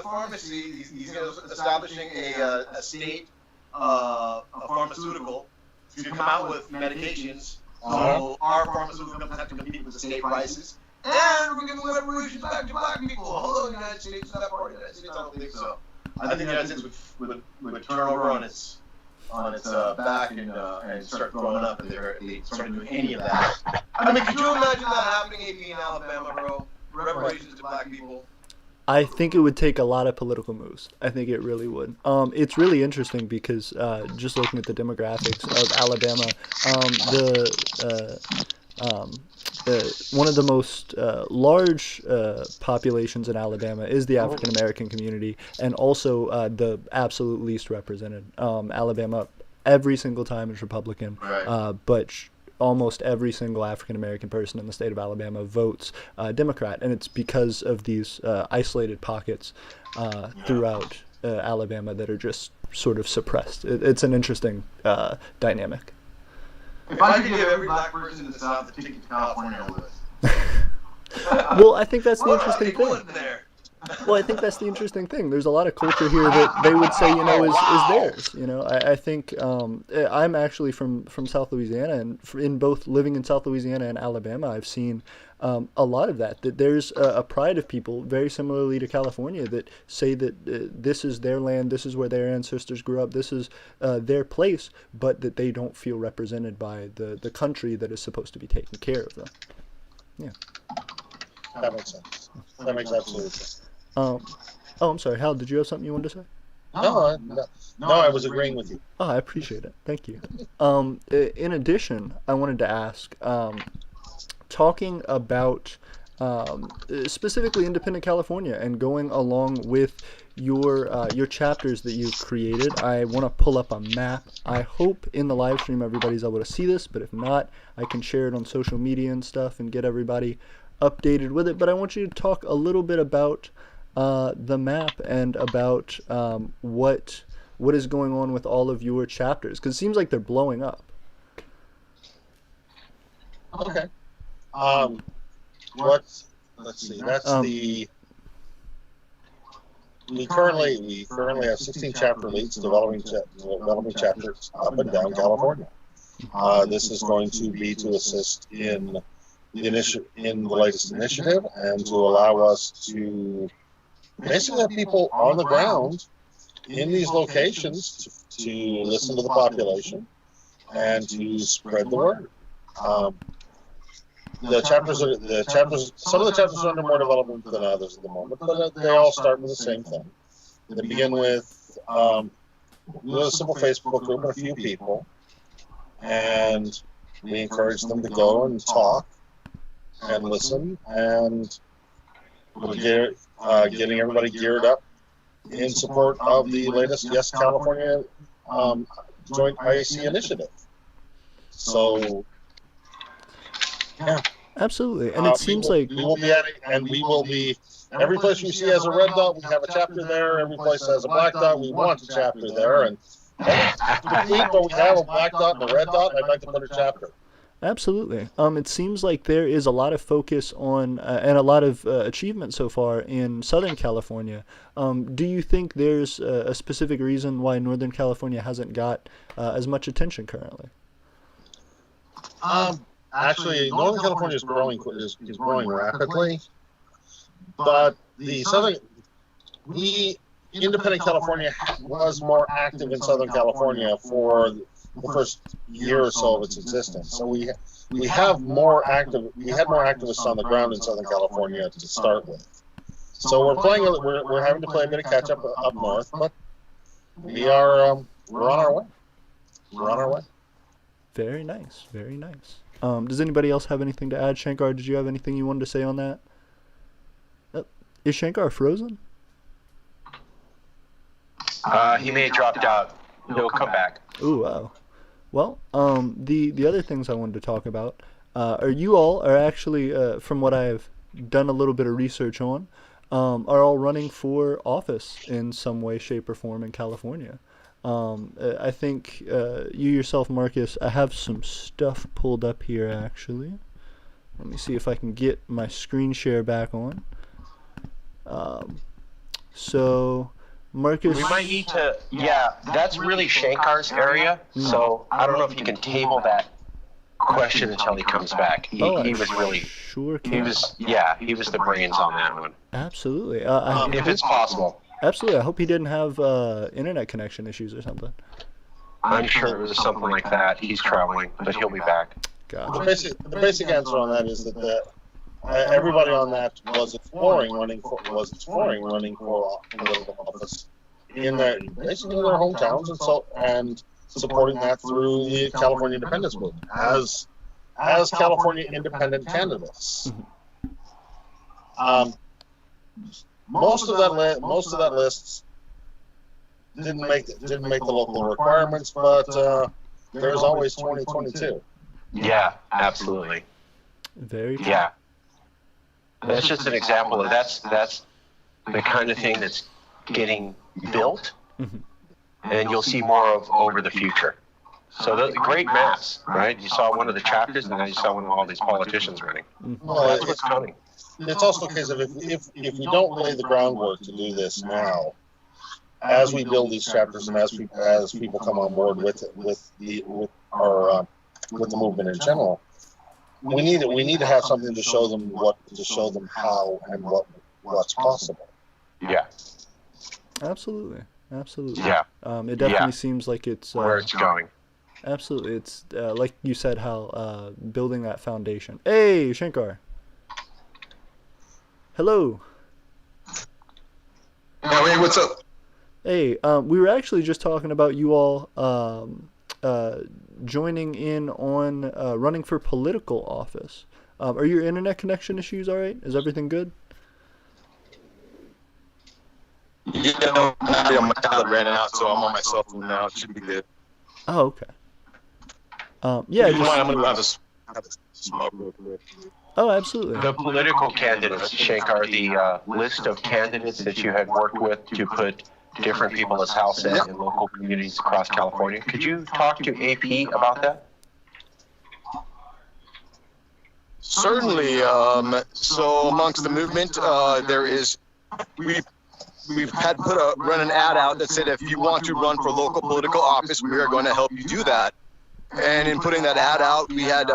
Speaker 2: pharmacy. He's establishing a state a pharmaceutical to come out with medications. So our pharmaceutical companies have to compete with the state prices. And we're giving reparations back to black people. Hello, United States. Is that part of the United States? I don't think so. I think the United States would turn over on its back and start throwing up if they started doing any of that. I mean, could you imagine that happening in Alabama, bro? Reparations to black people.
Speaker 4: I think it would take a lot of political moves. I think it really would. It's really interesting because just looking at the demographics of Alabama, one of the most large populations in Alabama is the African American community, and also the absolute least represented. Alabama, every single time is Republican, but almost every single African American person in the state of Alabama votes Democrat, and it's because of these isolated pockets throughout Alabama that are just sort of suppressed. It's an interesting dynamic.
Speaker 7: If I could give every black person in the South a ticket to California, I would.
Speaker 4: Well, I think that's the interesting thing. Well, I think that's the interesting thing. There's a lot of culture here that they would say, is theirs. I think I'm actually from South Louisiana, and in both living in South Louisiana and Alabama, I've seen a lot of that there's a pride of people, very similarly to California, that say that this is their land, this is where their ancestors grew up, this is their place, but that they don't feel represented by the country that is supposed to be taking care of them. Yeah.
Speaker 1: That makes sense. That makes absolute sense.
Speaker 4: I'm sorry, Hal, did you have something you wanted to say?
Speaker 1: No, I was agreeing with you.
Speaker 4: Oh, I appreciate it. Thank you. In addition, I wanted to ask, talking about specifically Independent California and going along with your chapters that you've created, I want to pull up a map. I hope in the live stream everybody's able to see this, but if not, I can share it on social media and stuff and get everybody updated with it. But I want you to talk a little bit about the map and about what is going on with all of your chapters, because it seems like they're blowing up.
Speaker 1: Okay. Let's see. That's we currently have 16 chapter leads developing chapters up and down California. This is going to be to assist in the latest initiative and to allow us to basically have people on the ground in these locations to listen to the population and to spread the word. Some of the chapters are under more development than others at the moment, but they all start with the same thing. They begin with a simple Facebook group and a few people, and we encourage them to go and talk and listen, and we're getting everybody geared up in support of the latest Yes California joint IAC initiative. So, yeah.
Speaker 4: Absolutely. And it seems like
Speaker 1: we will be adding, and we will be, every place we see has a red dot, we have a chapter there. Every place has a black dot, we want a chapter there. And every week where we have a black dot and a red dot, I'd like to put a chapter.
Speaker 4: Absolutely. It seems like there is a lot of focus on and a lot of achievement so far in Southern California. Do you think there's a specific reason why Northern California hasn't got as much attention currently?
Speaker 1: Actually, Northern California is growing rapidly, but Independent California was more active in Southern California for the first year or so of its existence. So we had more activists on the ground in Southern California to start with. So we're having to play a bit of catch up north, but we're on our way. We're on our way.
Speaker 4: Very nice, very nice. Does anybody else have anything to add? Shankar, did you have anything you wanted to say on that? Is Shankar frozen?
Speaker 3: He may have dropped out. He'll come back.
Speaker 4: Ooh, wow. Well, the other things I wanted to talk about are you all are actually, from what I've done a little bit of research on, are all running for office in some way, shape, or form in California. I think you yourself, Marcus, I have some stuff pulled up here, actually. Let me see if I can get my screen share back on. So, Marcus...
Speaker 3: We might need to... Yeah, that's really Shankar's area, so I don't know if you can table that question until he comes back. He was really...
Speaker 4: Sure can.
Speaker 3: He was the brains on that one.
Speaker 4: Absolutely.
Speaker 3: If it's possible.
Speaker 4: Absolutely. I hope he didn't have internet connection issues or something.
Speaker 3: I'm sure it was something like that. He's traveling, but he'll be back.
Speaker 4: Gotcha.
Speaker 1: The basic answer on that is that everybody on that was exploring running for political office in basically their hometowns, and supporting that through the California independence movement as California independent candidates. Most of that list didn't make the local requirements, but there's always 2022.
Speaker 3: Yeah, absolutely.
Speaker 4: Very true.
Speaker 3: Yeah. That's just an example of that's the kind of thing that's getting built, and you'll see more of over the future. So the great mass, right? You saw one of the chapters, and now you saw one of all these politicians running.
Speaker 1: Well,
Speaker 3: That's what's coming.
Speaker 1: it's also a case of if we don't lay the groundwork to do this now, as we build these chapters and as people come on board with the movement in general, we need to have something to show them how and what's possible.
Speaker 3: Yeah.
Speaker 4: Absolutely.
Speaker 3: Yeah.
Speaker 4: It definitely seems like it's
Speaker 3: Where it's going.
Speaker 4: Absolutely. It's like you said, how building that foundation. Hey, Shankar. Hello.
Speaker 2: Hey, what's up?
Speaker 4: Hey, we were actually just talking about you all joining in on running for political office. Are your internet connection issues all right? Is everything good?
Speaker 2: Yeah, my tablet ran out, so I'm on my cell phone now. It should be good.
Speaker 4: Oh, okay. Yeah.
Speaker 2: I'm gonna have a smoke real quick.
Speaker 4: Oh, absolutely.
Speaker 3: The political candidates, Shankar, the list of candidates that you had worked with to put different people as house in local communities across California. Could you talk to AP about that?
Speaker 2: Certainly. So amongst the movement, we've had run an ad out that said if you want to run for local political office, we are going to help you do that. And in putting that ad out, we had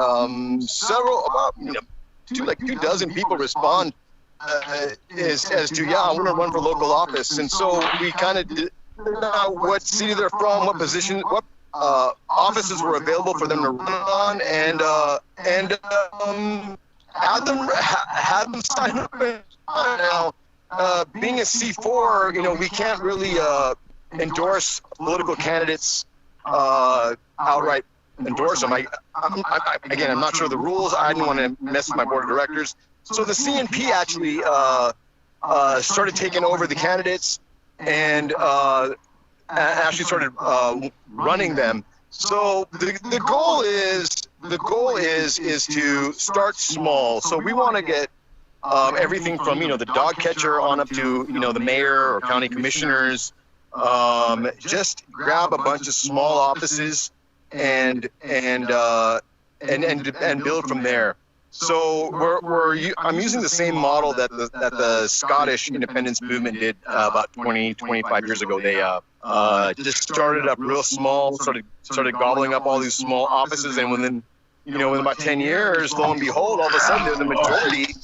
Speaker 2: two dozen people respond as to I want to run for local office. And so we kind of did what city they're from, what position, what offices were available for them to run on, and had them sign up. Now, being a C4, we can't really endorse political candidates outright. Endorse them. Again, I'm not sure of the rules. I didn't want to mess with my board of directors. So the CNP actually started taking over the candidates and actually started running them. So the goal is to start small. So we want to get everything from the dog catcher on up to the mayor or county commissioners. Just grab a bunch of small offices and build from there. So I'm using the same model that the Scottish independence movement did about 25 years ago. They just started up real small, started gobbling up all these small offices, and within about 10 years, lo and behold, all of a sudden they're the majority.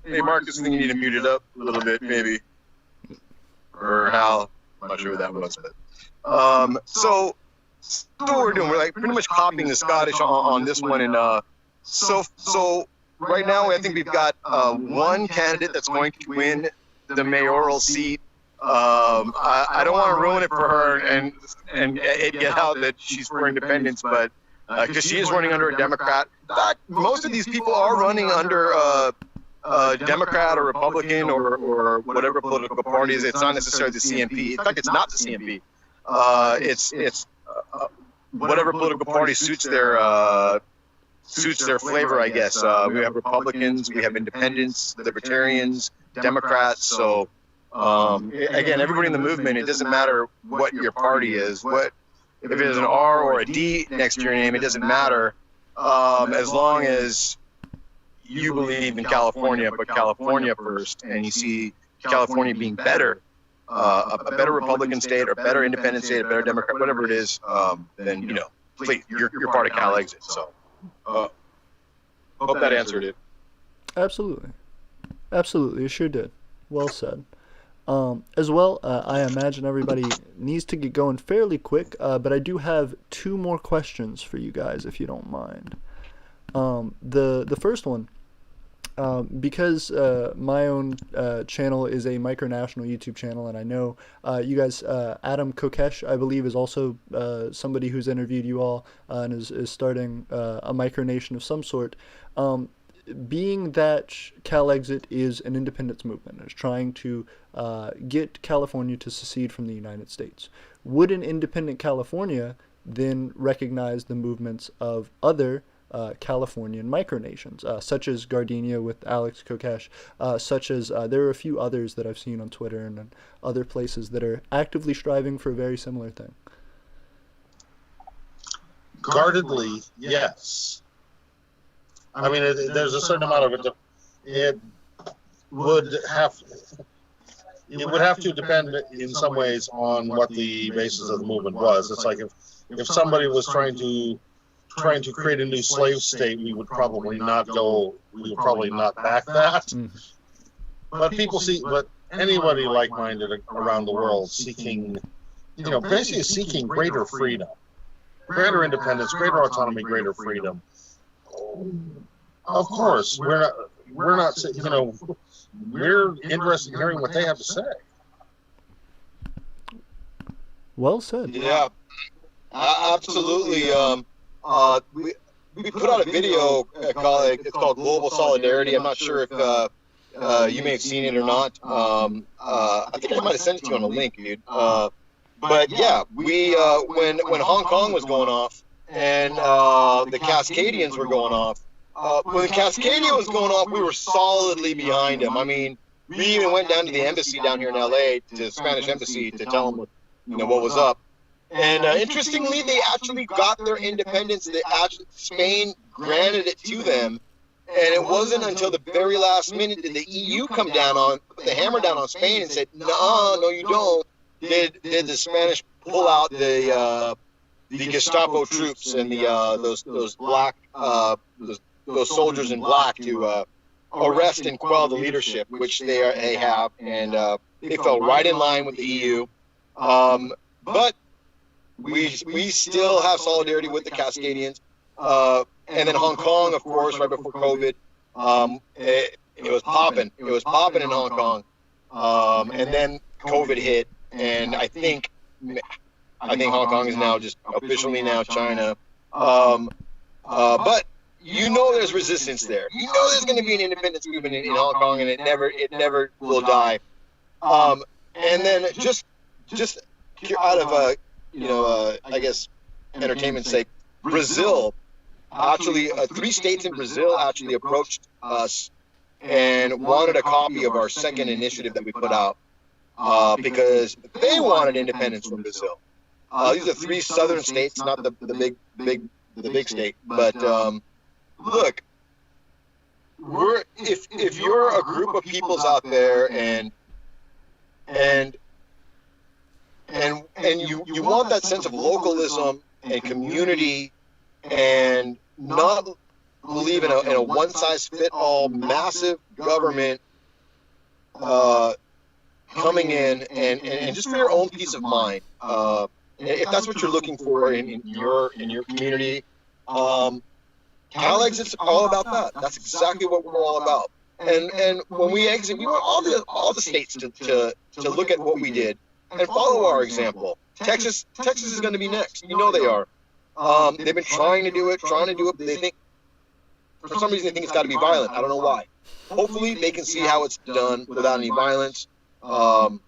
Speaker 2: Hey Marcus, I think you need to mute it up a little bit, maybe, or Hal. I'm not sure what that was, but so what we're doing, we're pretty much copying the Scottish on this one, and so right now I think we've got one candidate that's going to win the mayoral seat. I don't want to ruin it for her and get out that she's for independence, but because she is running under a Democrat. In fact, most of these people are running under Democrat or Republican or whatever political party is. It's not necessarily the CNP. In fact, it's not the CNP. It's whatever political party suits their flavor, I guess. We have Republicans, we have Independents, Libertarians, Democrats. So again, everybody in the movement, it doesn't matter what your party is. If it is an R or a D next to your name, it doesn't matter, as long as you believe in California, but California first, and you see California being better, a better Republican state, or better independent state, a better Democrat, whatever it is, then please, you're part of CALEXIT. So, hope that answered it.
Speaker 4: Absolutely, it sure did. Well said. As well, I imagine everybody needs to get going fairly quick, but I do have 2 more questions for you guys, if you don't mind. The first one, because my own channel is a micronational YouTube channel, and I know you guys, Adam Kokesh, I believe, is also somebody who's interviewed you all and is starting a micronation of some sort. Being that CALEXIT is an independence movement, is trying to get California to secede from the United States, would an independent California then recognize the movements of other Californian micronations, such as Gardenia with Alex Kokesh, such as there are a few others that I've seen on Twitter and other places that are actively striving for a very similar thing?
Speaker 1: Guardedly, yes. I mean, there's a certain amount of it. It would have to depend in some ways on what the basis of the movement was. It's like if somebody was trying to create a new slave state, we would probably not back that.
Speaker 4: Mm-hmm.
Speaker 1: But anybody like-minded around the world seeking, basically seeking greater freedom, greater independence, greater autonomy, greater freedom. Of course, we're not, we're interested in hearing what they have to say.
Speaker 4: Well said.
Speaker 2: Yeah, absolutely. We put out a video it's called Global Solidarity. I'm not sure if you may have seen it or not. I think I might have sent it to you on a link, dude. But yeah, we when Hong Kong was going off and the Cascadians were going off. When Cascadia was going off, we were solidly behind him. I mean, we even went down to the embassy down here in LA, to the Spanish embassy, to tell them what was up. And interestingly, they actually got their independence. Spain granted it to them, and it wasn't until the very last minute did the EU come down put the hammer down on Spain and said, no, you don't. Did the Spanish pull out the Gestapo troops and those black those soldiers in black to arrest and quell the leadership, which they have, and they fell right in line with the EU. But we still have solidarity with the Cascadians, and then Hong Kong, of course, right before COVID, it was popping. It was popping in Hong Kong, and then COVID hit, and I think Hong Kong is now just officially now China. But there's resistance there. There's going to be an independence movement in Hong Kong, and it never will die. And then just out of I guess entertainment's sake, Brazil actually 3 states in Brazil actually approached us and wanted a copy of our second initiative that we put out because they wanted independence from Brazil. These are 3 southern states, not the big state, but look, if you're a group of peoples out there and you want that sense of localism and community and not believe in a one-size-fit-all massive government coming in and just for your own peace of mind, if that's what you're looking for in your community, CALEXIT's all about that. That's exactly what we're all about. And when we exit, we want all the states to look at what we did and follow our example. Texas is going to be next. They are. They've been trying to do it. They think, for some reason, they think it's got to be violent. I don't know why. Hopefully, they can see how it's done without any violence. Vermont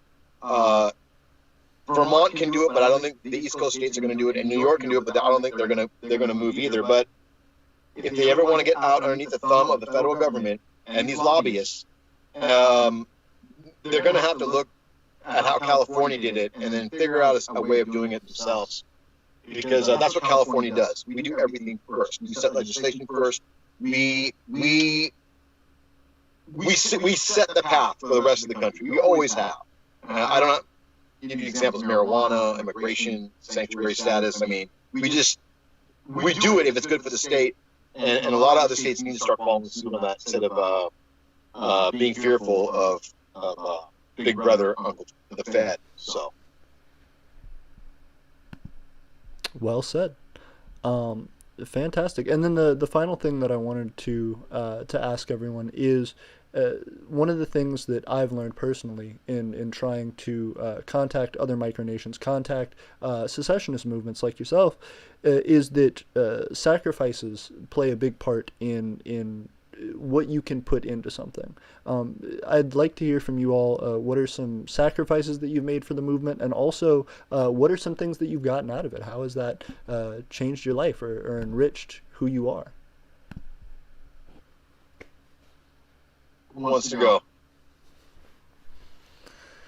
Speaker 2: can do it, but I don't think the East Coast states are going to do it. And New York can do it, but I don't think they're going to move either. But if they ever want to get out underneath the thumb of the federal government and these lobbyists, they're going to have to look at how California did it and then figure out a way of doing it themselves. Because that's what California does. We do everything first. We set legislation first. We set the path for the rest of the country. We always have. I don't give you examples: marijuana, immigration, sanctuary status. I mean, we do it if it's good for the state, and a lot of other states need to start following suit on that instead of being fearful of Big Brother, Uncle the Fed. So.
Speaker 4: Well said. Fantastic. And then the final thing that I wanted to ask everyone is, one of the things that I've learned personally in trying to contact other micronations, contact secessionist movements like yourself, is that sacrifices play a big part in what you can put into something. I'd like to hear from you all. What are some sacrifices that you've made for the movement, and also what are some things that you've gotten out of it? How has that changed your life or enriched who you are?
Speaker 2: Who wants to go?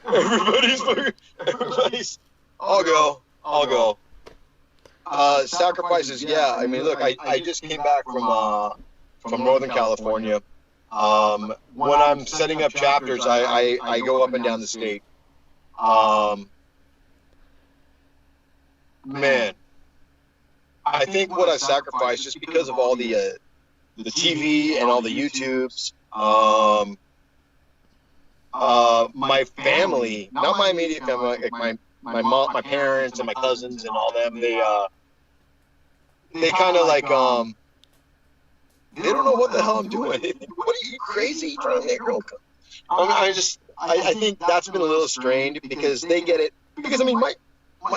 Speaker 2: Everybody's. I'll go. Sacrifices. Yeah. I mean, look, I just came back from Northern California. When I'm setting up chapters, I go up and down the state. Man, I think what I sacrificed, just because of all the TV and all the YouTubes, my family, not my immediate family, like my mom, my parents, and my cousins and all them, they kind of like they don't know what the hell I'm doing. What are you, crazy, trying to make girl come? I think that's been a little strained because they get it. Because I mean, my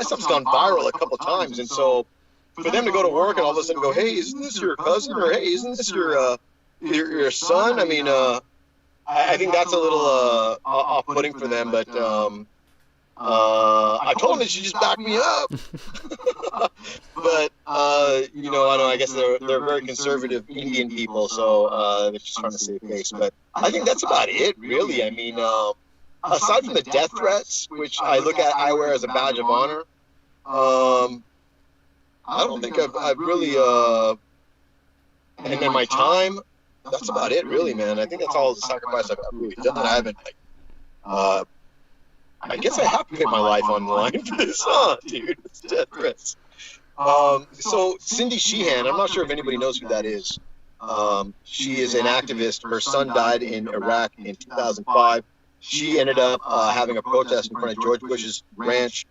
Speaker 2: stuff's gone viral a couple times, and so for them to go to work and all of a sudden go, "Hey, isn't this your cousin?" or "Hey, isn't this your son?" I mean, I think that's a little off-putting for them, but I told them they should just back me up. But you know, I guess they're very conservative Indian people, so they're just trying to save face. But I think that's about it, really. I mean, aside from the death threats, which I wear as a badge of honor, I don't think I've really and then my time. That's about it, really, man. I think that's all the sacrifice I've really done. I haven't, like, I guess I have put my life on the line for this, dude. It's death threats. So Cindy Sheehan, I'm not sure if anybody knows who that is. She is an activist. Her son died in Iraq in 2005. She ended up having a protest in front of George Bush's ranch,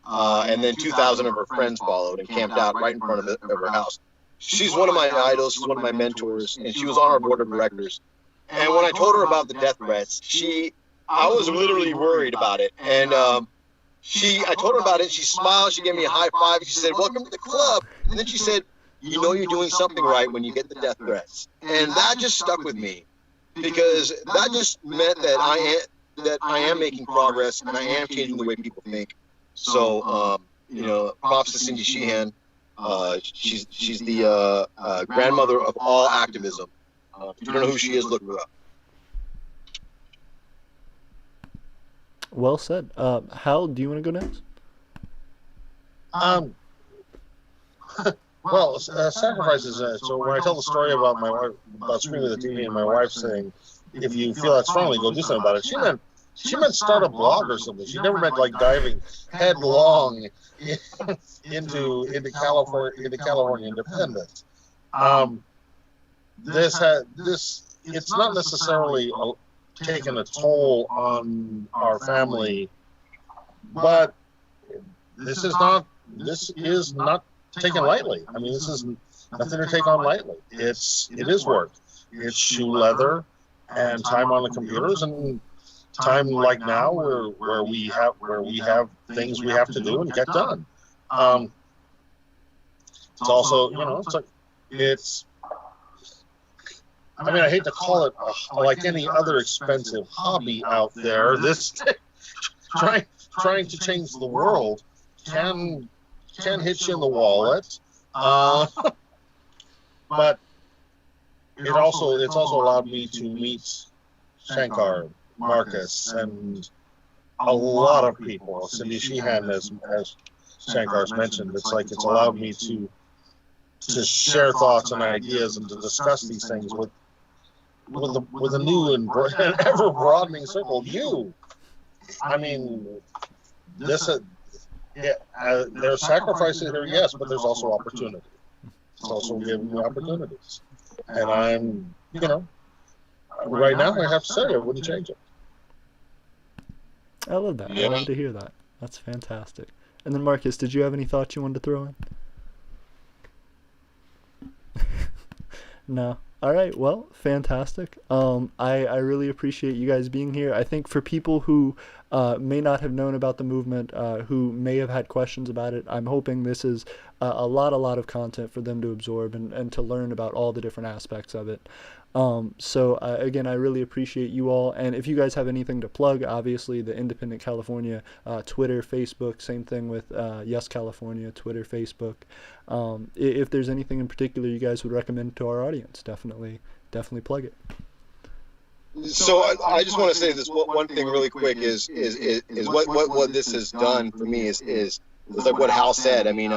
Speaker 2: and then 2,000 of her friends followed and camped out right in front of her house. She's one of my idols. She's one of my mentors, and she was on our board of directors. And when I told her about the death threats, I was literally worried about it. And I told her about it. She smiled. She gave me a high five. She said, "Welcome to the club." And then she said, "You know you're doing something right when you get the death threats." And that just stuck with me, because that just meant that I am making progress and I am changing the way people think. So, you know, props to Cindy Sheehan. She's the grandmother of all activism. If you don't know who she is, look her up.
Speaker 4: Well said. Hal, do you want to go next?
Speaker 1: Well, sacrifices. So when I tell the story about my wife, about screaming at the TV, and my wife saying, "If you feel that strongly, go do something about it," she meant start a blog or something. She never meant like diving headlong into California independence. It's not necessarily taken a toll on our family, but this is not taken lightly. I mean, this is nothing to take on lightly. It is work. It's shoe leather and time on the computers, and time like now where we have things we have to do and get done. It's also, you know, I mean, I hate to call it like any other expensive hobby out there. This trying to change the world can hit you in the wallet, but it's also allowed me to meet Shankar, Marcus, and a lot of people. Cindy Sheehan, as Shankar's mentioned, it's allowed me to share thoughts and ideas and to discuss these things with a new and ever broadening circle of you. I mean, there's sacrifices here, yes, but there's also opportunity. It's also giving me opportunities, and I'm, you know, right now I have to say I wouldn't change it.
Speaker 4: I love that. I love to hear that. That's fantastic. And then Marcus, did you have any thoughts you wanted to throw in? No. All right. Well, fantastic. I really appreciate you guys being here. I think for people who may not have known about the movement, who may have had questions about it, I'm hoping this is a lot of content for them to absorb and to learn about all the different aspects of it. So again, I really appreciate you all. And if you guys have anything to plug, obviously the Independent California, Twitter, Facebook, same thing with Yes California, Twitter, Facebook. If there's anything in particular you guys would recommend to our audience, definitely plug it.
Speaker 2: So I just want to say this one thing really quick is what this has done for me is like what Hal said. I mean,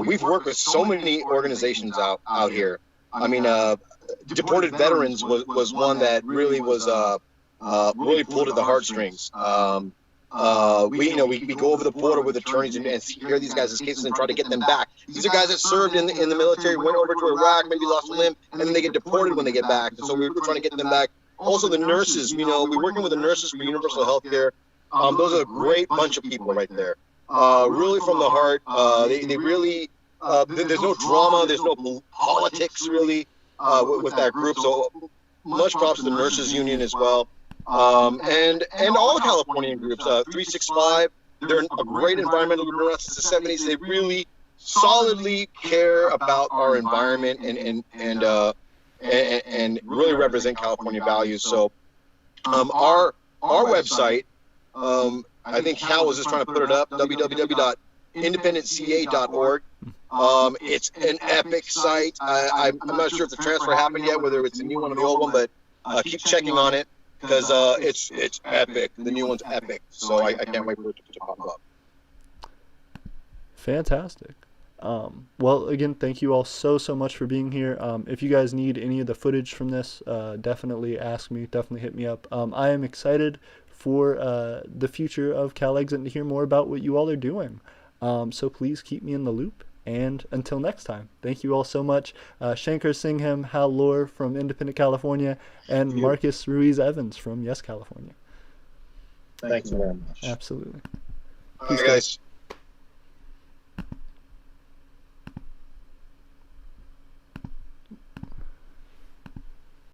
Speaker 2: we've worked with so many organizations out here. I mean, Deported Veterans was one that really was really pulled at the heartstrings. We go over the border with attorneys and hear these guys' cases and try to get them back. These are guys that served in the military, went over to Iraq, maybe lost a limb, and then they get deported when they get back. And so we're trying to get them back. Also, the nurses, we're working with the nurses for universal health care. Those are a great bunch of people right there. Really from the heart. They really, there's no drama, there's no politics really with that group. So much props to the nurses union as well. And all the Californian groups, 365, they're a great environmental group around since the 70s. They really solidly care about our environment and really represent California values. So our website, I think Hal was just trying to put it up, www.independentca.org. It's an epic site. I'm not sure if the transfer happened yet, whether it's a new one or the old one, but keep checking on it because it's epic. The new one's epic. So I can't wait for it to pop up.
Speaker 4: Fantastic. Well, again, thank you all so much for being here. If you guys need any of the footage from this, definitely ask me, definitely hit me up. I am excited for the future of CalExit and to hear more about what you all are doing. So please keep me in the loop. And until next time, thank you all so much. Shankar Singham, Hal Lohr from Independent California, and Marcus Ruiz Evans from Yes California.
Speaker 1: Thanks very much.
Speaker 4: Absolutely.
Speaker 2: All right, guys.